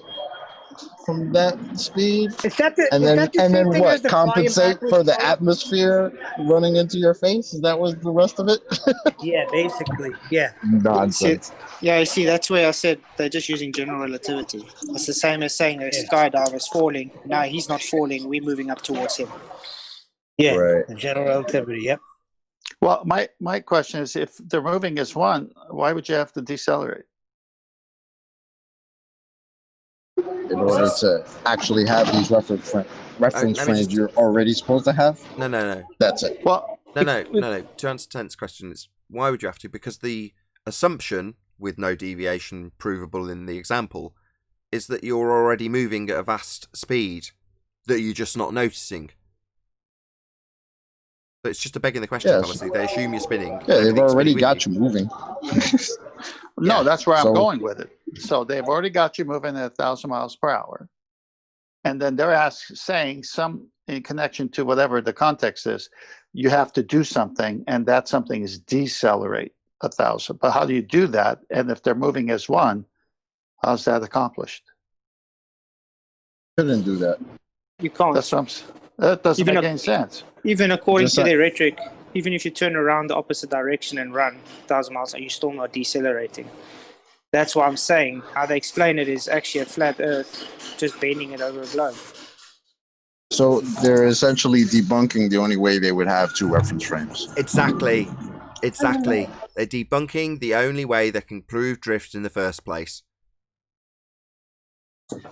[SPEAKER 10] from that speed. And then what? Compensate for the atmosphere running into your face? That was the rest of it?
[SPEAKER 5] Yeah, basically. Yeah.
[SPEAKER 10] Nonsense.
[SPEAKER 4] Yeah, you see, that's where I said they're just using general relativity. It's the same as saying a skydiver's falling. No, he's not falling. We're moving up towards him.
[SPEAKER 5] Yeah,
[SPEAKER 10] Right.
[SPEAKER 5] the general relativity, yep.
[SPEAKER 3] Well, my question is, if they're moving as one, why would you have to decelerate?
[SPEAKER 10] In order to actually have these reference
[SPEAKER 2] let me
[SPEAKER 10] frames
[SPEAKER 2] just-
[SPEAKER 10] you're already supposed to have.
[SPEAKER 2] No.
[SPEAKER 10] That's it.
[SPEAKER 3] Well,
[SPEAKER 2] No. To answer Tent's question, it's why would you have to? Because the assumption, with no deviation provable in the example, is that you're already moving at a vast speed that you're just not noticing. So it's just a begging the question fallacy. They assume you're spinning.
[SPEAKER 10] Yeah, they've already got you moving.
[SPEAKER 3] No,
[SPEAKER 2] Yeah,
[SPEAKER 3] that's where I'm
[SPEAKER 10] so-
[SPEAKER 3] going with it. So they've already got you moving at 1,000 miles per hour. And then they're saying some in connection to whatever the context is, you have to do something, and that something is decelerate 1,000. But how do you do that? And if they're moving as one, how's that accomplished?
[SPEAKER 10] Couldn't do that.
[SPEAKER 4] You can't.
[SPEAKER 3] That doesn't
[SPEAKER 4] Even
[SPEAKER 3] make
[SPEAKER 4] a-
[SPEAKER 3] any sense.
[SPEAKER 4] Even according
[SPEAKER 10] Just
[SPEAKER 4] to
[SPEAKER 10] like-
[SPEAKER 4] their rhetoric, even if you turn around the opposite direction and run 1,000 miles, are you still not decelerating? That's what I'm saying. How they explain it is actually a flat Earth, just bending it over a globe.
[SPEAKER 10] So they're essentially debunking the only way they would have two reference frames.
[SPEAKER 2] Exactly. They're debunking the only way they can prove drift in the first place.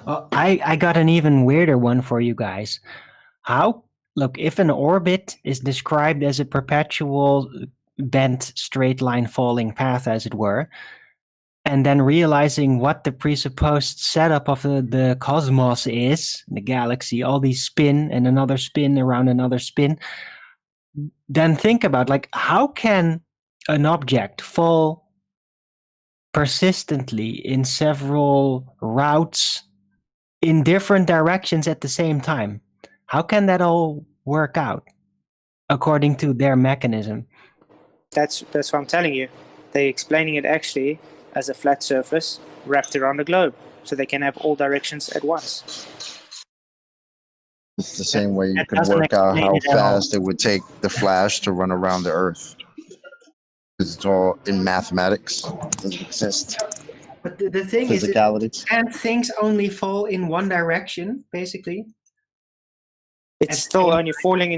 [SPEAKER 8] Well, I got an even weirder one for you guys. Look, if an orbit is described as a perpetual bent straight line falling path, as it were, and then realizing what the presupposed setup of the cosmos is, the galaxy, all these spin and another spin around another spin, then think about, like, how can an object fall persistently in several routes in different directions at the same time? How can that all work out according to their mechanism?
[SPEAKER 4] That's what I'm telling you. They're explaining it actually as a flat surface wrapped around the globe, so they can have all directions at once.
[SPEAKER 10] It's the same way you
[SPEAKER 8] That
[SPEAKER 10] could
[SPEAKER 8] doesn't
[SPEAKER 10] work out
[SPEAKER 8] explain
[SPEAKER 10] how
[SPEAKER 8] it at all.
[SPEAKER 10] fast it would take the Flash to run around the Earth. Because it's all in mathematics. It doesn't exist.
[SPEAKER 8] But the thing is,
[SPEAKER 10] Physicality.
[SPEAKER 8] and things only fall in one direction, basically.
[SPEAKER 4] It's still only falling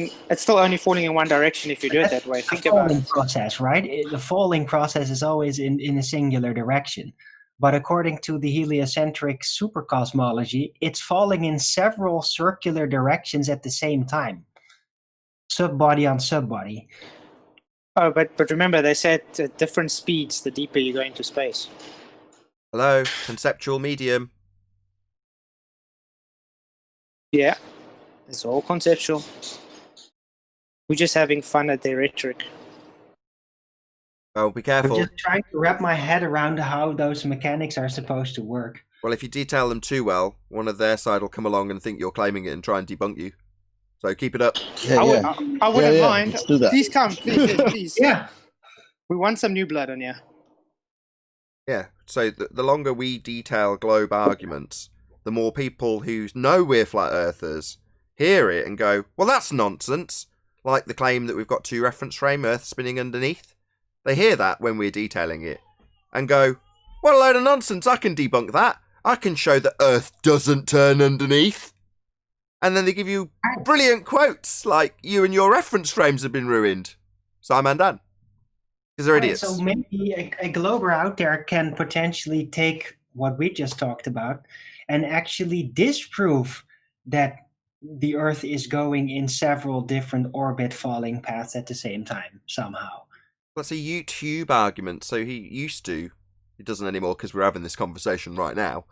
[SPEAKER 4] in one direction if you do it that way. Think about
[SPEAKER 8] falling
[SPEAKER 4] it.
[SPEAKER 8] process, right? The falling process is always in a singular direction. But according to the heliocentric supercosmology, it's falling in several circular directions at the same time. Subbody on subbody.
[SPEAKER 4] Oh, but remember, they said at different speeds the deeper you go into space.
[SPEAKER 2] Hello, conceptual medium.
[SPEAKER 4] Yeah, it's all conceptual. We're just having fun at their rhetoric.
[SPEAKER 2] Well, be
[SPEAKER 8] I'm
[SPEAKER 2] careful.
[SPEAKER 8] just trying to wrap my head around how those mechanics are supposed to work.
[SPEAKER 2] Well, if you detail them too well, one of their side will come along and think you're claiming it and try and debunk you. So keep it up.
[SPEAKER 10] Yeah,
[SPEAKER 4] I wouldn't mind.
[SPEAKER 10] Let's do that.
[SPEAKER 4] Please come, please.
[SPEAKER 8] Yeah.
[SPEAKER 4] We want some new blood on here.
[SPEAKER 2] Yeah, so the longer we detail globe arguments, the more people who know we're flat earthers hear it and go, well, that's nonsense. Like the claim that we've got two reference frame, Earth spinning underneath. They hear that when we're detailing it and go, what a load of nonsense, I can debunk that. I can show that Earth doesn't turn underneath. And then they give you brilliant quotes like, you and your reference frames have been ruined. Simon Dan. Because they're idiots.
[SPEAKER 8] So maybe a glober out there can potentially take what we just talked about and actually disprove that the Earth is going in several different orbit falling paths at the same time somehow.
[SPEAKER 2] That's a YouTube argument. So he used to, he doesn't anymore because we're having this conversation right now,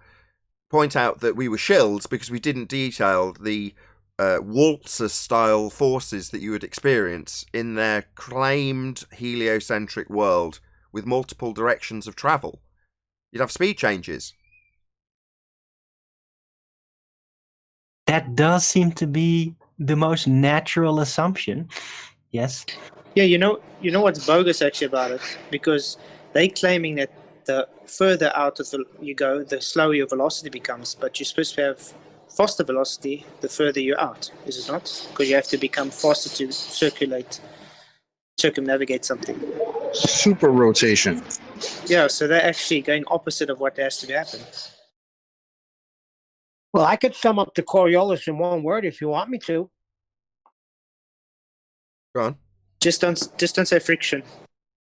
[SPEAKER 2] point out that we were shilled because we didn't detail the waltzer-style forces that you would experience in their claimed heliocentric world with multiple directions of travel. You'd have speed changes.
[SPEAKER 8] That does seem to be the most natural assumption. Yes.
[SPEAKER 4] Yeah, you know what's bogus actually about it? Because they claiming that the further out of you go, the slower your velocity becomes, but you're supposed to have faster velocity the further you're out, is it not? Because you have to become faster to circumnavigate something.
[SPEAKER 10] Super rotation.
[SPEAKER 4] Yeah, so they're actually going opposite of what has to happen.
[SPEAKER 5] Well, I could sum up the Coriolis in one word if you want me to.
[SPEAKER 2] Go on.
[SPEAKER 4] Just don't say friction.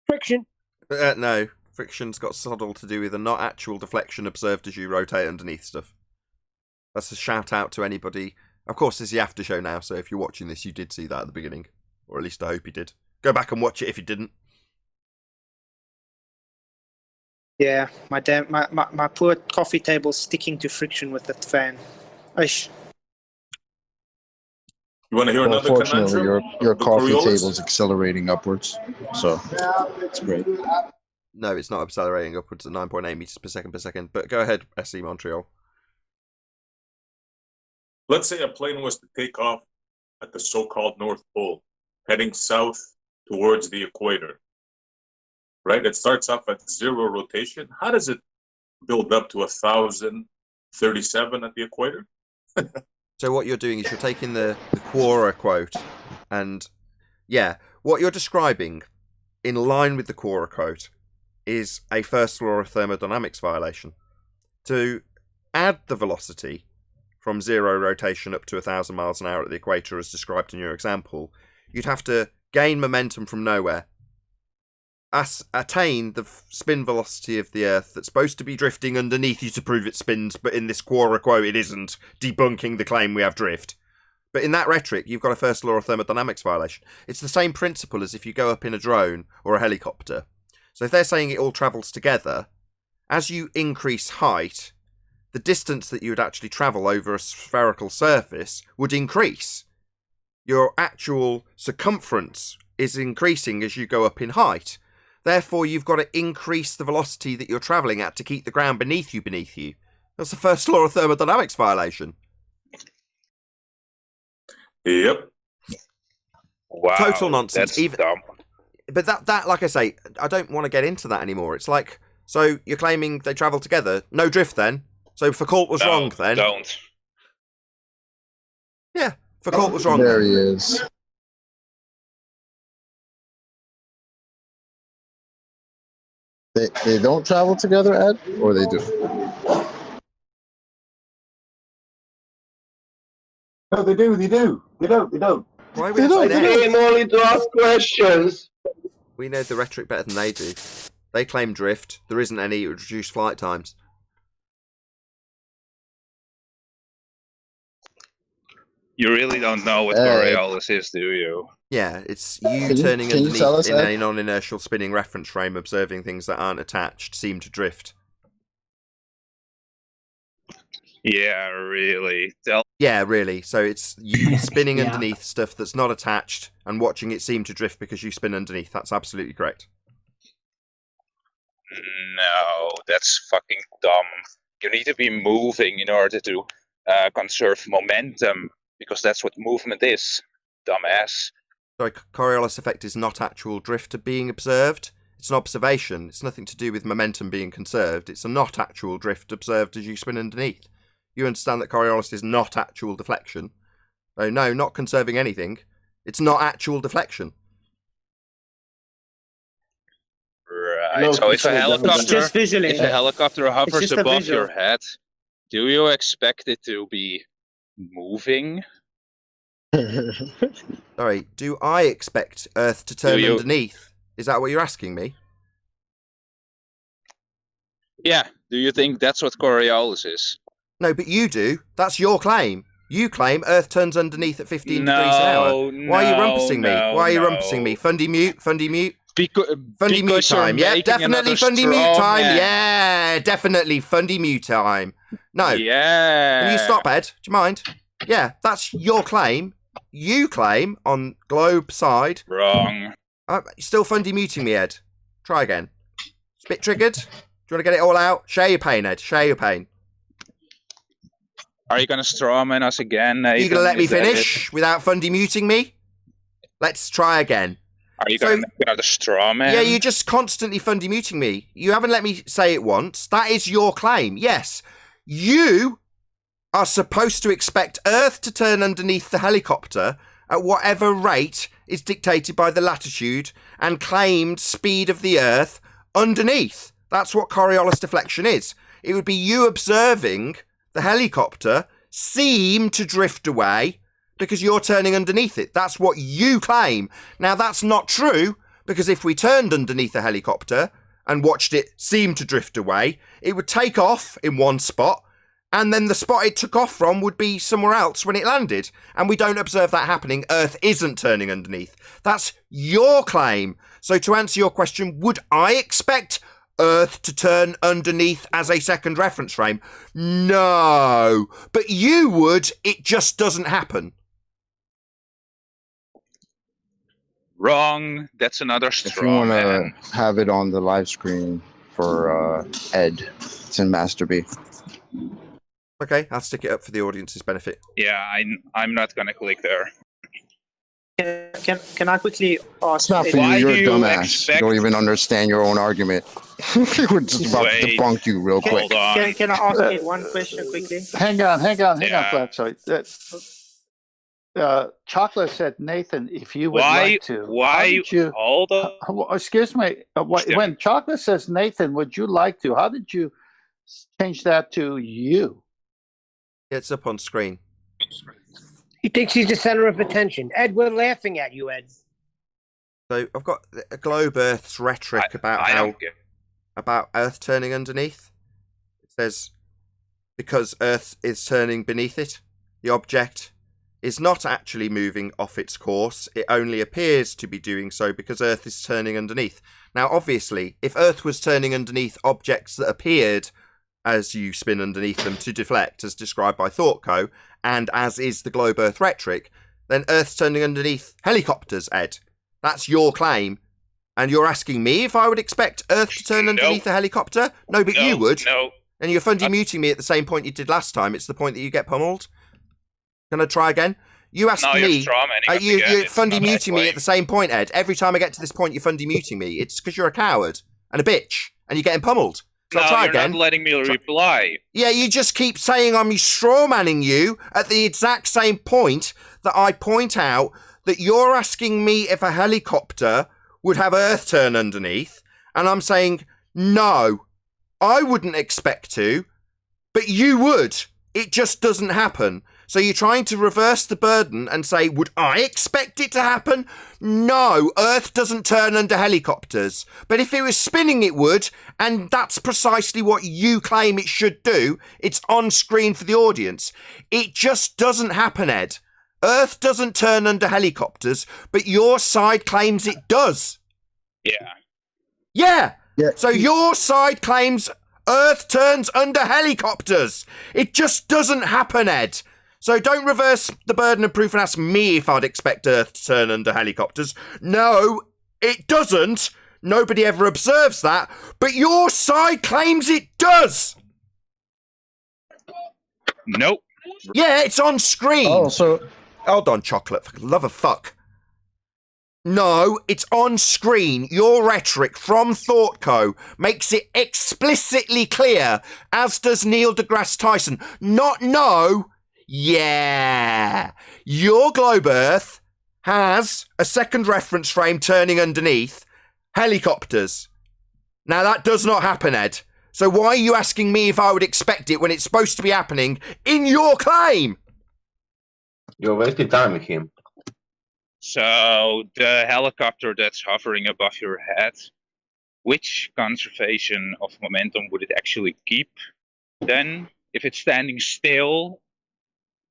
[SPEAKER 5] Friction.
[SPEAKER 2] No, friction's got subtle to do with a not actual deflection observed as you rotate underneath stuff. That's a shout out to anybody. Of course, this is the after show now, so if you're watching this, you did see that at the beginning. Or at least I hope you did. Go back and watch it if you didn't.
[SPEAKER 4] Yeah, my poor coffee table's sticking to friction with the fan. Aish.
[SPEAKER 11] You want to hear another
[SPEAKER 10] Unfortunately,
[SPEAKER 11] conundrum?
[SPEAKER 10] your
[SPEAKER 11] of the
[SPEAKER 10] coffee
[SPEAKER 11] Coriolis?
[SPEAKER 10] table is accelerating upwards, so it's great.
[SPEAKER 2] No, it's not accelerating upwards at 9.8 meters per second. But go ahead, SC Montreal.
[SPEAKER 11] Let's say a plane was to take off at the so-called North Pole, heading south towards the equator. Right? It starts off at 0 rotation. How does it build up to 1,037 at the equator?
[SPEAKER 2] So what you're doing is you're taking the Quora quote, and yeah, what you're describing, in line with the Quora quote, is a first law of thermodynamics violation. To add the velocity from 0 rotation up to 1,000 miles an hour at the equator, as described in your example, you'd have to gain momentum from nowhere, attain the spin velocity of the Earth that's supposed to be drifting underneath you to prove it spins, but in this Quora quote it isn't, debunking the claim we have drift. But in that rhetoric, you've got a first law of thermodynamics violation. It's the same principle as if you go up in a drone or a helicopter. So if they're saying it all travels together, as you increase height, the distance that you would actually travel over a spherical surface would increase. Your actual circumference is increasing as you go up in height. Therefore, you've got to increase the velocity that you're travelling at to keep the ground beneath you. That's the first law of thermodynamics violation.
[SPEAKER 11] Yep.
[SPEAKER 13] Wow.
[SPEAKER 2] Total nonsense.
[SPEAKER 13] That's dumb.
[SPEAKER 2] But that, like I say, I don't want to get into that anymore. It's like, so you're claiming they travel together. No drift then. So Foucault was wrong then.
[SPEAKER 13] Don't.
[SPEAKER 2] Yeah, Foucault was wrong.
[SPEAKER 10] There he is. They don't travel together, Ed, or they do?
[SPEAKER 14] No, they do. They don't.
[SPEAKER 2] Why are we asking Ed?
[SPEAKER 15] Came only to ask questions.
[SPEAKER 2] We know the rhetoric better than they do. They claim drift. There isn't any. It would reduce flight times.
[SPEAKER 13] You really don't know what Coriolis is, do you?
[SPEAKER 2] Yeah, it's you turning
[SPEAKER 10] can you tell us,
[SPEAKER 2] underneath in
[SPEAKER 10] Ed?
[SPEAKER 2] a non-inertial spinning reference frame, observing things that aren't attached seem to drift.
[SPEAKER 13] Yeah, really.
[SPEAKER 2] Yeah, really. So it's you spinning underneath stuff that's not attached and watching it seem to drift because you spin underneath. That's absolutely correct.
[SPEAKER 13] No, that's fucking dumb. You need to be moving in order to conserve momentum, because that's what movement is, dumbass.
[SPEAKER 2] Sorry, Coriolis effect is not actual drift being observed. It's an observation. It's nothing to do with momentum being conserved. It's a not actual drift observed as you spin underneath. You understand that Coriolis is not actual deflection. Oh, no, not conserving anything. It's not actual deflection.
[SPEAKER 13] Right.
[SPEAKER 14] No,
[SPEAKER 13] so if a
[SPEAKER 4] It's just visually.
[SPEAKER 13] helicopter hovers
[SPEAKER 4] just a
[SPEAKER 13] above
[SPEAKER 4] visual.
[SPEAKER 13] your head, do you expect it to be moving?
[SPEAKER 2] Sorry, do I expect Earth to turn
[SPEAKER 13] Do you-
[SPEAKER 2] underneath? Is that what you're asking me?
[SPEAKER 13] Yeah. Do you think that's what Coriolis is?
[SPEAKER 2] No, but you do. That's your claim. You claim Earth turns underneath at 15 degrees an hour. Why are you rumpusing me? Why are you rumpusing me? Fundy mute. Fundy mute
[SPEAKER 13] Because
[SPEAKER 2] time.
[SPEAKER 13] you're
[SPEAKER 2] Yeah,
[SPEAKER 13] making
[SPEAKER 2] definitely
[SPEAKER 13] another
[SPEAKER 2] fundy mute
[SPEAKER 13] straw
[SPEAKER 2] time.
[SPEAKER 13] man.
[SPEAKER 2] Yeah, definitely fundy mute time. No.
[SPEAKER 13] Yeah.
[SPEAKER 2] Can you stop, Ed? Do you mind? Yeah, that's your claim. You claim on Globe side.
[SPEAKER 13] Wrong.
[SPEAKER 2] Still fundy muting me, Ed. Try again. It's a bit triggered. Do you want to get it all out? Share your pain, Ed. Share your pain.
[SPEAKER 13] Are you gonna strawman us again?
[SPEAKER 2] Are you
[SPEAKER 13] Nathan?
[SPEAKER 2] going to let me
[SPEAKER 13] Is that it?
[SPEAKER 2] finish without fundy muting me? Let's try again.
[SPEAKER 13] Are you gonna make another strawman?
[SPEAKER 2] Yeah, you're just constantly fundy muting me. You haven't let me say it once. That is your claim. Yes. You are supposed to expect Earth to turn underneath the helicopter at whatever rate is dictated by the latitude and claimed speed of the Earth underneath. That's what Coriolis deflection is. It would be you observing the helicopter seem to drift away because you're turning underneath it. That's what you claim. Now, that's not true, because if we turned underneath a helicopter and watched it seem to drift away, it would take off in one spot, and then the spot it took off from would be somewhere else when it landed. And we don't observe that happening. Earth isn't turning underneath. That's your claim. So to answer your question, would I expect Earth to turn underneath as a second reference frame? No. But you would. It just doesn't happen.
[SPEAKER 13] Wrong. That's another straw
[SPEAKER 10] If you want
[SPEAKER 13] man.
[SPEAKER 10] to have it on the live screen for Ed, it's in Master B.
[SPEAKER 2] Okay, I'll stick it up for the audience's benefit.
[SPEAKER 13] Yeah, I'm not gonna click there.
[SPEAKER 4] Can I quickly ask?
[SPEAKER 10] It's not for you. You're a dumbass. You don't even understand your own argument. We're just about to debunk you real quick.
[SPEAKER 4] Can I ask you one question quickly?
[SPEAKER 3] Hang on, Flat. Sorry. Chocolate said, Nathan, if you would like to.
[SPEAKER 13] Why?
[SPEAKER 3] Did you,
[SPEAKER 13] Hold on.
[SPEAKER 3] excuse me. When Chocolate says, Nathan, would you like to? How did you change that to you?
[SPEAKER 2] It's up on screen.
[SPEAKER 5] He thinks he's the center of attention. Ed, we're laughing at you, Ed.
[SPEAKER 2] So I've got a Globe Earth's rhetoric about Earth turning underneath. It says, because Earth is turning beneath it, the object is not actually moving off its course. It only appears to be doing so because Earth is turning underneath. Now, obviously, if Earth was turning underneath objects that appeared as you spin underneath them to deflect, as described by ThoughtCo, and as is the Globe Earth rhetoric, then Earth's turning underneath helicopters, Ed. That's your claim. And you're asking me if I would expect Earth to turn underneath a helicopter? No, but you would.
[SPEAKER 13] No.
[SPEAKER 2] And you're fundy muting me at the same point you did last time. It's the point that you get pummeled. Can I try again? You asked me. You're fundy muting me at the same point, Ed. Every time I get to this point, you're fundy muting me. It's because you're a coward and a bitch, and you're getting pummeled. So I'll try
[SPEAKER 13] you're
[SPEAKER 2] again.
[SPEAKER 13] not letting me reply.
[SPEAKER 2] Yeah, you just keep saying I'm strawmanning you at the exact same point that I point out that you're asking me if a helicopter would have Earth turn underneath, and I'm saying, no, I wouldn't expect to, but you would. It just doesn't happen. So you're trying to reverse the burden and say, would I expect it to happen? No, Earth doesn't turn under helicopters. But if it was spinning, it would, and that's precisely what you claim it should do. It's on screen for the audience. It just doesn't happen, Ed. Earth doesn't turn under helicopters, but your side claims it does.
[SPEAKER 13] Yeah.
[SPEAKER 2] Yeah. So your side claims Earth turns under helicopters. It just doesn't happen, Ed. So don't reverse the burden of proof and ask me if I'd expect Earth to turn under helicopters. No, it doesn't. Nobody ever observes that. But your side claims it does.
[SPEAKER 13] Nope.
[SPEAKER 2] Yeah, it's on screen.
[SPEAKER 10] Oh, so...
[SPEAKER 2] Hold on, Chocolate, for the love of fuck. No, it's on screen. Your rhetoric from ThoughtCo makes it explicitly clear, as does Neil deGrasse Tyson. Not no. Yeah. Your Globe Earth has a second reference frame turning underneath helicopters. Now, that does not happen, Ed. So why are you asking me if I would expect it when it's supposed to be happening in your claim?
[SPEAKER 15] You're wasting time with him.
[SPEAKER 13] So, the helicopter that's hovering above your head, which conservation of momentum would it actually keep then? If it's standing still,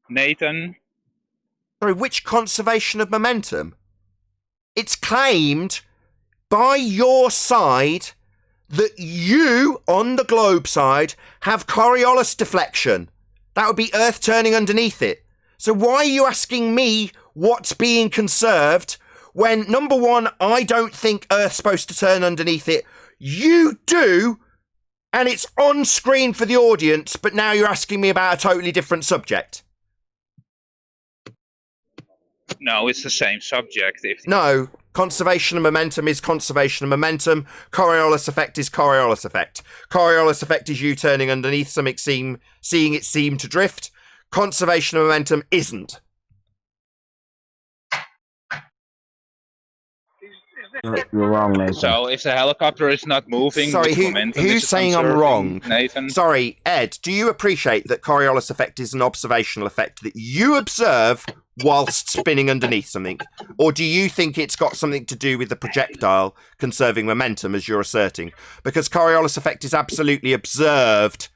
[SPEAKER 13] Nathan?
[SPEAKER 2] Sorry, which conservation of momentum? It's claimed by your side that you, on the globe side, have Coriolis deflection. That would be Earth turning underneath it. So why are you asking me what's being conserved when, number one, I don't think Earth's supposed to turn underneath it. You do, and it's on screen for the audience, but now you're asking me about a totally different subject.
[SPEAKER 13] No, it's the same subject.
[SPEAKER 2] No, conservation of momentum is conservation of momentum. Coriolis effect is Coriolis effect. Coriolis effect is you turning underneath something, seeing it seem to drift. Conservation of momentum isn't.
[SPEAKER 16] You're wrong, Nathan.
[SPEAKER 13] So if the helicopter is not moving,
[SPEAKER 2] Sorry,
[SPEAKER 13] which momentum is
[SPEAKER 2] who's
[SPEAKER 13] it
[SPEAKER 2] saying I'm
[SPEAKER 13] conserving,
[SPEAKER 2] wrong?
[SPEAKER 13] Nathan?
[SPEAKER 2] Sorry, Ed, do you appreciate that Coriolis effect is an observational effect that you observe whilst spinning underneath something? Or do you think it's got something to do with the projectile conserving momentum, as you're asserting? Because Coriolis effect is absolutely observed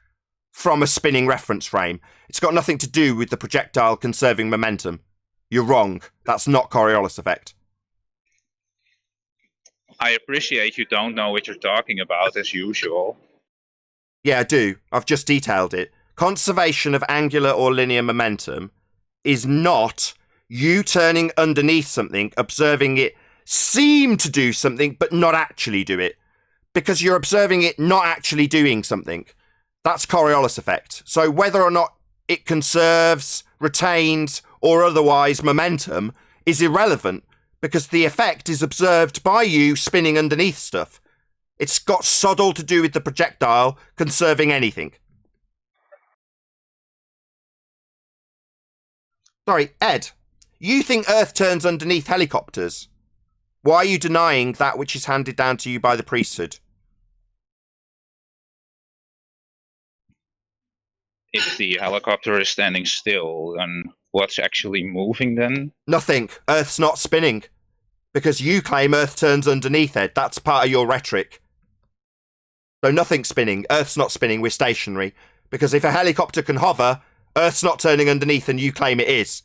[SPEAKER 2] from a spinning reference frame. It's got nothing to do with the projectile conserving momentum. You're wrong. That's not Coriolis effect.
[SPEAKER 13] I appreciate you don't know what you're talking about, as usual.
[SPEAKER 2] Yeah, I do. I've just detailed it. Conservation of angular or linear momentum is not you turning underneath something, observing it seem to do something, but not actually do it. Because you're observing it not actually doing something. That's Coriolis effect. So whether or not it conserves, retains, or otherwise momentum is irrelevant, because the effect is observed by you spinning underneath stuff. It's got sod all to do with the projectile conserving anything. Sorry, Ed, you think Earth turns underneath helicopters? Why are you denying that which is handed down to you by the priesthood?
[SPEAKER 13] If the helicopter is standing still, then what's actually moving then?
[SPEAKER 2] Nothing. Earth's not spinning. Because you claim Earth turns underneath it. That's part of your rhetoric. So nothing's spinning. Earth's not spinning. We're stationary. Because if a helicopter can hover, Earth's not turning underneath and you claim it is.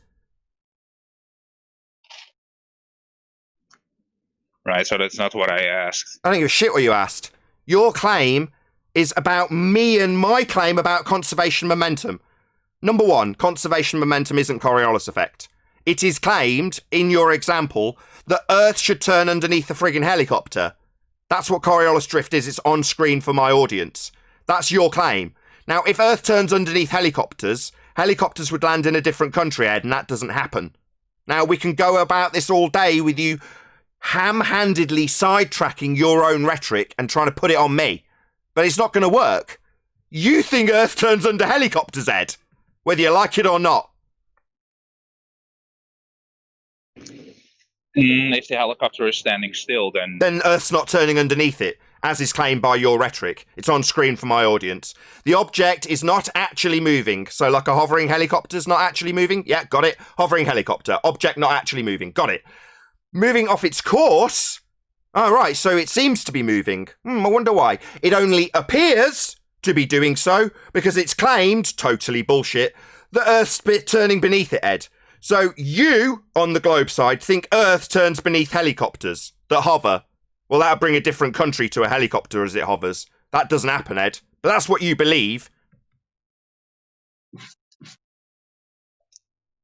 [SPEAKER 13] Right, so that's not what I asked.
[SPEAKER 2] I don't give a shit what you asked. Your claim is about me and my claim about conservation momentum. Number one, conservation momentum isn't Coriolis effect. It is claimed, in your example, that Earth should turn underneath the friggin' helicopter. That's what Coriolis drift is. It's on screen for my audience. That's your claim. Now, if Earth turns underneath helicopters, helicopters would land in a different country, Ed, and that doesn't happen. Now, we can go about this all day with you ham-handedly sidetracking your own rhetoric and trying to put it on me. But it's not going to work. You think Earth turns under helicopters, Ed, whether you like it or not.
[SPEAKER 13] If the helicopter is standing still, then
[SPEAKER 2] Earth's not turning underneath it, as is claimed by your rhetoric. It's on screen for my audience. The object is not actually moving. So like a hovering helicopter's not actually moving? Yeah, got it. Hovering helicopter. Object not actually moving. Got it. Moving off its course? Oh, right, so it seems to be moving. I wonder why. It only appears to be doing so because it's claimed, totally bullshit, that Earth's turning beneath it, Ed. So you, on the globe side, think Earth turns beneath helicopters that hover. Well, that'll bring a different country to a helicopter as it hovers. That doesn't happen, Ed. But that's what you believe.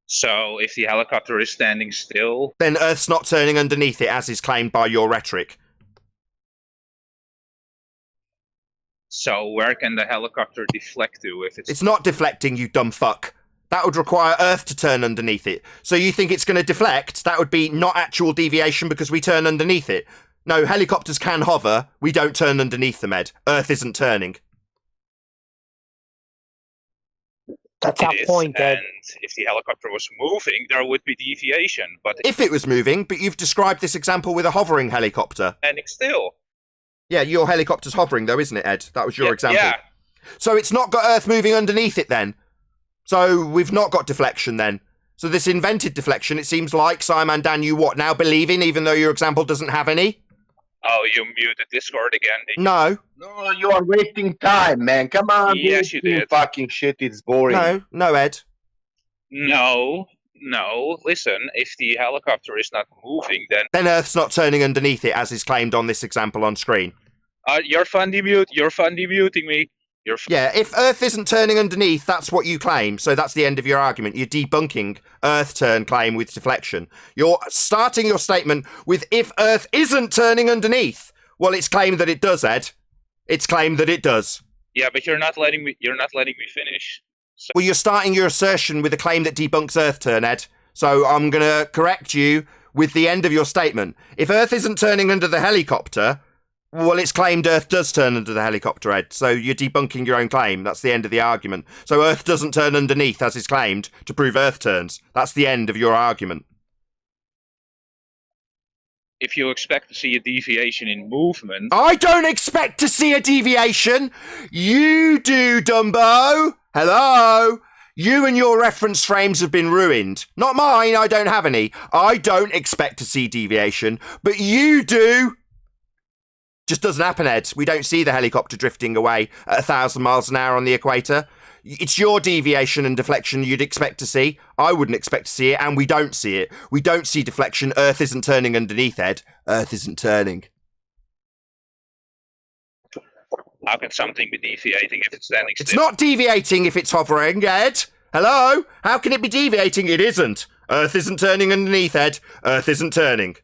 [SPEAKER 13] So if the helicopter is standing still,
[SPEAKER 2] then Earth's not turning underneath it, as is claimed by your rhetoric.
[SPEAKER 13] So where can the helicopter deflect to if it's...
[SPEAKER 2] It's not deflecting, you dumb fuck. That would require Earth to turn underneath it. So you think it's going to deflect? That would be not actual deviation because we turn underneath it. No, helicopters can hover. We don't turn underneath them, Ed. Earth isn't turning.
[SPEAKER 5] That's our point, Ed.
[SPEAKER 13] And if the helicopter was moving, there would be deviation. But
[SPEAKER 2] if it was moving, but you've described this example with a hovering helicopter.
[SPEAKER 13] And it's still.
[SPEAKER 2] Yeah, your helicopter's hovering though, isn't it, Ed? That was your example.
[SPEAKER 13] Yeah.
[SPEAKER 2] So it's not got Earth moving underneath it then. So we've not got deflection then. So this invented deflection, it seems like Simon Dan, you what, now believe in, even though your example doesn't have any?
[SPEAKER 13] Oh, you muted Discord again, did you?
[SPEAKER 2] No.
[SPEAKER 15] No, you are wasting time, man. Come on,
[SPEAKER 13] yes, you did.
[SPEAKER 15] Fucking shit, it's boring.
[SPEAKER 2] No, Ed.
[SPEAKER 13] No. Listen, if the helicopter is not moving, then
[SPEAKER 2] Earth's not turning underneath it, as is claimed on this example on screen.
[SPEAKER 13] You're fun demuting me.
[SPEAKER 2] Yeah, if Earth isn't turning underneath, that's what you claim. So that's the end of your argument. You're debunking Earth turn claim with deflection. You're starting your statement with if Earth isn't turning underneath. Well, it's claimed that it does, Ed. It's claimed that it does.
[SPEAKER 13] Yeah, but you're not letting me finish. So...
[SPEAKER 2] Well, you're starting your assertion with a claim that debunks Earth turn, Ed. So I'm going to correct you with the end of your statement. If Earth isn't turning under the helicopter, well, it's claimed Earth does turn under the helicopter, Ed. So you're debunking your own claim. That's the end of the argument. So Earth doesn't turn underneath, as is claimed, to prove Earth turns. That's the end of your argument.
[SPEAKER 13] if you expect to see a deviation in movement...
[SPEAKER 2] I don't expect to see a deviation! You do, Dumbo! Hello? You and your reference frames have been ruined. Not mine, I don't have any. I don't expect to see deviation, but you do! Just doesn't happen, Ed. We don't see the helicopter drifting away at 1,000 miles an hour on the equator. It's your deviation and deflection you'd expect to see. I wouldn't expect to see it, and we don't see it. We don't see deflection. Earth isn't turning underneath, Ed. Earth isn't turning.
[SPEAKER 13] How can something be deviating if it's standing still?
[SPEAKER 2] It's not deviating if it's hovering, Ed. Hello? How can it be deviating? It isn't. Earth isn't turning underneath, Ed. Earth isn't turning.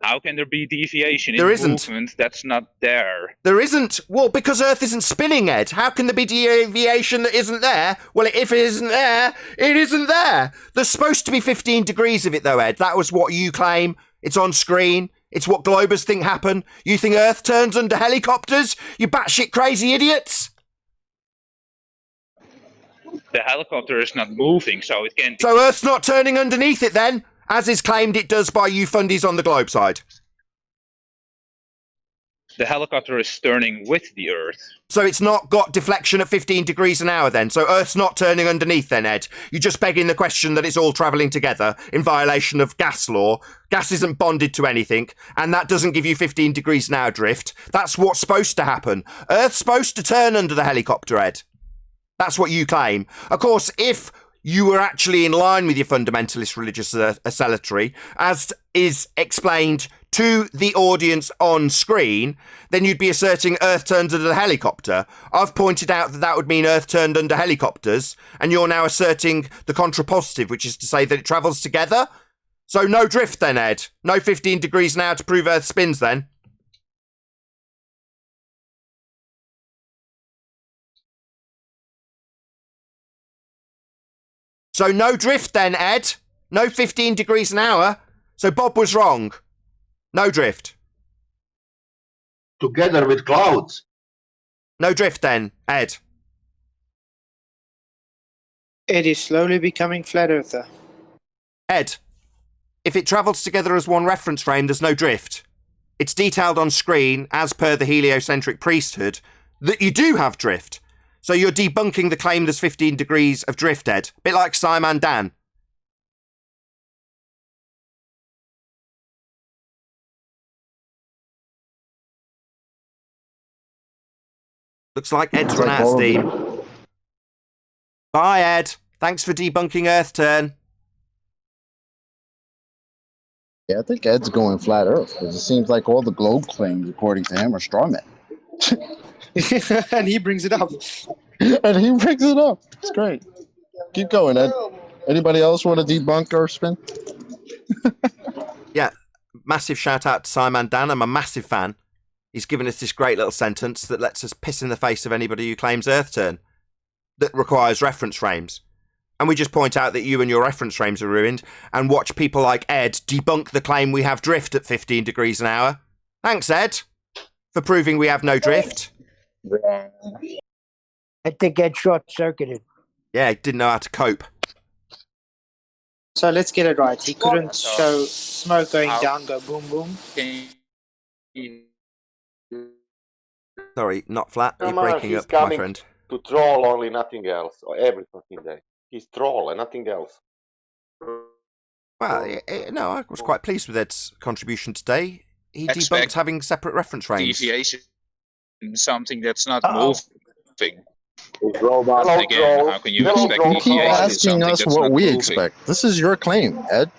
[SPEAKER 13] How can there be deviation
[SPEAKER 2] There
[SPEAKER 13] in
[SPEAKER 2] isn't.
[SPEAKER 13] movement that's not there?
[SPEAKER 2] There isn't. Well, because Earth isn't spinning, Ed. How can there be deviation that isn't there? Well, if it isn't there, it isn't there. There's supposed to be 15 degrees of it, though, Ed. That was what you claim. It's on screen. It's what Globers think happen. You think Earth turns under helicopters? You batshit crazy idiots?
[SPEAKER 13] The helicopter is not moving, so it can't...
[SPEAKER 2] So Earth's not turning underneath it, then? As is claimed it does by you fundies on the globe side.
[SPEAKER 13] The helicopter is turning with the Earth.
[SPEAKER 2] So it's not got deflection at 15 degrees an hour then? So Earth's not turning underneath then, Ed? You're just begging the question that it's all travelling together in violation of gas law. Gas isn't bonded to anything, and that doesn't give you 15 degrees an hour drift. That's what's supposed to happen. Earth's supposed to turn under the helicopter, Ed. That's what you claim. Of course, if you were actually in line with your fundamentalist religious zealotry, as is explained to the audience on screen, then you'd be asserting Earth turns under the helicopter. I've pointed out that that would mean Earth turned under helicopters, and you're now asserting the contrapositive, which is to say that it travels together. So no drift then, Ed. No 15 degrees an hour to prove Earth spins then. So no drift then, Ed. No 15 degrees an hour. So Bob was wrong. No drift.
[SPEAKER 15] Together with clouds.
[SPEAKER 2] No drift then, Ed.
[SPEAKER 4] Ed is slowly becoming flat earther.
[SPEAKER 2] Ed, if it travels together as one reference frame, there's no drift. It's detailed on screen, as per the heliocentric priesthood, that you do have drift. So you're debunking the claim there's 15 degrees of drift, Ed. Bit like Simon Dan. Looks like Ed's run out of steam. Bye, Ed. Thanks for debunking Earth Turn.
[SPEAKER 10] Yeah, I think Ed's going flat Earth because it seems like all the globe claims, according to him, are strawmen.
[SPEAKER 4] And he brings it up.
[SPEAKER 10] And he brings it up. It's great. Keep going, Ed. Anybody else want to debunk or spin?
[SPEAKER 2] Yeah, massive shout out to Simon Dan. I'm a massive fan. He's given us this great little sentence that lets us piss in the face of anybody who claims Earth turn that requires reference frames. And we just point out that you and your reference frames are ruined and watch people like Ed debunk the claim we have drift at 15 degrees an hour. Thanks, Ed, for proving we have no drift.
[SPEAKER 5] I think Ed short-circuited.
[SPEAKER 2] Yeah, he didn't know how to cope.
[SPEAKER 4] So let's get it right. He couldn't show smoke going down, go boom boom.
[SPEAKER 2] Sorry, not flat. You're
[SPEAKER 15] Come on,
[SPEAKER 2] breaking
[SPEAKER 15] he's
[SPEAKER 2] up, my
[SPEAKER 15] coming
[SPEAKER 2] friend.
[SPEAKER 15] to troll only, nothing else, or every fucking day. He's troll and nothing else.
[SPEAKER 2] Well, no, I was quite pleased with Ed's contribution today. He
[SPEAKER 13] Expect
[SPEAKER 2] debunked having separate reference frames.
[SPEAKER 13] Deviation in something that's not
[SPEAKER 2] Uh-oh.
[SPEAKER 13] moving.
[SPEAKER 15] Robot.
[SPEAKER 13] Again, how can you expect
[SPEAKER 10] You keep
[SPEAKER 13] deviation in
[SPEAKER 10] asking
[SPEAKER 13] something
[SPEAKER 10] us
[SPEAKER 13] that's
[SPEAKER 10] what
[SPEAKER 13] not
[SPEAKER 10] we
[SPEAKER 13] moving?
[SPEAKER 10] expect. This is your claim, Ed.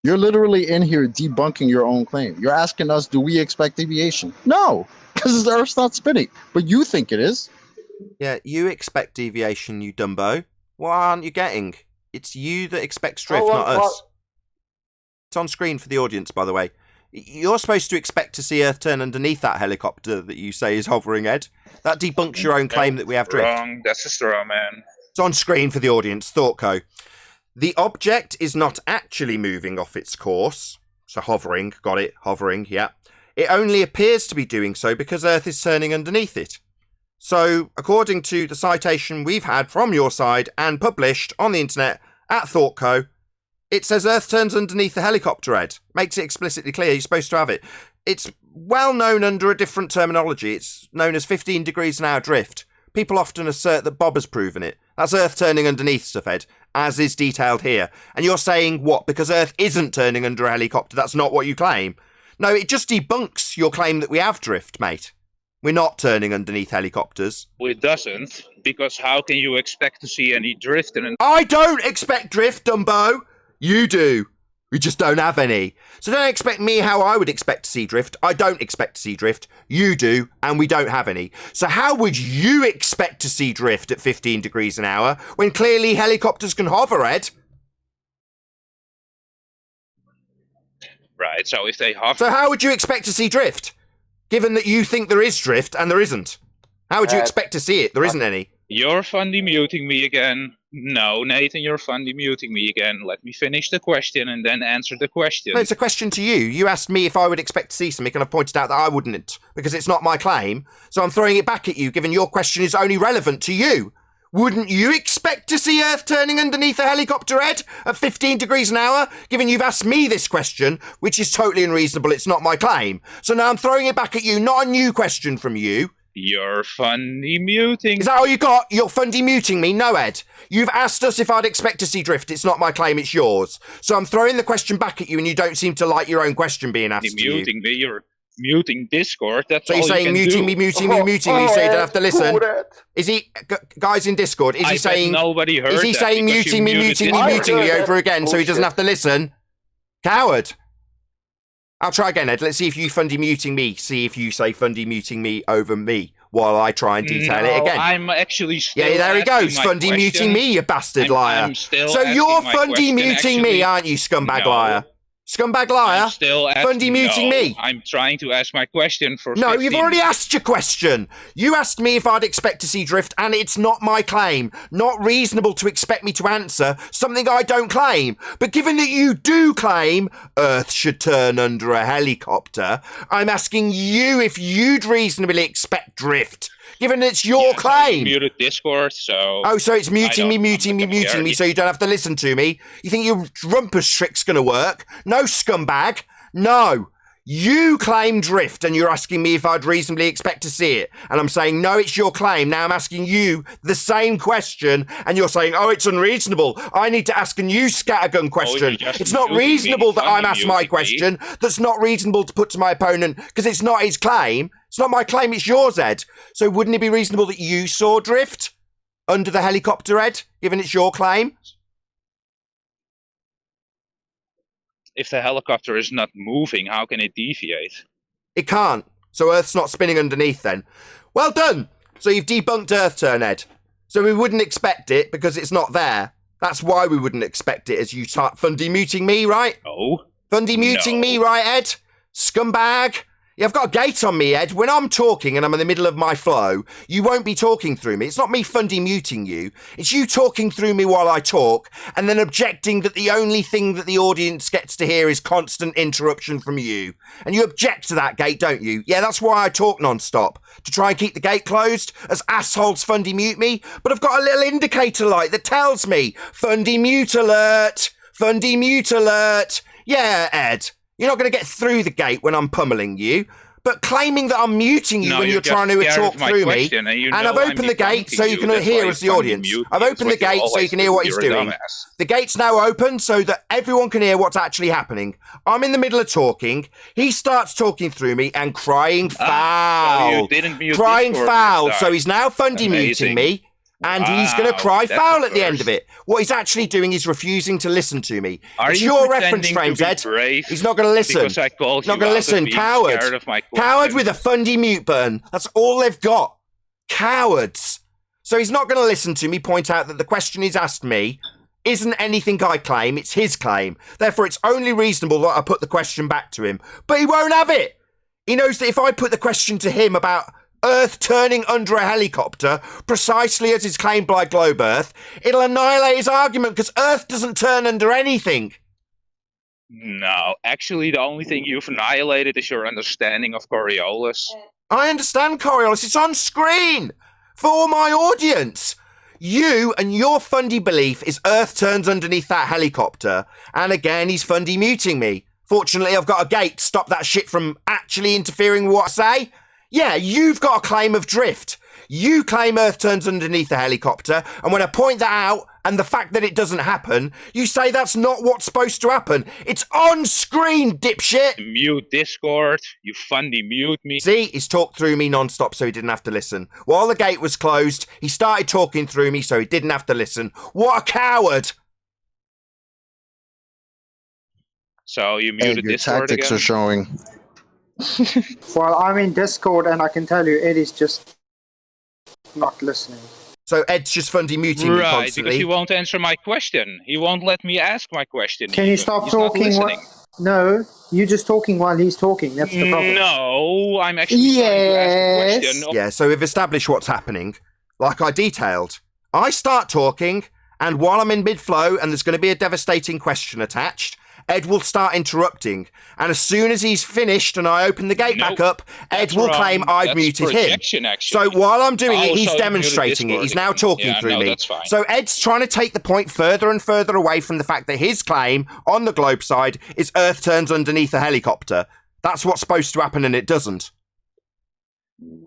[SPEAKER 10] You're literally in here debunking your own claim. You're asking us, do we expect deviation? No, because the Earth's not spinning. But you think it is.
[SPEAKER 2] Yeah, you expect deviation, you Dumbo. What aren't you getting? It's you that expects drift, not us. It's on screen for the audience, by the way. You're supposed to expect to see Earth turn underneath that helicopter that you say is hovering, Ed. That debunks your own claim that we have drift.
[SPEAKER 13] Wrong. That's a straw man.
[SPEAKER 2] It's on screen for the audience. ThoughtCo. The object is not actually moving off its course. So hovering. Got it. Hovering. Yeah. It only appears to be doing so because Earth is turning underneath it. So, according to the citation we've had from your side and published on the internet at ThoughtCo, it says Earth turns underneath the helicopter head. Makes it explicitly clear you're supposed to have it. It's well known under a different terminology. It's known as 15 degrees an hour drift. People often assert that Bob has proven it. That's Earth turning underneath stuff, Ed, as is detailed here. And you're saying what? Because Earth isn't turning under a helicopter, that's not what you claim. No, it just debunks your claim that we have drift, mate. We're not turning underneath helicopters.
[SPEAKER 13] Well, it doesn't, because how can you expect to see any drift in an...
[SPEAKER 2] I don't expect drift, Dumbo. You do. We just don't have any. So don't expect me how I would expect to see drift. I don't expect to see drift. You do, and we don't have any. So how would you expect to see drift at 15 degrees an hour when clearly helicopters can hover, Ed?
[SPEAKER 13] Right, so if they hover...
[SPEAKER 2] So how would you expect to see drift, given that you think there is drift and there isn't? How would you expect to see it? There isn't any.
[SPEAKER 13] You're funny muting me again. No, Nathan, you're funny muting me again. Let me finish the question and then answer the question.
[SPEAKER 2] No, it's a question to you. You asked me if I would expect to see something, and I pointed out that I wouldn't, because it's not my claim. So I'm throwing it back at you, given your question is only relevant to you. Wouldn't you expect to see Earth turning underneath a helicopter head at 15 degrees an hour, given you've asked me this question, which is totally unreasonable, it's not my claim. So now I'm throwing it back at you, not a new question from you.
[SPEAKER 13] You're funny muting.
[SPEAKER 2] Is that all you got? You're funny muting me? No, Ed. You've asked us if I'd expect to see drift. It's not my claim, it's yours. So I'm throwing the question back at you, and you don't seem to like your own question being asked to you.
[SPEAKER 13] Muting me, you're muting Discord. That's
[SPEAKER 2] so
[SPEAKER 13] all
[SPEAKER 2] you're saying
[SPEAKER 13] you can
[SPEAKER 2] muting
[SPEAKER 13] do.
[SPEAKER 2] me, muting me, muting me, so you don't have to listen. Is he, guys in Discord? Is he saying?
[SPEAKER 13] Nobody heard
[SPEAKER 2] is he
[SPEAKER 13] that
[SPEAKER 2] saying
[SPEAKER 13] because
[SPEAKER 2] muting me, muting me, muting me over again, so he doesn't have to listen? Coward. I'll try again, Ed. Let's see if you fundy muting me. See if you say fundy muting me over me while I try and detail it again.
[SPEAKER 13] I'm actually still
[SPEAKER 2] Yeah, there he goes.
[SPEAKER 13] asking my
[SPEAKER 2] Fundy muting
[SPEAKER 13] question.
[SPEAKER 2] me, you bastard liar.
[SPEAKER 13] I'm still
[SPEAKER 2] so
[SPEAKER 13] asking
[SPEAKER 2] you're
[SPEAKER 13] my
[SPEAKER 2] fundy
[SPEAKER 13] question,
[SPEAKER 2] muting me,
[SPEAKER 13] actually.
[SPEAKER 2] aren't you, scumbag
[SPEAKER 13] No.
[SPEAKER 2] liar? Scumbag liar?
[SPEAKER 13] I'm still asking,
[SPEAKER 2] Fundy muting
[SPEAKER 13] no,
[SPEAKER 2] me.
[SPEAKER 13] I'm trying to ask my question for
[SPEAKER 2] No,
[SPEAKER 13] 15
[SPEAKER 2] you've already
[SPEAKER 13] minutes.
[SPEAKER 2] asked your question. You asked me if I'd expect to see drift, and it's not my claim. Not reasonable to expect me to answer something I don't claim. But given that you do claim Earth should turn under a helicopter, I'm asking you if you'd reasonably expect drift, given it's your claim.
[SPEAKER 13] Muted Discord, so...
[SPEAKER 2] Oh, so it's muting me,
[SPEAKER 13] I'm
[SPEAKER 2] muting me,
[SPEAKER 13] not gonna
[SPEAKER 2] muting
[SPEAKER 13] hear
[SPEAKER 2] me,
[SPEAKER 13] you.
[SPEAKER 2] so you don't have to listen to me? You think your rumpus trick's gonna work? No, scumbag. No. You claim drift, and you're asking me if I'd reasonably expect to see it. And I'm saying, no, it's your claim. Now I'm asking you the same question, and you're saying, oh, it's unreasonable. I need to ask a new scattergun question. It's not reasonable that I'm asked my question. That's not reasonable to put to my opponent, because it's not his claim. It's not my claim, it's yours, Ed. So wouldn't it be reasonable that you saw drift under the helicopter, Ed, given it's your claim?
[SPEAKER 13] If the helicopter is not moving, how can it deviate?
[SPEAKER 2] It can't. So Earth's not spinning underneath then. Well done! So you've debunked Earth turn, Ed. So we wouldn't expect it because it's not there. That's why we wouldn't expect it, as you start fundy muting me, right?
[SPEAKER 13] No.
[SPEAKER 2] Fundy muting me, right, Ed? Scumbag? Yeah, I've got a gate on me, Ed. When I'm talking and I'm in the middle of my flow, you won't be talking through me. It's not me fundy muting you. It's you talking through me while I talk and then objecting that the only thing that the audience gets to hear is constant interruption from you. And you object to that gate, don't you? Yeah, that's why I talk non-stop. To try and keep the gate closed as assholes fundy mute me. But I've got a little indicator light that tells me, fundy mute alert, fundy mute alert. Yeah, Ed. You're not going to get through the gate when I'm pummeling you, but claiming that I'm muting you when you're trying to talk through me, and I've opened the gate so you can hear as the audience. I've opened the gate so you can hear what he's doing. The gate's now open so that everyone can hear what's actually happening. I'm in the middle of talking. He starts talking through me and crying foul.
[SPEAKER 13] So you didn't mute
[SPEAKER 2] Crying
[SPEAKER 13] Discord
[SPEAKER 2] foul.
[SPEAKER 13] this
[SPEAKER 2] So
[SPEAKER 13] time.
[SPEAKER 2] he's now fundy muting me. And he's going to cry
[SPEAKER 13] That's
[SPEAKER 2] foul
[SPEAKER 13] the
[SPEAKER 2] at the end
[SPEAKER 13] first.
[SPEAKER 2] of it. What he's actually doing is refusing to listen to me.
[SPEAKER 13] Are
[SPEAKER 2] It's
[SPEAKER 13] you
[SPEAKER 2] your reference
[SPEAKER 13] pretending
[SPEAKER 2] frames,
[SPEAKER 13] to be
[SPEAKER 2] Ed.
[SPEAKER 13] brave
[SPEAKER 2] He's not going to listen.
[SPEAKER 13] because I called
[SPEAKER 2] He's not
[SPEAKER 13] you
[SPEAKER 2] going to
[SPEAKER 13] out of
[SPEAKER 2] listen.
[SPEAKER 13] being
[SPEAKER 2] Coward.
[SPEAKER 13] scared of my
[SPEAKER 2] Coward
[SPEAKER 13] question?
[SPEAKER 2] with a fundy mute button. That's all they've got. Cowards. So he's not going to listen to me point out that the question he's asked me isn't anything I claim. It's his claim. Therefore, it's only reasonable that I put the question back to him. But he won't have it. He knows that if I put the question to him about Earth turning under a helicopter, precisely as is claimed by Globe Earth, it'll annihilate his argument because Earth doesn't turn under anything.
[SPEAKER 13] No, actually, the only thing you've annihilated is your understanding of Coriolis.
[SPEAKER 2] I understand Coriolis. It's on screen. For my audience. You and your fundy belief is Earth turns underneath that helicopter, and again he's fundy muting me. Fortunately, I've got a gate to stop that shit from actually interfering with what I say. Yeah, you've got a claim of drift. You claim Earth turns underneath the helicopter, and when I point that out, and the fact that it doesn't happen, you say that's not what's supposed to happen. It's on screen, dipshit!
[SPEAKER 13] Mute Discord, you fundy mute me.
[SPEAKER 2] See, he's talked through me non-stop so he didn't have to listen. While the gate was closed, he started talking through me so he didn't have to listen. What a coward!
[SPEAKER 13] So you muted
[SPEAKER 10] Ed, your
[SPEAKER 13] Discord
[SPEAKER 10] tactics
[SPEAKER 13] again?
[SPEAKER 10] are showing.
[SPEAKER 4] Well, I'm in Discord and I can tell you Eddie's just not listening.
[SPEAKER 2] So Ed's just fundy muting me
[SPEAKER 13] Right,
[SPEAKER 2] constantly.
[SPEAKER 13] because he won't answer my question. He won't let me ask my question.
[SPEAKER 4] Can you
[SPEAKER 13] even.
[SPEAKER 4] stop
[SPEAKER 13] He's not
[SPEAKER 4] talking?
[SPEAKER 13] listening.
[SPEAKER 4] No, you're just talking while he's talking. That's the problem.
[SPEAKER 13] No, I'm actually trying to ask a question.
[SPEAKER 2] Yeah, so we've established what's happening. Like I detailed, I start talking, and while I'm in mid-flow and there's going to be a devastating question attached, Ed will start interrupting. And as soon as he's finished and I open the gate back up, Ed will claim I've muted him. So while I'm doing it, he's demonstrating it. He's now talking through me. So Ed's trying to take the point further and further away from the fact that his claim on the globe side is Earth turns underneath a helicopter. That's what's supposed to happen and it doesn't.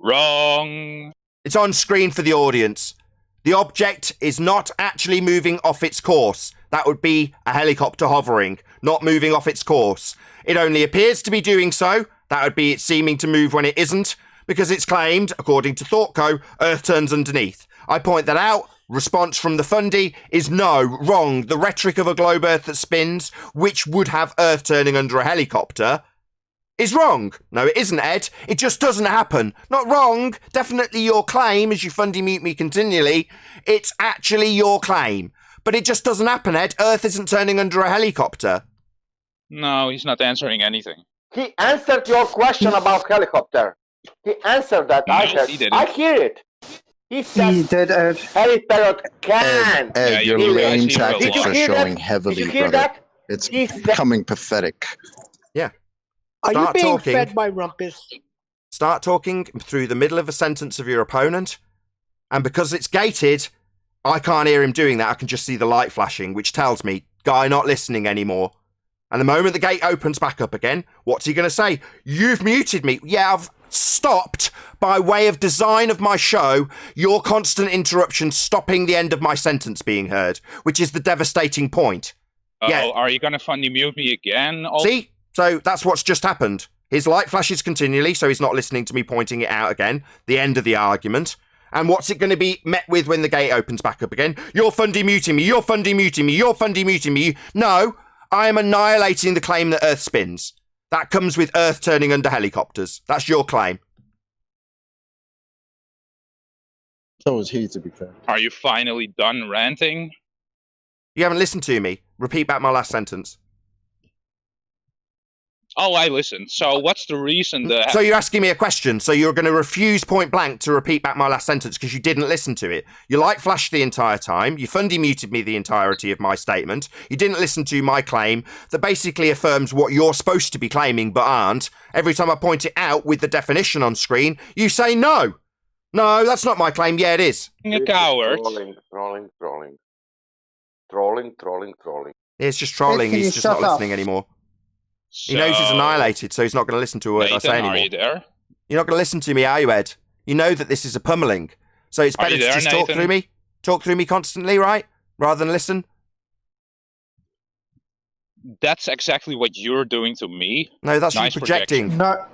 [SPEAKER 13] Wrong.
[SPEAKER 2] It's on screen for the audience. The object is not actually moving off its course. That would be a helicopter hovering, not moving off its course. It only appears to be doing so. That would be it seeming to move when it isn't, because it's claimed, according to ThoughtCo, Earth turns underneath. I point that out. Response from the fundy is no, wrong. The rhetoric of a globe Earth that spins, which would have Earth turning under a helicopter, is wrong. No, it isn't, Ed. It just doesn't happen. Not wrong. Definitely your claim, as you fundy mute me continually. It's actually your claim. But it just doesn't happen, Ed. Earth isn't turning under a helicopter.
[SPEAKER 13] No, he's not answering anything.
[SPEAKER 15] He answered your question about helicopter. He answered that.
[SPEAKER 13] No,
[SPEAKER 15] I heard.
[SPEAKER 13] he didn't.
[SPEAKER 15] I hear it. He said
[SPEAKER 4] He did, Ed.
[SPEAKER 15] helipad can.
[SPEAKER 10] Ed, your
[SPEAKER 15] He-
[SPEAKER 10] lame
[SPEAKER 15] Did you
[SPEAKER 10] tactics are
[SPEAKER 15] hear that?
[SPEAKER 10] showing
[SPEAKER 15] Did
[SPEAKER 10] heavily,
[SPEAKER 15] you hear
[SPEAKER 10] brother.
[SPEAKER 15] that?
[SPEAKER 10] It's
[SPEAKER 15] He said-
[SPEAKER 10] becoming pathetic.
[SPEAKER 2] Yeah.
[SPEAKER 5] Are you
[SPEAKER 2] Start
[SPEAKER 5] being
[SPEAKER 2] talking.
[SPEAKER 5] fed by Rumpus?
[SPEAKER 2] Start talking through the middle of a sentence of your opponent, and because it's gated, I can't hear him doing that. I can just see the light flashing, which tells me, guy not listening anymore. And the moment the gate opens back up again, what's he going to say? You've muted me. Yeah, I've stopped, by way of design of my show, your constant interruption stopping the end of my sentence being heard, which is the devastating point.
[SPEAKER 13] Oh, are you gonna funny mute me again?
[SPEAKER 2] See? So that's what's just happened. His light flashes continually, so he's not listening to me pointing it out again. The end of the argument. And what's it going to be met with when the gate opens back up again? You're fundy muting me, you're fundy muting me, you're fundy muting me. No, I am annihilating the claim that Earth spins. That comes with Earth turning under helicopters. That's your claim.
[SPEAKER 10] So is he, to be fair.
[SPEAKER 13] Are you finally done ranting?
[SPEAKER 2] You haven't listened to me. Repeat back my last sentence.
[SPEAKER 13] Oh, I listened. So what's the reason that...
[SPEAKER 2] So you're asking me a question, so you're going to refuse point blank to repeat back my last sentence because you didn't listen to it. You light flashed the entire time, you fundy muted me the entirety of my statement, you didn't listen to my claim that basically affirms what you're supposed to be claiming but aren't. Every time I point it out with the definition on screen, you say no. No, that's not my claim. Yeah, it is.
[SPEAKER 13] A coward.
[SPEAKER 15] Trolling.
[SPEAKER 2] It's just trolling,
[SPEAKER 4] Can you
[SPEAKER 2] he's just
[SPEAKER 4] shut
[SPEAKER 2] not
[SPEAKER 4] up?
[SPEAKER 2] listening anymore. He knows he's annihilated, so he's not going to listen to a word I say
[SPEAKER 13] Nathan,
[SPEAKER 2] anymore.
[SPEAKER 13] are you there?
[SPEAKER 2] You're not going to listen to me, are you, Ed? You know that this is a pummeling. So it's
[SPEAKER 13] Are
[SPEAKER 2] better
[SPEAKER 13] you
[SPEAKER 2] to
[SPEAKER 13] there,
[SPEAKER 2] just talk
[SPEAKER 13] Nathan?
[SPEAKER 2] through me. Talk through me constantly, right? Rather than listen.
[SPEAKER 13] That's exactly what you're doing to me.
[SPEAKER 2] No, that's
[SPEAKER 13] Nice
[SPEAKER 2] you projecting.
[SPEAKER 4] No.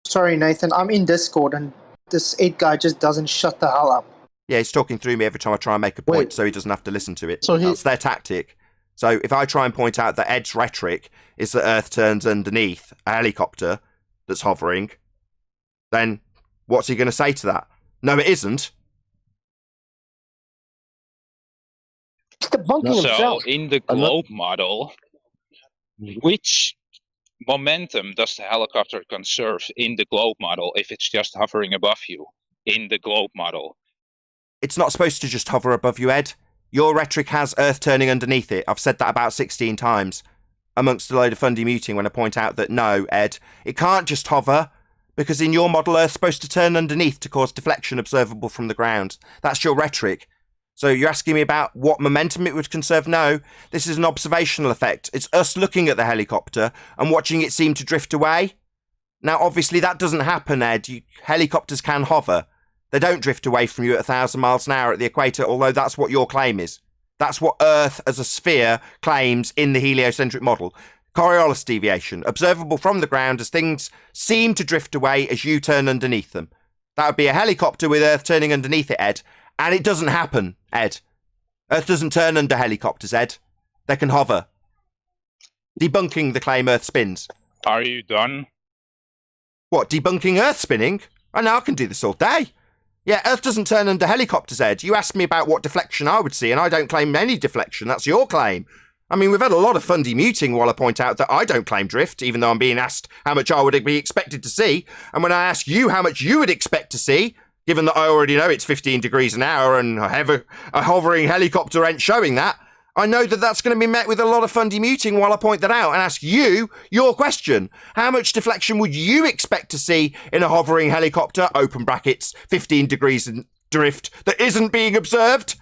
[SPEAKER 4] Sorry, Nathan. I'm in Discord and this Ed guy just doesn't shut the hell up.
[SPEAKER 2] Yeah, he's talking through me every time I try and make a point so he doesn't have to listen to it.
[SPEAKER 10] So
[SPEAKER 2] That's their tactic. So if I try and point out that Ed's rhetoric is that Earth turns underneath a helicopter that's hovering, then what's he going to say to that? No, it isn't.
[SPEAKER 5] He's debunking
[SPEAKER 13] So
[SPEAKER 5] himself.
[SPEAKER 13] in the globe model, which momentum does the helicopter conserve in the globe model if it's just hovering above you in the globe model?
[SPEAKER 2] It's not supposed to just hover above you, Ed. Your rhetoric has Earth turning underneath it. I've said that about 16 times. Amongst a load of fundy muting when I point out that no, Ed, it can't just hover Because in your model, Earth's supposed to turn underneath to cause deflection observable from the ground. That's your rhetoric. So you're asking me about what momentum it would conserve? No, this is an observational effect. It's us looking at the helicopter and watching it seem to drift away. Now, obviously, that doesn't happen, Ed. Helicopters can hover. They don't drift away from you at 1,000 miles an hour at the equator, although that's what your claim is. That's what Earth as a sphere claims in the heliocentric model. Coriolis deviation, observable from the ground as things seem to drift away as you turn underneath them. That would be a helicopter with Earth turning underneath it, Ed. And it doesn't happen, Ed. Earth doesn't turn under helicopters, Ed. They can hover. Debunking the claim Earth spins.
[SPEAKER 13] Are you done?
[SPEAKER 2] What, debunking Earth spinning? I know, I can do this all day. Yeah, Earth doesn't turn under helicopters, Ed. You asked me about what deflection I would see, and I don't claim any deflection. That's your claim. I mean, we've had a lot of fun demuting while I point out that I don't claim drift, even though I'm being asked how much I would be expected to see. And when I ask you how much you would expect to see, given that I already know it's 15 degrees an hour and a hovering helicopter ain't showing that, I know that that's going to be met with a lot of fun demuting while I point that out and ask you your question. How much deflection would you expect to see in a hovering helicopter, open brackets, 15 degrees drift, that isn't being observed?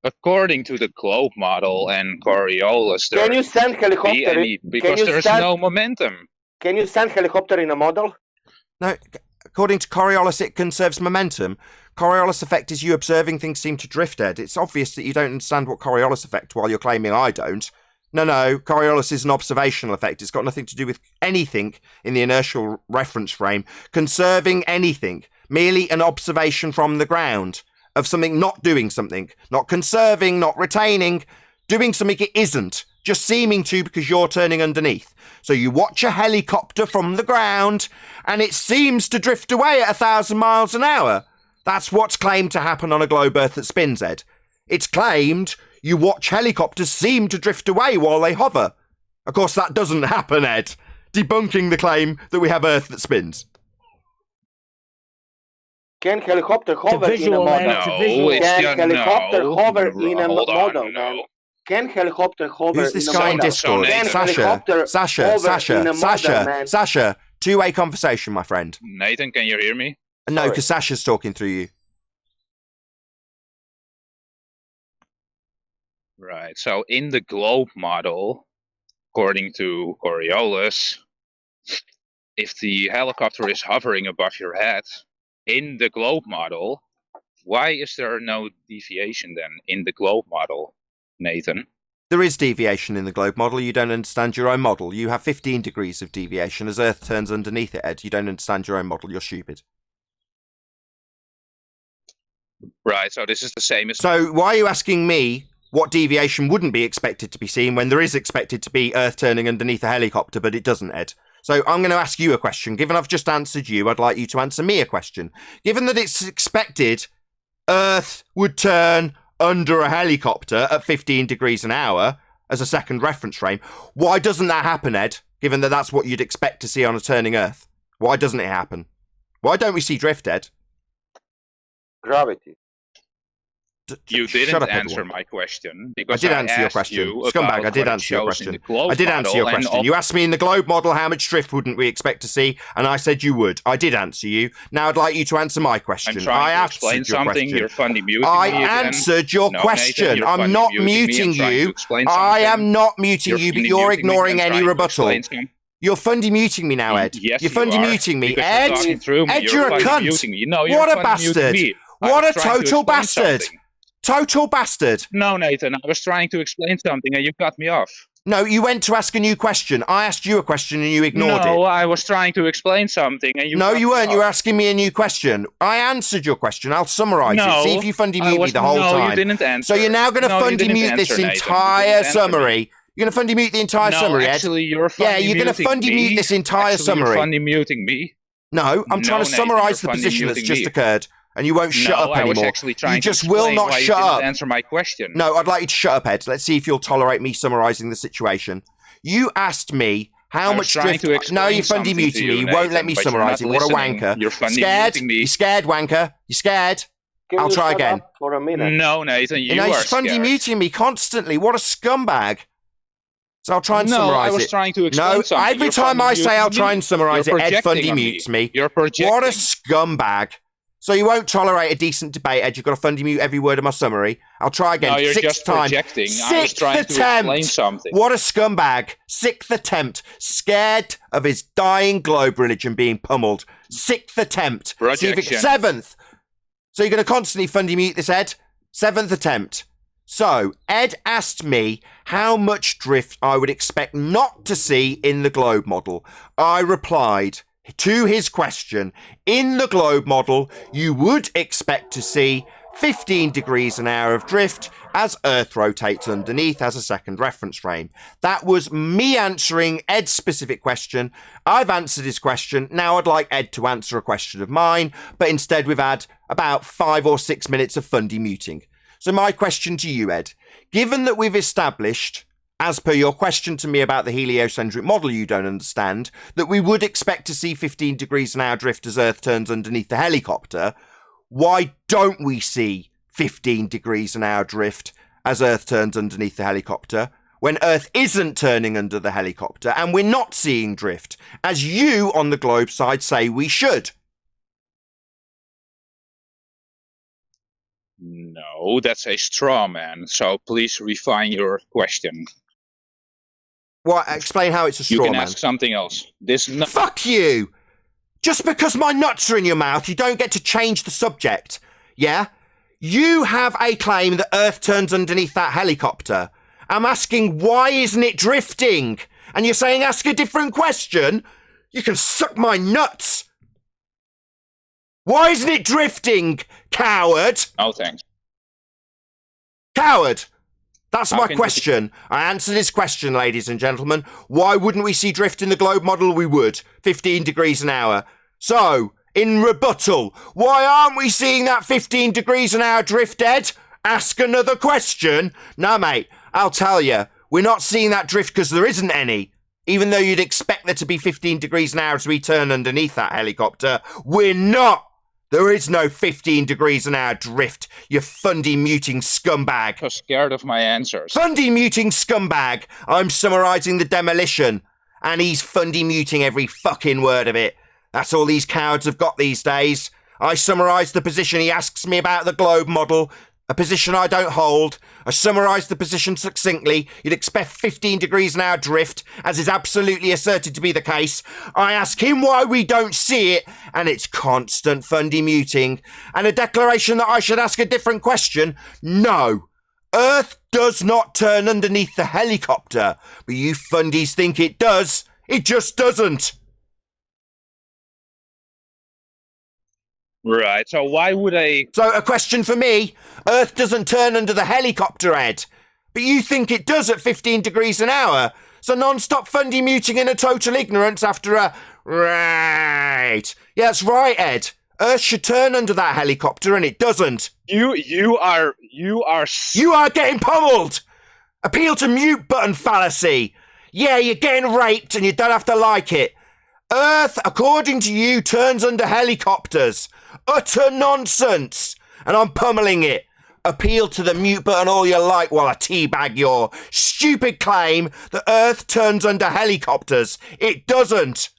[SPEAKER 13] According to the globe model and Coriolis, there
[SPEAKER 15] Can you send helicopter?
[SPEAKER 13] because there's no momentum.
[SPEAKER 15] Can you send helicopter in a model?
[SPEAKER 2] No, according to Coriolis, it conserves momentum. Coriolis effect is you observing things seem to drift, Ed. It's obvious that you don't understand what Coriolis effect while you're claiming I don't. No, Coriolis is an observational effect. It's got nothing to do with anything in the inertial reference frame. Conserving anything. Merely an observation from the ground of something not doing something. Not conserving, not retaining. Doing something it isn't. Just seeming to because you're turning underneath. So you watch a helicopter from the ground and it seems to drift away at 1,000 miles an hour. That's what's claimed to happen on a globe Earth that spins, Ed. It's claimed you watch helicopters seem to drift away while they hover. Of course, that doesn't happen, Ed. Debunking the claim that we have Earth that spins.
[SPEAKER 15] Can helicopter hover in a model? Can helicopter hover in a model?
[SPEAKER 13] No.
[SPEAKER 15] Can helicopter hover
[SPEAKER 2] Who's this
[SPEAKER 15] in a
[SPEAKER 2] guy in
[SPEAKER 15] model?
[SPEAKER 2] Discord?
[SPEAKER 15] Can helicopter hover in a model, man?
[SPEAKER 2] Sasha. Two-way conversation, my friend.
[SPEAKER 13] Nathan, can you hear me?
[SPEAKER 2] No, because Sasha's talking through you.
[SPEAKER 13] Right, so in the globe model, according to Coriolis, if the helicopter is hovering above your head, in the globe model, why is there no deviation then in the globe model, Nathan?
[SPEAKER 2] There is deviation in the globe model. You don't understand your own model. You have 15 degrees of deviation as Earth turns underneath it, Ed. You don't understand your own model. You're stupid.
[SPEAKER 13] Right, so this is the same as...
[SPEAKER 2] So why are you asking me what deviation wouldn't be expected to be seen when there is expected to be Earth turning underneath a helicopter, but it doesn't, Ed? So I'm going to ask you a question. Given I've just answered you, I'd like you to answer me a question. Given that it's expected Earth would turn under a helicopter at 15 degrees an hour as a second reference frame, why doesn't that happen, Ed? Given that that's what you'd expect to see on a turning Earth. Why doesn't it happen? Why don't we see drift, Ed?
[SPEAKER 15] Gravity.
[SPEAKER 13] You didn't answer my question. Because
[SPEAKER 2] I did answer your question. Scumbag, I did answer your question. I did answer your question. You asked me in the globe model how much drift wouldn't we expect to see, and I said you would. I did answer you. Now I'd like you to answer my question.
[SPEAKER 13] I'm trying to explain something. You're funny muting
[SPEAKER 2] I
[SPEAKER 13] me again.
[SPEAKER 2] answered your
[SPEAKER 13] No,
[SPEAKER 2] question.
[SPEAKER 13] Nathan,
[SPEAKER 2] I'm not muting you. I am not muting you, but you're ignoring any rebuttal. You're fundy muting me now, Ed.
[SPEAKER 13] Yes,
[SPEAKER 2] you're fundy muting me. Ed,
[SPEAKER 13] Ed,
[SPEAKER 2] you're a cunt. What a bastard. What a total bastard. Total bastard.
[SPEAKER 13] No, Nathan, I was trying to explain something and you cut me off.
[SPEAKER 2] No, you went to ask a new question. I asked you a question and you ignored it.
[SPEAKER 13] No, I was trying to explain something and you...
[SPEAKER 2] No, you weren't. You were asking me a new question. I answered your question. I'll summarise it. See if you fundy mute me the whole time.
[SPEAKER 13] No, you didn't answer.
[SPEAKER 2] So you're now going to fundy mute this entire summary. You're going to fundy mute the entire summary, Ed?
[SPEAKER 13] Actually, you're fundy
[SPEAKER 2] you're going to fundy mute this entire summary.
[SPEAKER 13] You're fundy muting me.
[SPEAKER 2] No, I'm trying to summarise the position that's just occurred. And you won't shut up anymore. You just will not shut up.
[SPEAKER 13] Answer my question.
[SPEAKER 2] No, I'd like you to shut up, Ed. Let's see if you'll tolerate me summarising the situation. You asked me how much drift... No, you're fundy muting me. You won't let me summarise it. What a wanker.
[SPEAKER 13] You're fundy
[SPEAKER 2] scared?
[SPEAKER 13] muting me.
[SPEAKER 2] You scared, wanker? You scared? I'll try again.
[SPEAKER 15] For a minute.
[SPEAKER 13] No, Nathan, you are
[SPEAKER 2] he's fundy muting me constantly. What a scumbag. So I'll try and
[SPEAKER 13] No,
[SPEAKER 2] summarize it.
[SPEAKER 13] I was trying to explain something.
[SPEAKER 2] Every time I say I'll try and summarize it, Ed Fundy mutes me.
[SPEAKER 13] You're projecting.
[SPEAKER 2] What a scumbag. So you won't tolerate a decent debate, Ed. You've got to Fundy mute every word of my summary. I'll try again.
[SPEAKER 13] No, you're
[SPEAKER 2] Sixth
[SPEAKER 13] just
[SPEAKER 2] time.
[SPEAKER 13] projecting. I was
[SPEAKER 2] Sixth
[SPEAKER 13] trying to explain
[SPEAKER 2] attempt.
[SPEAKER 13] something.
[SPEAKER 2] What a scumbag. Sixth attempt. Scared of his dying globe religion being pummeled. Sixth attempt.
[SPEAKER 13] Projection.
[SPEAKER 2] Seventh. So you're going to constantly Fundy mute this, Ed? Seventh attempt. So, Ed asked me how much drift I would expect not to see in the globe model. I replied to his question, in the globe model, you would expect to see 15 degrees an hour of drift as Earth rotates underneath as a second reference frame. That was me answering Ed's specific question. I've answered his question. Now I'd like Ed to answer a question of mine, but instead we've had about 5 or 6 minutes of Fundy muting. So my question to you, Ed, given that we've established, as per your question to me about the heliocentric model you don't understand, that we would expect to see 15 degrees an hour drift as Earth turns underneath the helicopter, why don't we see 15 degrees an hour drift as Earth turns underneath the helicopter when Earth isn't turning under the helicopter and we're not seeing drift, as you on the globe side say we should?
[SPEAKER 13] No, that's a straw man. So please refine your question.
[SPEAKER 2] What? Explain how it's a straw man.
[SPEAKER 13] You can ask something else.
[SPEAKER 2] Fuck you! Just because my nuts are in your mouth, you don't get to change the subject. Yeah? You have a claim that Earth turns underneath that helicopter. I'm asking, why isn't it drifting? And you're saying ask a different question? You can suck my nuts. Why isn't it drifting, coward?
[SPEAKER 13] Oh, thanks.
[SPEAKER 2] Coward! That's my question. I answered his question, ladies and gentlemen. Why wouldn't we see drift in the globe model? We would. 15 degrees an hour. So, in rebuttal, why aren't we seeing that 15 degrees an hour drift, Ed? Ask another question. No, mate, I'll tell you. We're not seeing that drift because there isn't any. Even though you'd expect there to be 15 degrees an hour as we turn underneath that helicopter, we're not. There is no 15 degrees an hour drift, you Fundy muting scumbag.
[SPEAKER 13] I'm scared of my answers.
[SPEAKER 2] Fundy muting scumbag. I'm summarising the demolition. And he's Fundy muting every fucking word of it. That's all these cowards have got these days. I summarise the position he asks me about the globe model, a position I don't hold. I summarise the position succinctly. You'd expect 15 degrees an hour drift, as is absolutely asserted to be the case. I ask him why we don't see it, and it's constant Fundy muting. And a declaration that I should ask a different question? No. Earth does not turn underneath the helicopter, but you Fundies think it does. It just doesn't.
[SPEAKER 13] Right, so why would I...
[SPEAKER 2] So a question for me. Earth doesn't turn under the helicopter, Ed. But you think it does at 15 degrees an hour. So non-stop Fundy muting in a total ignorance after a... Right. Yeah, that's right, Ed. Earth should turn under that helicopter and it doesn't.
[SPEAKER 13] You are
[SPEAKER 2] getting pummeled. Appeal to mute button fallacy. Yeah, you're getting raped and you don't have to like it. Earth, according to you, turns under helicopters. Utter nonsense. And I'm pummeling it. Appeal to the mute button all you like while I teabag your stupid claim that Earth turns under helicopters. It doesn't.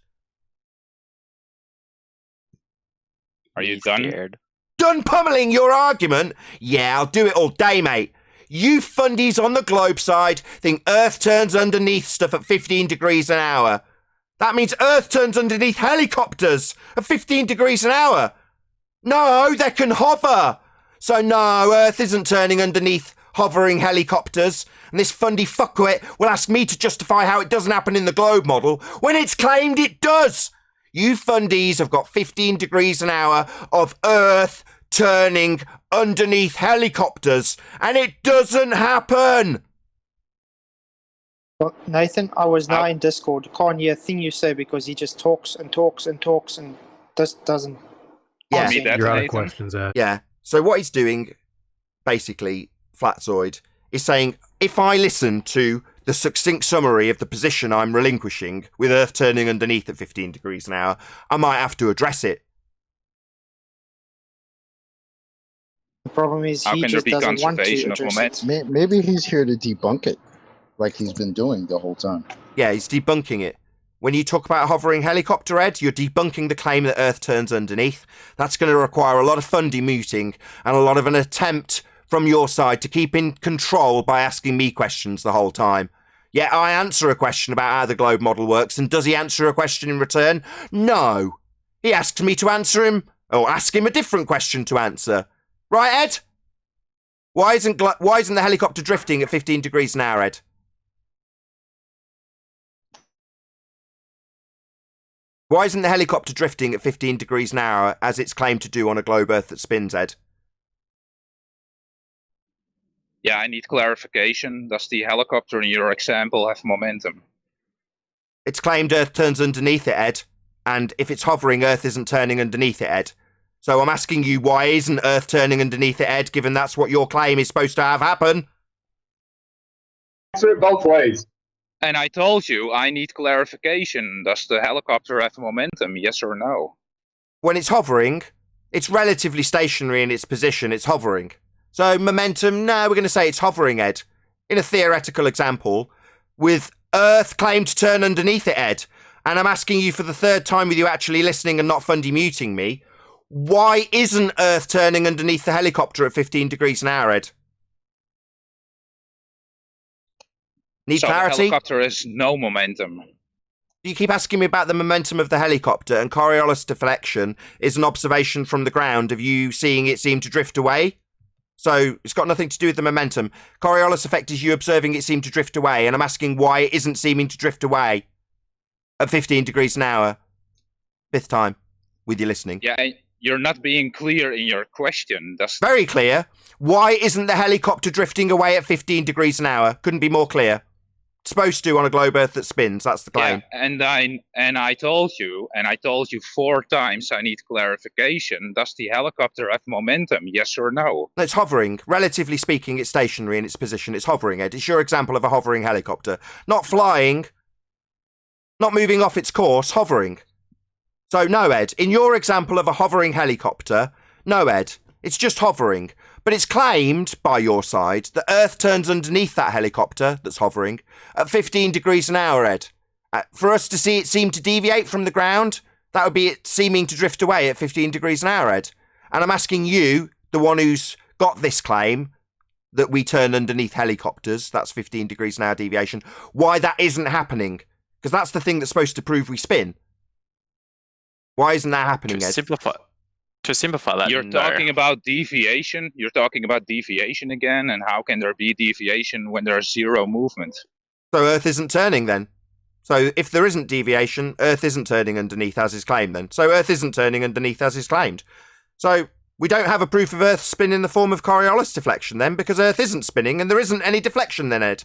[SPEAKER 13] Are you done?
[SPEAKER 2] Done pummeling your argument? Yeah, I'll do it all day, mate. You Fundies on the globe side think Earth turns underneath stuff at 15 degrees an hour. That means Earth turns underneath helicopters at 15 degrees an hour. No, they can hover. So no, Earth isn't turning underneath hovering helicopters. And this Fundy fuckwit will ask me to justify how it doesn't happen in the globe model when it's claimed it does. You Fundies have got 15 degrees an hour of Earth turning underneath helicopters. And it doesn't happen.
[SPEAKER 4] Well, Nathan, I was now in Discord. Can't hear a thing you say because he just talks and talks and talks and just doesn't.
[SPEAKER 2] Yeah,
[SPEAKER 16] you're out of questions, Ed.
[SPEAKER 2] Yeah. So what he's doing, basically, Flatzoid, is saying, if I listen to the succinct summary of the position I'm relinquishing with Earth turning underneath at 15 degrees an hour, I might have to address it.
[SPEAKER 4] The problem is he just doesn't want to address it.
[SPEAKER 10] Maybe he's here to debunk it. like he's been doing the whole time.
[SPEAKER 2] Yeah, he's debunking it. When you talk about a hovering helicopter, Ed, you're debunking the claim that Earth turns underneath. That's going to require a lot of fundy muting and a lot of an attempt from your side to keep in control by asking me questions the whole time. Yeah, I answer a question about how the globe model works, and does he answer a question in return? No. He asks me to answer him, or ask him a different question to answer. Right, Ed? Why isn't the helicopter drifting at 15 degrees an hour, Ed? Why isn't the helicopter drifting at 15 degrees an hour as it's claimed to do on a globe Earth that spins, Ed?
[SPEAKER 13] Yeah, I need clarification. Does the helicopter in your example have momentum?
[SPEAKER 2] It's claimed Earth turns underneath it, Ed. And if it's hovering, Earth isn't turning underneath it, Ed. So I'm asking you, why isn't Earth turning underneath it, Ed, given that's what your claim is supposed to have happen?
[SPEAKER 15] Answer it both ways.
[SPEAKER 13] And I told you, I need clarification. Does the helicopter have momentum, yes or no?
[SPEAKER 2] When it's hovering, it's relatively stationary in its position. It's hovering. So momentum, no, we're going to say it's hovering, Ed. In a theoretical example, with Earth claimed to turn underneath it, Ed. And I'm asking you for the third time with you actually listening and not fundy muting me, why isn't Earth turning underneath the helicopter at 15 degrees an hour, Ed? Need clarity?
[SPEAKER 13] The helicopter has no momentum.
[SPEAKER 2] You keep asking me about the momentum of the helicopter, and Coriolis deflection is an observation from the ground of you seeing it seem to drift away. So it's got nothing to do with the momentum. Coriolis effect is you observing it seem to drift away, and I'm asking why it isn't seeming to drift away at 15 degrees an hour. Fifth time with you listening.
[SPEAKER 13] Yeah, you're not being clear in your question.
[SPEAKER 2] Very clear. Why isn't the helicopter drifting away at 15 degrees an hour? Couldn't be more clear. It's supposed to on a globe Earth that spins. That's the claim.
[SPEAKER 13] Yeah, and I told you 4 times I need clarification. Does the helicopter have momentum? Yes or no?
[SPEAKER 2] It's hovering. Relatively speaking, it's stationary in its position. It's hovering, Ed. It's your example of a hovering helicopter. Not flying. Not moving off its course. Hovering. So no, Ed. In your example of a hovering helicopter, no, Ed. It's just hovering. But it's claimed, by your side, that Earth turns underneath that helicopter that's hovering at 15 degrees an hour, Ed. For us to see it seem to deviate from the ground, that would be it seeming to drift away at 15 degrees an hour, Ed. And I'm asking you, the one who's got this claim, that we turn underneath helicopters, that's 15 degrees an hour deviation, why that isn't happening. Because that's the thing that's supposed to prove we spin. Why isn't that happening, Ed?
[SPEAKER 16] To simplify that,
[SPEAKER 13] you're talking about deviation. You're talking about deviation again, and how can there be deviation when there's zero movement?
[SPEAKER 2] So Earth isn't turning then. So if there isn't deviation, Earth isn't turning underneath as is claimed then. So Earth isn't turning underneath as is claimed. So we don't have a proof of Earth spin in the form of Coriolis deflection then, because Earth isn't spinning and there isn't any deflection then, Ed.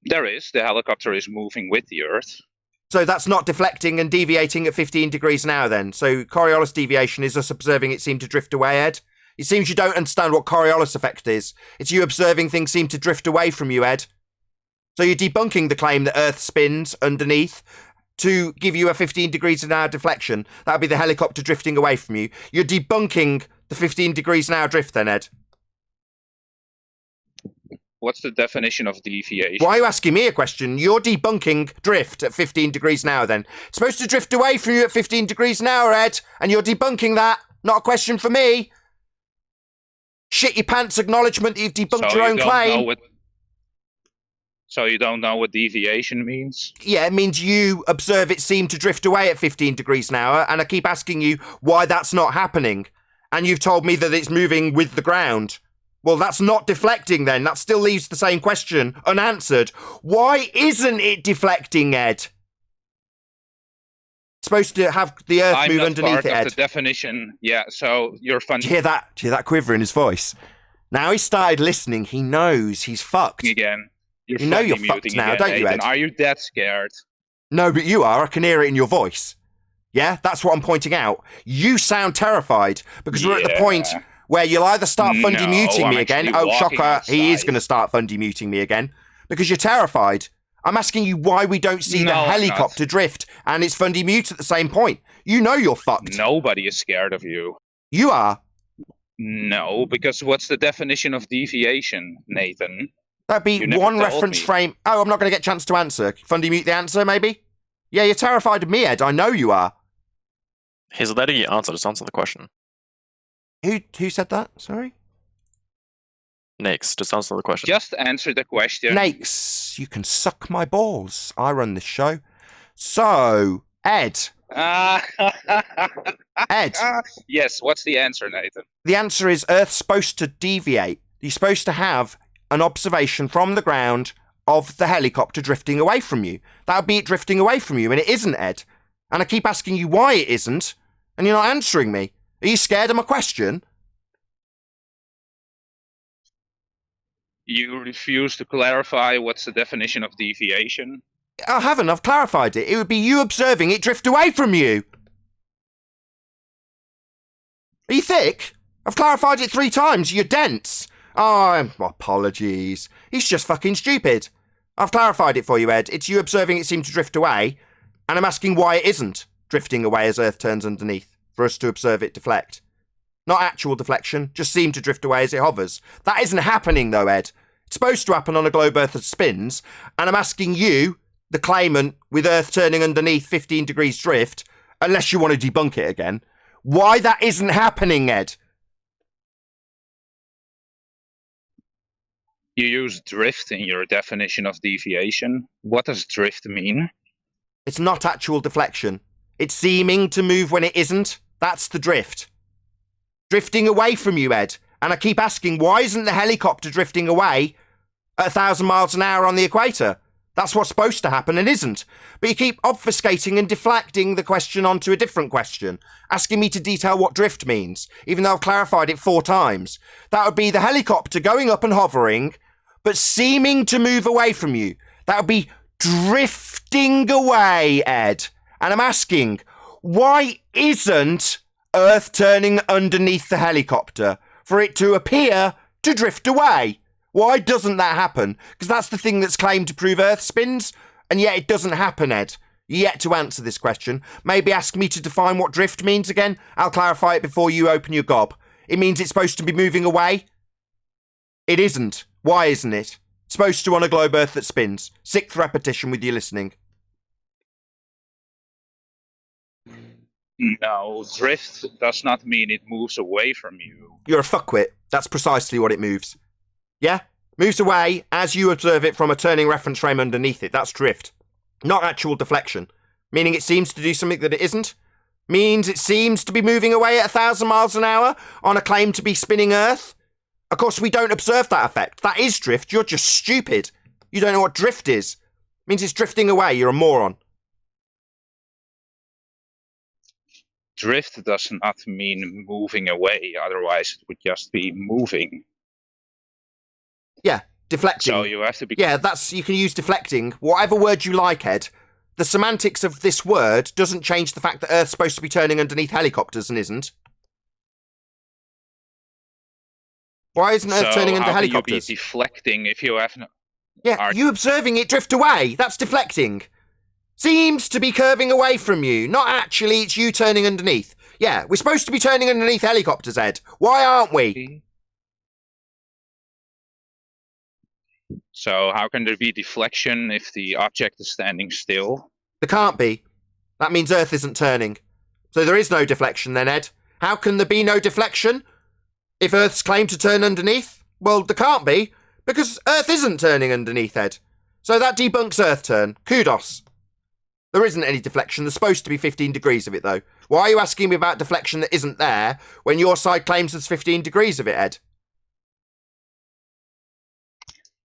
[SPEAKER 13] There is. The helicopter is moving with the Earth.
[SPEAKER 2] So that's not deflecting and deviating at 15 degrees an hour then. So Coriolis deviation is us observing it seem to drift away, Ed. It seems you don't understand what Coriolis effect is. It's you observing things seem to drift away from you, Ed. So you're debunking the claim that Earth spins underneath to give you a 15 degrees an hour deflection. That would be the helicopter drifting away from you. You're debunking the 15 degrees an hour drift then, Ed.
[SPEAKER 13] What's the definition of deviation?
[SPEAKER 2] Why are you asking me a question? You're debunking drift at 15 degrees an hour then. It's supposed to drift away from you at 15 degrees an hour, Ed, and you're debunking that. Not a question for me. Shit your pants acknowledgement that you've debunked your own claim.
[SPEAKER 13] So you don't know what deviation means?
[SPEAKER 2] Yeah, it means you observe it seem to drift away at 15 degrees an hour, and I keep asking you why that's not happening. And you've told me that it's moving with the ground. Well, that's not deflecting then. That still leaves the same question unanswered. Why isn't it deflecting, Ed? It's supposed to have the Earth move underneath it, Ed.
[SPEAKER 13] I'm not part of the definition. Yeah, so you're fun.
[SPEAKER 2] Do you hear that? Do you hear that quiver in his voice? Now he started listening. He knows he's fucked.
[SPEAKER 13] Again.
[SPEAKER 2] You know you're fucked now, don't you, Ed?
[SPEAKER 13] Are you that scared?
[SPEAKER 2] No, but you are. I can hear it in your voice. Yeah, that's what I'm pointing out. You sound terrified because we're at the point where you'll either start fundy muting me again. Oh, shocker, outside. He is going to start fundy muting me again because you're terrified. I'm asking you why we don't see the helicopter drift and it's fundy mute at the same point. You know you're fucked.
[SPEAKER 13] Nobody is scared of you.
[SPEAKER 2] You are.
[SPEAKER 13] No, because what's the definition of deviation, Nathan?
[SPEAKER 2] That'd be
[SPEAKER 13] You never
[SPEAKER 2] one
[SPEAKER 13] told
[SPEAKER 2] reference
[SPEAKER 13] me.
[SPEAKER 2] frame. Oh, I'm not going to get a chance to answer. Fundy mute the answer, maybe? Yeah, you're terrified of me, Ed. I know you are.
[SPEAKER 16] He's letting you answer. Just answer the question.
[SPEAKER 2] Who said that? Sorry?
[SPEAKER 16] Next, just answer the question.
[SPEAKER 13] Just answer the question.
[SPEAKER 2] Nakes, you can suck my balls. I run this show. So, Ed. Ed.
[SPEAKER 13] Yes, what's the answer, Nathan?
[SPEAKER 2] The answer is Earth's supposed to deviate. You're supposed to have an observation from the ground of the helicopter drifting away from you. That would be it drifting away from you, and it isn't, Ed. And I keep asking you why it isn't, and you're not answering me. Are you scared of my question?
[SPEAKER 13] You refuse to clarify what's the definition of deviation?
[SPEAKER 2] I haven't. I've clarified it. It would be you observing it drift away from you. Are you thick? I've clarified it 3 times. You're dense. Oh, apologies. He's just fucking stupid. I've clarified it for you, Ed. It's you observing it seem to drift away, and I'm asking why it isn't drifting away as Earth turns underneath, for us to observe it deflect. Not actual deflection, just seem to drift away as it hovers. That isn't happening, though, Ed. It's supposed to happen on a globe Earth that spins, and I'm asking you, the claimant, with Earth turning underneath 15 degrees drift, unless you want to debunk it again, why that isn't happening, Ed.
[SPEAKER 13] You use drift in your definition of deviation. What does drift mean?
[SPEAKER 2] It's not actual deflection. It's seeming to move when it isn't. That's the drift. Drifting away from you, Ed. And I keep asking, why isn't the helicopter drifting away at 1,000 miles an hour on the equator? That's what's supposed to happen and isn't. But you keep obfuscating and deflecting the question onto a different question, asking me to detail what drift means, even though I've clarified it 4 times. That would be the helicopter going up and hovering, but seeming to move away from you. That would be drifting away, Ed. And I'm asking, why isn't Earth turning underneath the helicopter for it to appear to drift away? Why doesn't that happen? Because that's the thing that's claimed to prove Earth spins, and yet it doesn't happen, Ed. You're yet to answer this question. Maybe ask me to define what drift means again. I'll clarify it before you open your gob. It means it's supposed to be moving away. It isn't. Why isn't it? It's supposed to on a globe Earth that spins. 6th repetition with you listening.
[SPEAKER 13] No, drift does not mean it moves away from you.
[SPEAKER 2] You're a fuckwit. That's precisely what it moves. Yeah? Moves away as you observe it from a turning reference frame underneath it. That's drift. Not actual deflection. Meaning it seems to do something that it isn't. Means it seems to be moving away at 1,000 miles an hour on a claim to be spinning Earth. Of course, we don't observe that effect. That is drift. You're just stupid. You don't know what drift is. Means it's drifting away. You're a moron.
[SPEAKER 13] Drift does not mean moving away, otherwise it would just be moving.
[SPEAKER 2] Yeah, deflecting.
[SPEAKER 13] So you have to be...
[SPEAKER 2] Yeah, you can use deflecting. Whatever word you like, Ed. The semantics of this word doesn't change the fact that Earth's supposed to be turning underneath helicopters and isn't. Why isn't Earth turning under helicopters?
[SPEAKER 13] How can you be deflecting if you have no...
[SPEAKER 2] Yeah, you observing it drift away. That's deflecting. Seems to be curving away from you. Not actually, it's you turning underneath. Yeah, we're supposed to be turning underneath helicopters, Ed. Why aren't we?
[SPEAKER 13] So how can there be deflection if the object is standing still?
[SPEAKER 2] There can't be. That means Earth isn't turning. So there is no deflection then, Ed. How can there be no deflection if Earth's claimed to turn underneath? Well, there can't be, because Earth isn't turning underneath, Ed. So that debunks Earth turn. Kudos. There isn't any deflection. There's supposed to be 15 degrees of it, though. Why are you asking me about deflection that isn't there when your side claims there's 15 degrees of it, Ed?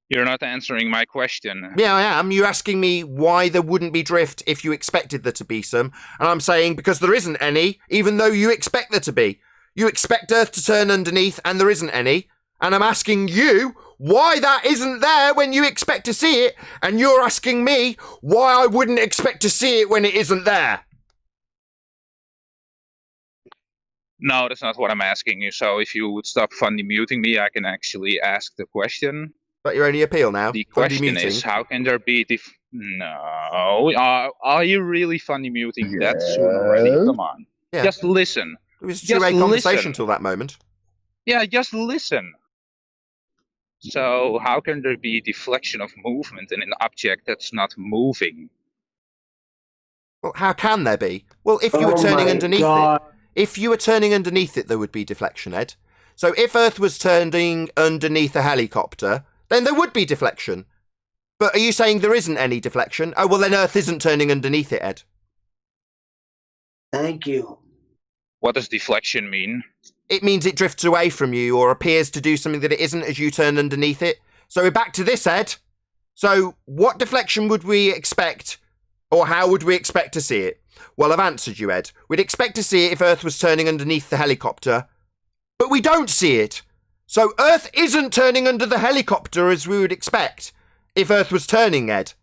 [SPEAKER 13] You're not answering my question.
[SPEAKER 2] Yeah, I am. You're asking me why there wouldn't be drift if you expected there to be some. And I'm saying because there isn't any, even though you expect there to be. You expect Earth to turn underneath and there isn't any. And I'm asking you why that isn't there when you expect to see it. And you're asking me why I wouldn't expect to see it when it isn't there.
[SPEAKER 13] No, that's not what I'm asking you. So if you would stop funny muting me, I can actually ask the question.
[SPEAKER 2] But your only appeal now?
[SPEAKER 13] The question is, how can there be... No. Are you really funny muting that soon already? Come on.
[SPEAKER 2] Yeah.
[SPEAKER 13] Just listen.
[SPEAKER 2] It was a two-way conversation till that moment.
[SPEAKER 13] Yeah, just listen. So how can there be deflection of movement in an object that's not moving?
[SPEAKER 2] Well, how can there be? Well, if you were
[SPEAKER 5] Oh
[SPEAKER 2] turning
[SPEAKER 5] my
[SPEAKER 2] underneath
[SPEAKER 5] God.
[SPEAKER 2] it, if you were turning underneath it, there would be deflection, Ed. So if Earth was turning underneath a helicopter, then there would be deflection. But are you saying there isn't any deflection? Oh, well, then Earth isn't turning underneath it, Ed.
[SPEAKER 5] Thank you.
[SPEAKER 13] What does deflection mean?
[SPEAKER 2] It means it drifts away from you or appears to do something that it isn't as you turn underneath it. So we're back to this, Ed. So what deflection would we expect, or how would we expect to see it? Well, I've answered you, Ed. We'd expect to see it if Earth was turning underneath the helicopter, but we don't see it. So Earth isn't turning under the helicopter as we would expect if Earth was turning, Ed.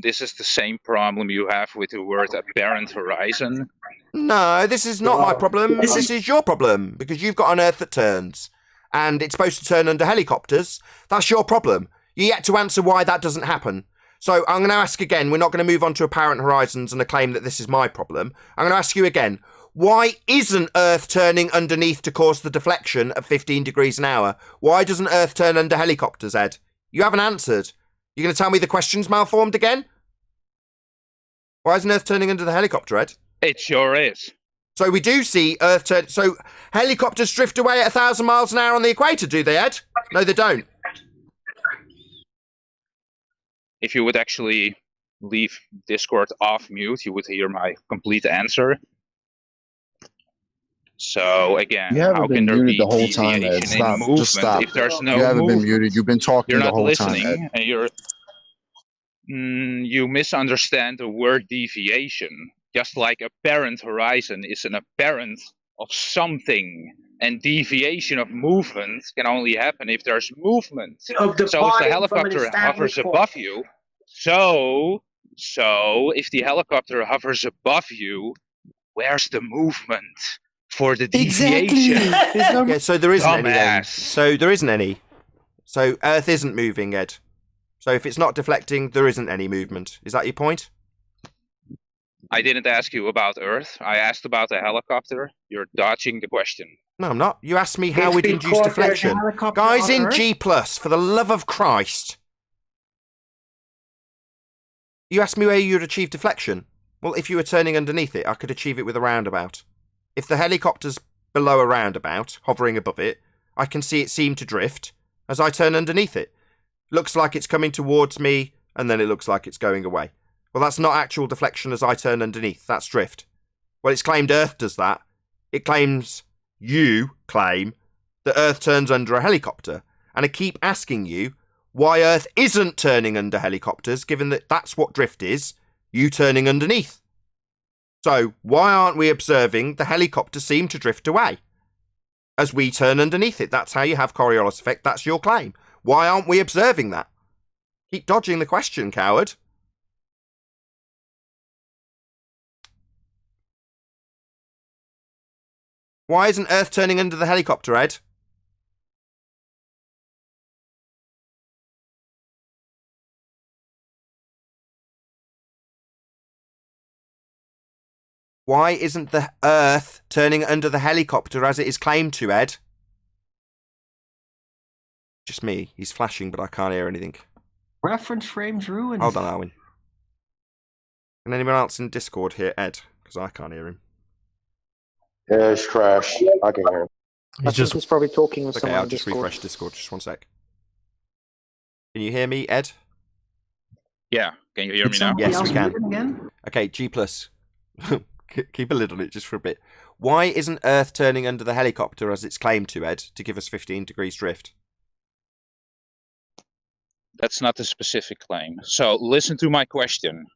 [SPEAKER 13] This is the same problem you have with the word apparent horizon.
[SPEAKER 2] No, this is not my problem. This is your problem, because you've got an Earth that turns, and it's supposed to turn under helicopters. That's your problem. You're yet to answer why that doesn't happen. So I'm going to ask again. We're not going to move on to apparent horizons and a claim that this is my problem. I'm going to ask you again. Why isn't Earth turning underneath to cause the deflection at 15 degrees an hour? Why doesn't Earth turn under helicopters, Ed? You haven't answered. You're going to tell me the question's malformed again? Why isn't Earth turning under the helicopter, Ed?
[SPEAKER 13] It sure is.
[SPEAKER 2] So we do see Earth turn... So helicopters drift away at 1,000 miles an hour on the equator, do they, Ed? No, they don't.
[SPEAKER 13] If you would actually leave Discord off mute, you would hear my complete answer. So again,
[SPEAKER 10] You haven't
[SPEAKER 13] how
[SPEAKER 10] been
[SPEAKER 13] can there
[SPEAKER 10] muted
[SPEAKER 13] be
[SPEAKER 10] the whole time, Ed.
[SPEAKER 13] deviation in
[SPEAKER 10] Stop.
[SPEAKER 13] movement
[SPEAKER 10] Just stop.
[SPEAKER 13] if there's no
[SPEAKER 10] You haven't
[SPEAKER 13] movement?
[SPEAKER 10] been muted. You've been talking
[SPEAKER 13] You're
[SPEAKER 10] the
[SPEAKER 13] not
[SPEAKER 10] whole
[SPEAKER 13] listening,
[SPEAKER 10] time, Ed.
[SPEAKER 13] and you misunderstand the word deviation. Just like apparent horizon is an apparent of something, and deviation of movement can only happen if there's movement. So if the helicopter hovers above you, so if the helicopter hovers above you, where's the movement for the deviation?
[SPEAKER 2] Yeah, so there isn't any then.
[SPEAKER 13] Dumbass.
[SPEAKER 2] So there isn't any. So Earth isn't moving, Ed. So if it's not deflecting, there isn't any movement. Is that your point?
[SPEAKER 13] I didn't ask you about Earth. I asked about the helicopter. You're dodging the question.
[SPEAKER 2] No, I'm not. You asked me how we'd induce deflection. Guys in G+, for the love of Christ. You asked me where you'd achieve deflection. Well, if you were turning underneath it, I could achieve it with a roundabout. If the helicopter's below a roundabout, hovering above it, I can see it seem to drift as I turn underneath it. Looks like it's coming towards me, and then it looks like it's going away. Well, that's not actual deflection as I turn underneath. That's drift. Well, it's claimed Earth does that. It claims, you claim, that Earth turns under a helicopter. And I keep asking you why Earth isn't turning under helicopters, given that that's what drift is, you turning underneath. So, why aren't we observing the helicopter seem to drift away as we turn underneath it? That's how you have Coriolis effect. That's your claim. Why aren't we observing that? Keep dodging the question, coward. Why isn't Earth turning under the helicopter, Ed? Why isn't the Earth turning under the helicopter as it is claimed to, Ed? Just me. He's flashing, but I can't hear anything.
[SPEAKER 8] Reference frames ruined.
[SPEAKER 2] Hold on, Alwyn. Can anyone else in Discord hear Ed? Because I can't hear him.
[SPEAKER 7] Yeah, it's trash. I can hear him.
[SPEAKER 4] I think he's probably talking with
[SPEAKER 2] Okay,
[SPEAKER 4] someone
[SPEAKER 2] I'll
[SPEAKER 4] on
[SPEAKER 2] just
[SPEAKER 4] Discord.
[SPEAKER 2] refresh Discord. Just one sec. Can you hear me, Ed?
[SPEAKER 13] Yeah, can you hear me now?
[SPEAKER 2] Yes, we can.
[SPEAKER 8] Again?
[SPEAKER 2] Okay, G+. Keep a lid on it just for a bit. Why isn't Earth turning under the helicopter as it's claimed to, Ed, to give us 15 degrees drift?
[SPEAKER 13] That's not a specific claim. So listen to my question.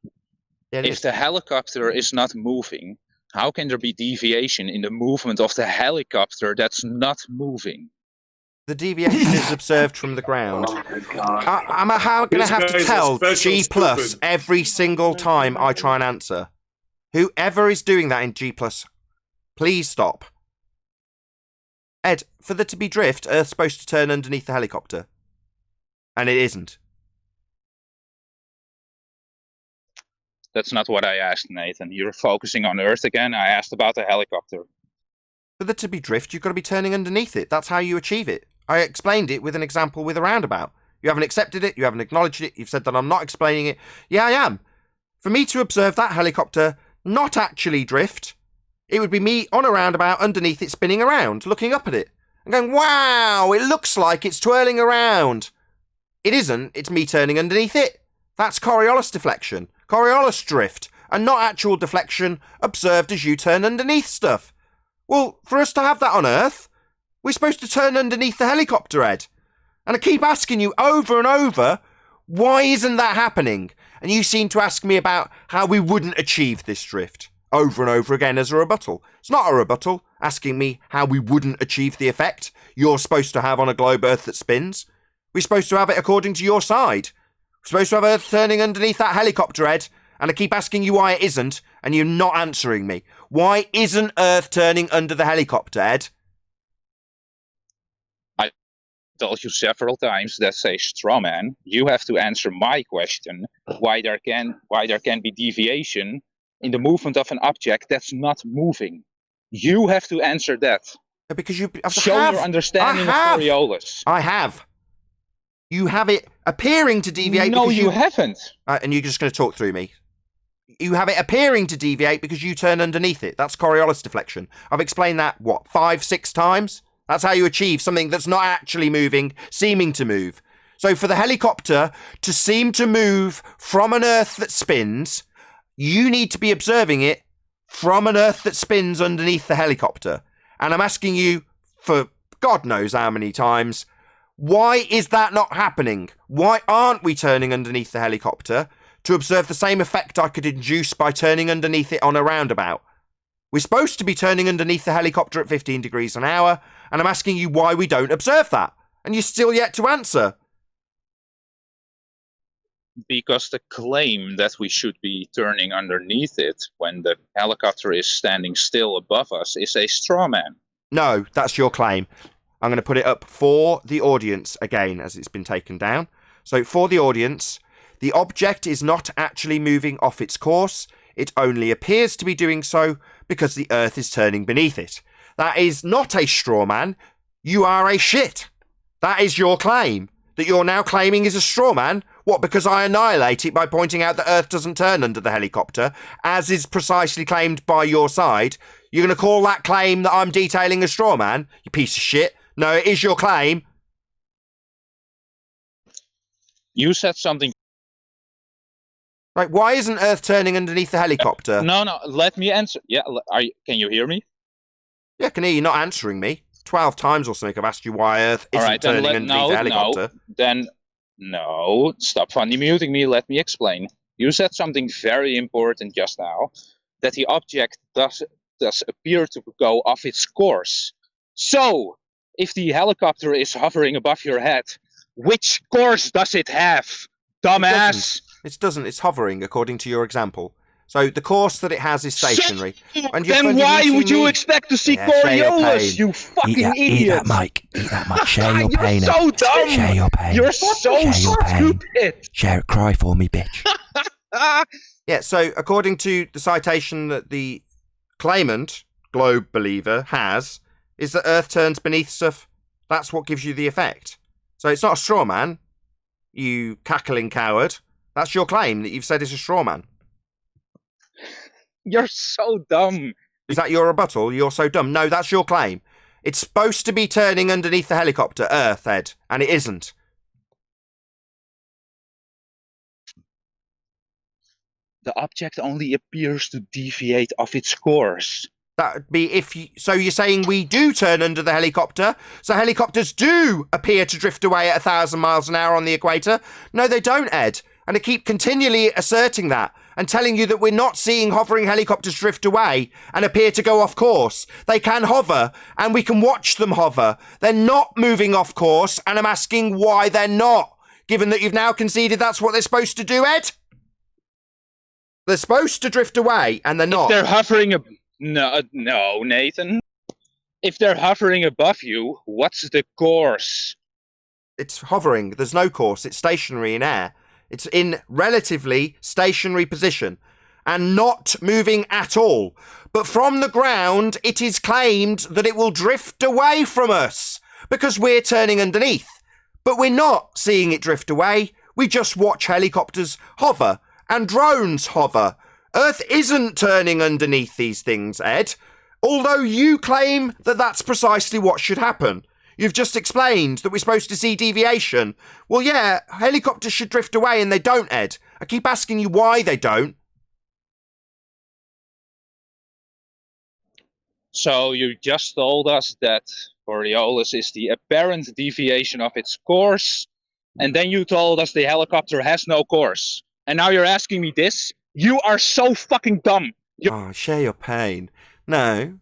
[SPEAKER 2] Yeah,
[SPEAKER 13] if the helicopter is not moving, how can there be deviation in the movement of the helicopter that's not moving?
[SPEAKER 2] The deviation is observed from the ground. I'm going to have to
[SPEAKER 11] This guy's
[SPEAKER 2] tell
[SPEAKER 11] a special
[SPEAKER 2] G+
[SPEAKER 11] stupid.
[SPEAKER 2] every single time I try and answer. Whoever is doing that in G+, please stop. Ed, for there to be drift, Earth's supposed to turn underneath the helicopter. And it isn't.
[SPEAKER 13] That's not what I asked, Nathan. You're focusing on Earth again. I asked about the helicopter.
[SPEAKER 2] For there to be drift, you've got to be turning underneath it. That's how you achieve it. I explained it with an example with a roundabout. You haven't accepted it, you haven't acknowledged it, you've said that I'm not explaining it. Yeah, I am. For me to observe that helicopter not actually drift, it would be me on a roundabout underneath it spinning around, looking up at it, and going, wow, it looks like it's twirling around. It isn't, it's me turning underneath it. That's Coriolis deflection, Coriolis drift, and not actual deflection observed as you turn underneath stuff. Well, for us to have that on Earth, we're supposed to turn underneath the helicopter head. And I keep asking you over and over, why isn't that happening? And you seem to ask me about how we wouldn't achieve this drift over and over again as a rebuttal. It's not a rebuttal, asking me how we wouldn't achieve the effect you're supposed to have on a globe Earth that spins. We're supposed to have it according to your side. We're supposed to have Earth turning underneath that helicopter head, and I keep asking you why it isn't, and you're not answering me. Why isn't Earth turning under the helicopter head?
[SPEAKER 13] I told you several times that's a straw man. You have to answer my question, why there can be deviation in the movement of an object that's not moving. You have to answer that.
[SPEAKER 2] Because you
[SPEAKER 13] show your understanding of Coriolis.
[SPEAKER 2] I have. You have it appearing to deviate.
[SPEAKER 13] No,
[SPEAKER 2] because
[SPEAKER 13] you haven't.
[SPEAKER 2] And you're just going to talk through me. You have it appearing to deviate because you turn underneath it. That's Coriolis deflection. I've explained that, 5, 6 times? That's how you achieve something that's not actually moving, seeming to move. So for the helicopter to seem to move from an Earth that spins, you need to be observing it from an Earth that spins underneath the helicopter. And I'm asking you for God knows how many times, why is that not happening? Why aren't we turning underneath the helicopter to observe the same effect I could induce by turning underneath it on a roundabout? We're supposed to be turning underneath the helicopter at 15 degrees an hour, and I'm asking you why we don't observe that. And you're still yet to answer.
[SPEAKER 13] Because the claim that we should be turning underneath it when the helicopter is standing still above us is a straw man.
[SPEAKER 2] No, that's your claim. I'm going to put it up for the audience again as it's been taken down. So for the audience, the object is not actually moving off its course. It only appears to be doing so because the Earth is turning beneath it. That is not a straw man. You are a shit. That is your claim. That you're now claiming is a straw man. What, because I annihilate it by pointing out that Earth doesn't turn under the helicopter, as is precisely claimed by your side? You're going to call that claim that I'm detailing a straw man? You piece of shit. No, it is your claim.
[SPEAKER 13] You said something.
[SPEAKER 2] Right, why isn't Earth turning underneath the helicopter?
[SPEAKER 13] No, let me answer. Yeah, can you hear me?
[SPEAKER 2] Yeah, I can hear you not answering me. 12 times or something I've asked you why Earth isn't turning underneath the helicopter.
[SPEAKER 13] No, stop funny muting me, let me explain. You said something very important just now, that the object does appear to go off its course. So, if the helicopter is hovering above your head, which course does it have, dumbass?
[SPEAKER 2] It doesn't. It's hovering, according to your example. So the course that it has is stationary.
[SPEAKER 13] And then why would you expect to see Coriolis, you fucking idiot?
[SPEAKER 17] Eat that mic. Share your pain.
[SPEAKER 13] You're so dumb.
[SPEAKER 17] Share your pain.
[SPEAKER 13] You're so stupid.
[SPEAKER 17] Share it. Cry for me, bitch.
[SPEAKER 2] Yeah, so according to the citation that the claimant, globe believer, has, is that Earth turns beneath stuff. That's what gives you the effect. So it's not a straw man, you cackling coward. That's your claim that you've said is a straw man.
[SPEAKER 13] You're so dumb.
[SPEAKER 2] Is that your rebuttal? You're so dumb. No, that's your claim. It's supposed to be turning underneath the helicopter, Earth, Ed, and it isn't.
[SPEAKER 13] The object only appears to deviate off its course.
[SPEAKER 2] That would be if you... So you're saying we do turn under the helicopter? So helicopters do appear to drift away at 1,000 miles an hour on the equator? No, they don't, Ed. And I keep continually asserting that and telling you that we're not seeing hovering helicopters drift away and appear to go off course. They can hover, and we can watch them hover. They're not moving off course, and I'm asking why they're not, given that you've now conceded that's what they're supposed to do, Ed? They're supposed to drift away, and they're not.
[SPEAKER 13] If they're hovering... No, Nathan. If they're hovering above you, what's the course?
[SPEAKER 2] It's hovering. There's no course. It's stationary in air. It's in relatively stationary position. and not moving at all. But from the ground, it is claimed that it will drift away from us because we're turning underneath. But we're not seeing it drift away. We just watch helicopters hover and drones hover. Earth isn't turning underneath these things, Ed, although you claim that that's precisely what should happen. You've just explained that we're supposed to see deviation. Well, yeah, helicopters should drift away and they don't, Ed. I keep asking you why they don't.
[SPEAKER 13] So you just told us that Coriolis is the apparent deviation of its course, and then you told us the helicopter has no course. And now you're asking me this? You are so fucking dumb.
[SPEAKER 2] Share your pain. No,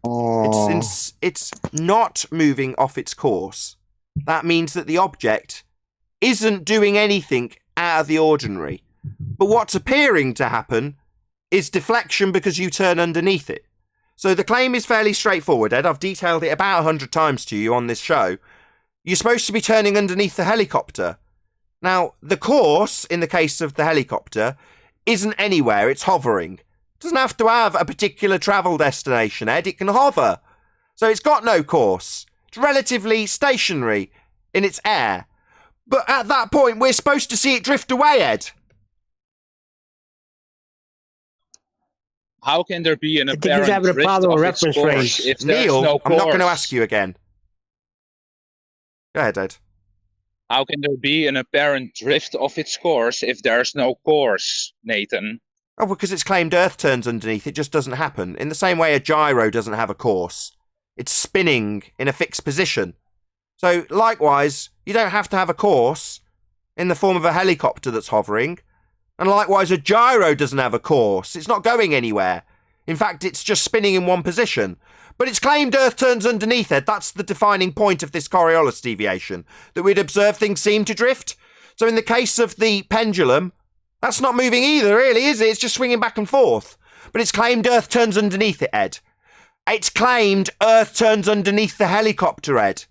[SPEAKER 2] it's not moving off its course. That means that the object isn't doing anything out of the ordinary. But what's appearing to happen is deflection because you turn underneath it. So the claim is fairly straightforward, Ed. I've detailed it about 100 times to you on this show. You're supposed to be turning underneath the helicopter. Now, the course, in the case of the helicopter, isn't anywhere. It's hovering. It doesn't have to have a particular travel destination, Ed. It can hover. So it's got no course. It's relatively stationary in its air. But at that point, we're supposed to see it drift away, Ed.
[SPEAKER 13] How can there be an apparent drift
[SPEAKER 5] follow a
[SPEAKER 13] of its
[SPEAKER 5] reference
[SPEAKER 13] course
[SPEAKER 5] range.
[SPEAKER 13] if there's
[SPEAKER 2] Neil,
[SPEAKER 13] no course?
[SPEAKER 2] I'm not going to ask you again. Go ahead, Ed.
[SPEAKER 13] How can there be an apparent drift of its course if there's no course, Nathan?
[SPEAKER 2] Oh, because it's claimed Earth turns underneath. It just doesn't happen. In the same way a gyro doesn't have a course. It's spinning in a fixed position. So, likewise, you don't have to have a course in the form of a helicopter that's hovering. And likewise, a gyro doesn't have a course. It's not going anywhere. In fact, it's just spinning in one position. But it's claimed Earth turns underneath it. That's the defining point of this Coriolis deviation, that we'd observe things seem to drift. So in the case of the pendulum, that's not moving either, really, is it? It's just swinging back and forth. But it's claimed Earth turns underneath it, Ed. It's claimed Earth turns underneath the helicopter, Ed.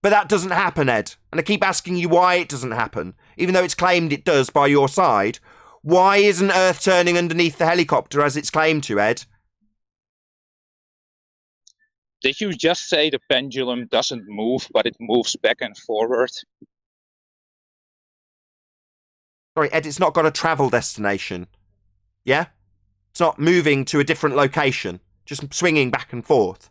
[SPEAKER 2] But that doesn't happen, Ed. And I keep asking you why it doesn't happen, even though it's claimed it does by your side. Why isn't Earth turning underneath the helicopter as it's claimed to, Ed?
[SPEAKER 13] Did you just say the pendulum doesn't move, but it moves back and forward?
[SPEAKER 2] Sorry, Ed, it's not got a travel destination. Yeah? It's not moving to a different location, just swinging back and forth.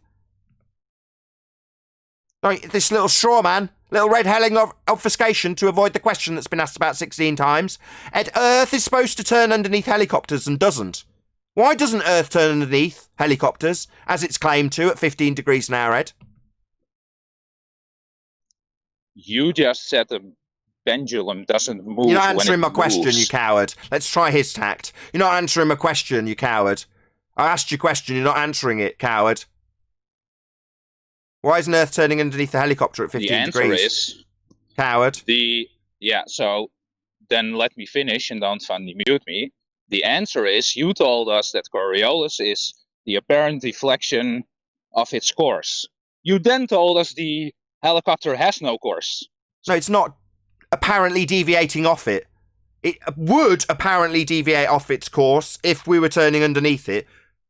[SPEAKER 2] Sorry, this little straw man, little red herring of obfuscation to avoid the question that's been asked about 16 times. Ed, Earth is supposed to turn underneath helicopters and doesn't. Why doesn't Earth turn underneath helicopters, as it's claimed to at 15 degrees an hour, Ed?
[SPEAKER 13] You just said the pendulum doesn't move.
[SPEAKER 2] You're not answering
[SPEAKER 13] when
[SPEAKER 2] my
[SPEAKER 13] it
[SPEAKER 2] question,
[SPEAKER 13] moves.
[SPEAKER 2] you coward. Let's try his tact. You're not answering my question, you coward. I asked you a question, you're not answering it, coward. Why isn't Earth turning underneath the helicopter at 15
[SPEAKER 13] The answer
[SPEAKER 2] degrees?
[SPEAKER 13] is...
[SPEAKER 2] Coward.
[SPEAKER 13] So then let me finish and don't funny mute me. The answer is, you told us that Coriolis is the apparent deflection of its course. You then told us the helicopter has no course.
[SPEAKER 2] No, it's not apparently deviating off it. It would apparently deviate off its course if we were turning underneath it,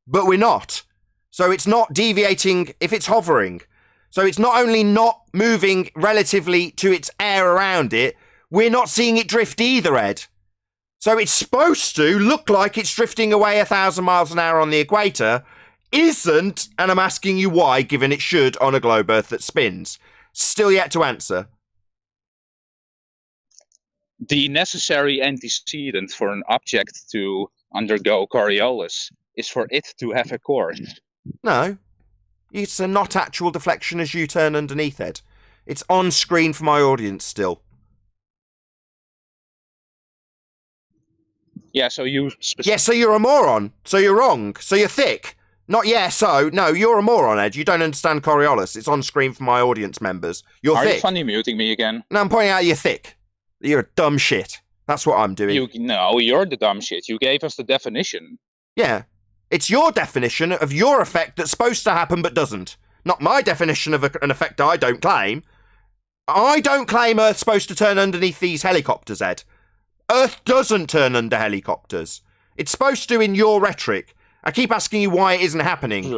[SPEAKER 2] but we're not. So it's not deviating if it's hovering. So it's not only not moving relatively to its air around it, we're not seeing it drift either, Ed. So it's supposed to look like it's drifting away 1,000 miles an hour on the equator, isn't, and I'm asking you why, given it should on a globe Earth that spins. Still yet to answer.
[SPEAKER 13] The necessary antecedent for an object to undergo Coriolis is for it to have a course.
[SPEAKER 2] No. It's a not actual deflection as you turn underneath, Ed. It's on screen for my audience still.
[SPEAKER 13] Yeah, so you...
[SPEAKER 2] Yeah, so you're a moron. So you're wrong. So you're thick. Not yeah, so. No, you're a moron, Ed. You don't understand Coriolis. It's on screen for my audience members. You're
[SPEAKER 13] Are
[SPEAKER 2] thick.
[SPEAKER 13] you funny muting me again?
[SPEAKER 2] No, I'm pointing out you're thick. You're a dumb shit. That's what I'm doing.
[SPEAKER 13] No, you're the dumb shit. You gave us the definition.
[SPEAKER 2] Yeah. It's your definition of your effect that's supposed to happen but doesn't. Not my definition of an effect I don't claim. I don't claim Earth's supposed to turn underneath these helicopters, Ed. Earth doesn't turn under helicopters. It's supposed to in your rhetoric. I keep asking you why it isn't happening.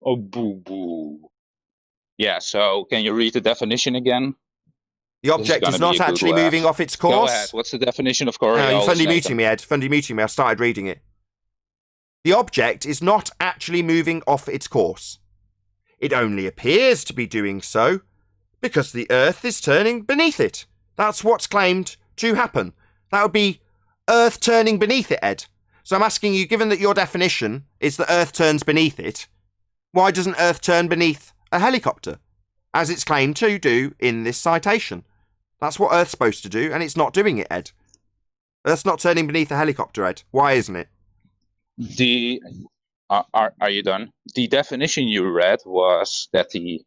[SPEAKER 13] Oh, boo-boo. Yeah, so can you read the definition again?
[SPEAKER 2] The object is not actually moving off its course.
[SPEAKER 13] Go ahead. What's the definition of Coriolis?
[SPEAKER 2] You're fundy muting me, Ed. Fundy muting me. I started reading it. The object is not actually moving off its course. It only appears to be doing so because the Earth is turning beneath it. That's what's claimed to happen. That would be Earth turning beneath it, Ed. So I'm asking you, given that your definition is that Earth turns beneath it, why doesn't Earth turn beneath a helicopter, as it's claimed to do in this citation? That's what Earth's supposed to do, and it's not doing it, Ed. Earth's not turning beneath a helicopter, Ed. Why isn't it?
[SPEAKER 13] Are you done? The definition you read was that the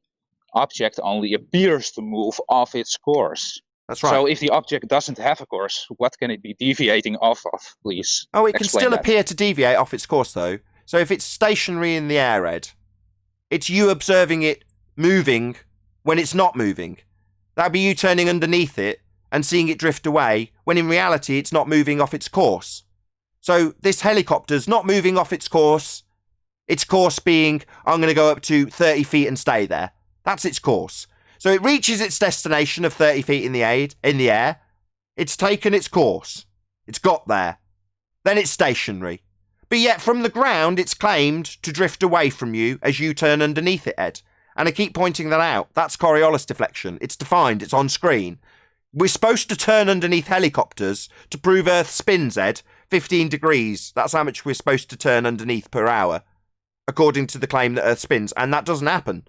[SPEAKER 13] object only appears to move off its course.
[SPEAKER 2] That's right.
[SPEAKER 13] So if the object doesn't have a course, what can it be deviating off of, please?
[SPEAKER 2] Oh, it can still appear to deviate off its course, though. So if it's stationary in the air, Ed, it's you observing it moving when it's not moving. That'd be you turning underneath it and seeing it drift away, when in reality it's not moving off its course. So this helicopter's not moving off its course being, I'm going to go up to 30 feet and stay there. That's its course. So it reaches its destination of 30 feet in the air. It's taken its course. It's got there. Then it's stationary. But yet from the ground, it's claimed to drift away from you as you turn underneath it, Ed. And I keep pointing that out. That's Coriolis deflection. It's defined. It's on screen. We're supposed to turn underneath helicopters to prove Earth spins, Ed. 15 degrees. That's how much we're supposed to turn underneath per hour, according to the claim that Earth spins. And that doesn't happen.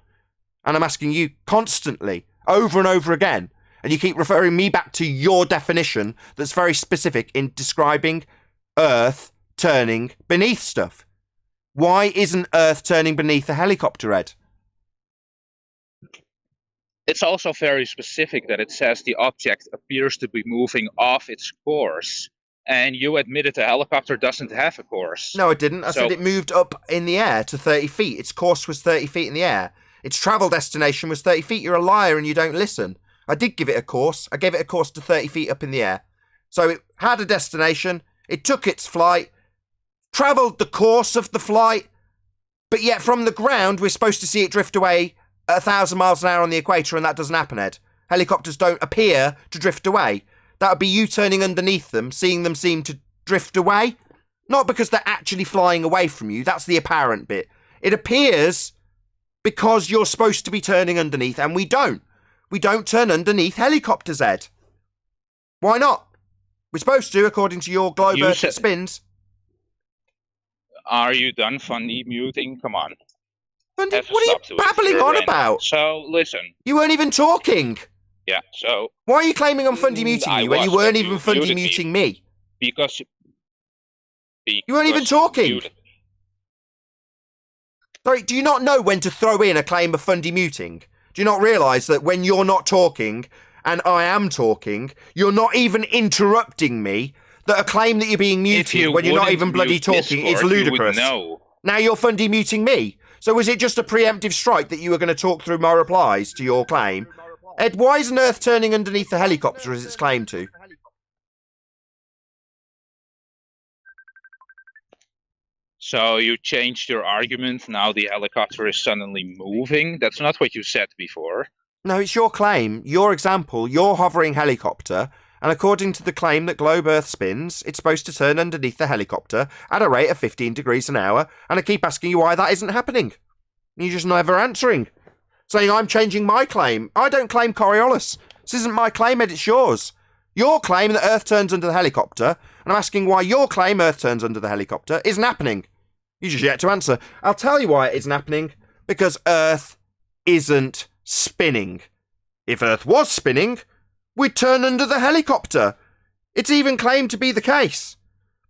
[SPEAKER 2] And I'm asking you constantly, over and over again, and you keep referring me back to your definition that's very specific in describing Earth turning beneath stuff. Why isn't Earth turning beneath a helicopter, Ed?
[SPEAKER 13] It's also very specific that it says the object appears to be moving off its course. And you admitted the helicopter doesn't have a course.
[SPEAKER 2] No, I didn't. I said it moved up in the air to 30 feet. Its course was 30 feet in the air. Its travel destination was 30 feet. You're a liar and you don't listen. I did give it a course. I gave it a course to 30 feet up in the air. So it had a destination. It took its flight, travelled the course of the flight, but yet from the ground, we're supposed to see it drift away at 1,000 miles an hour on the equator, and that doesn't happen, Ed. Helicopters don't appear to drift away. That would be you turning underneath them, seeing them seem to drift away. Not because they're actually flying away from you. That's the apparent bit. It appears because you're supposed to be turning underneath, and we don't. We don't turn underneath helicopters, Ed. Why not? We're supposed to, according to your globe Earth that spins.
[SPEAKER 13] Are you done funny muting? Come on.
[SPEAKER 2] Fundy, what are you babbling on about?
[SPEAKER 13] So, listen.
[SPEAKER 2] You weren't even talking.
[SPEAKER 13] Yeah, so...
[SPEAKER 2] Why are you claiming I'm fundy muting you when you weren't even fundy muting me?
[SPEAKER 13] Because
[SPEAKER 2] you weren't even talking. Sorry, do you not know when to throw in a claim of fundy muting? Do you not realise that when you're not talking and I am talking, you're not even interrupting me, that a claim that you're being muted when you're not even bloody talking is ludicrous? Now you're fundy muting me. So was it just a preemptive strike that you were going to talk through my replies to your claim? Ed, why isn't Earth turning underneath the helicopter as it's claimed to?
[SPEAKER 13] So you changed your argument, now the helicopter is suddenly moving? That's not what you said before.
[SPEAKER 2] No, it's your claim, your example, your hovering helicopter, and according to the claim that globe Earth spins, it's supposed to turn underneath the helicopter at a rate of 15 degrees an hour, and I keep asking you why that isn't happening. You're just never answering. Saying I'm changing my claim. I don't claim Coriolis. This isn't my claim, Ed, it's yours. Your claim that Earth turns under the helicopter, and I'm asking why your claim Earth turns under the helicopter isn't happening. You just yet to answer. I'll tell you why it isn't happening. Because Earth isn't spinning. If Earth was spinning, we'd turn under the helicopter. It's even claimed to be the case.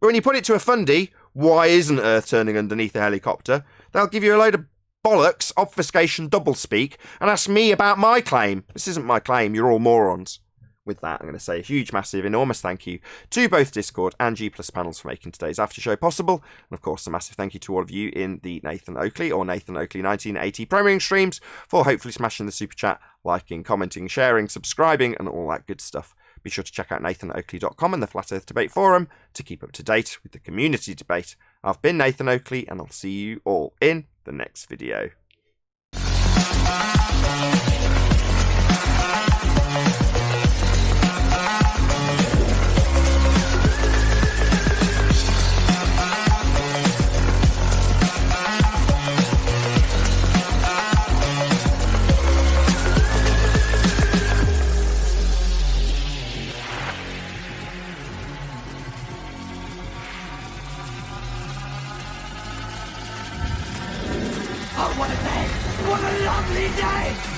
[SPEAKER 2] But when you put it to a fundy, why isn't Earth turning underneath the helicopter? They'll give you a load of bollocks, obfuscation, doublespeak, and ask me about my claim. This isn't my claim, you're all morons. With that, I'm going to say a huge, massive, enormous thank you to both Discord and G Plus panels for making today's after show possible. And of course, a massive thank you to all of you in the Nathan Oakley or Nathan Oakley 1980 premiering streams for hopefully smashing the super chat, liking, commenting, sharing, subscribing, and all that good stuff. Be sure to check out nathanoakley.com and the Flat Earth Debate Forum to keep up to date with the community debate. I've been Nathan Oakley, and I'll see you all in the next video.
[SPEAKER 12] What a day! What a lovely day!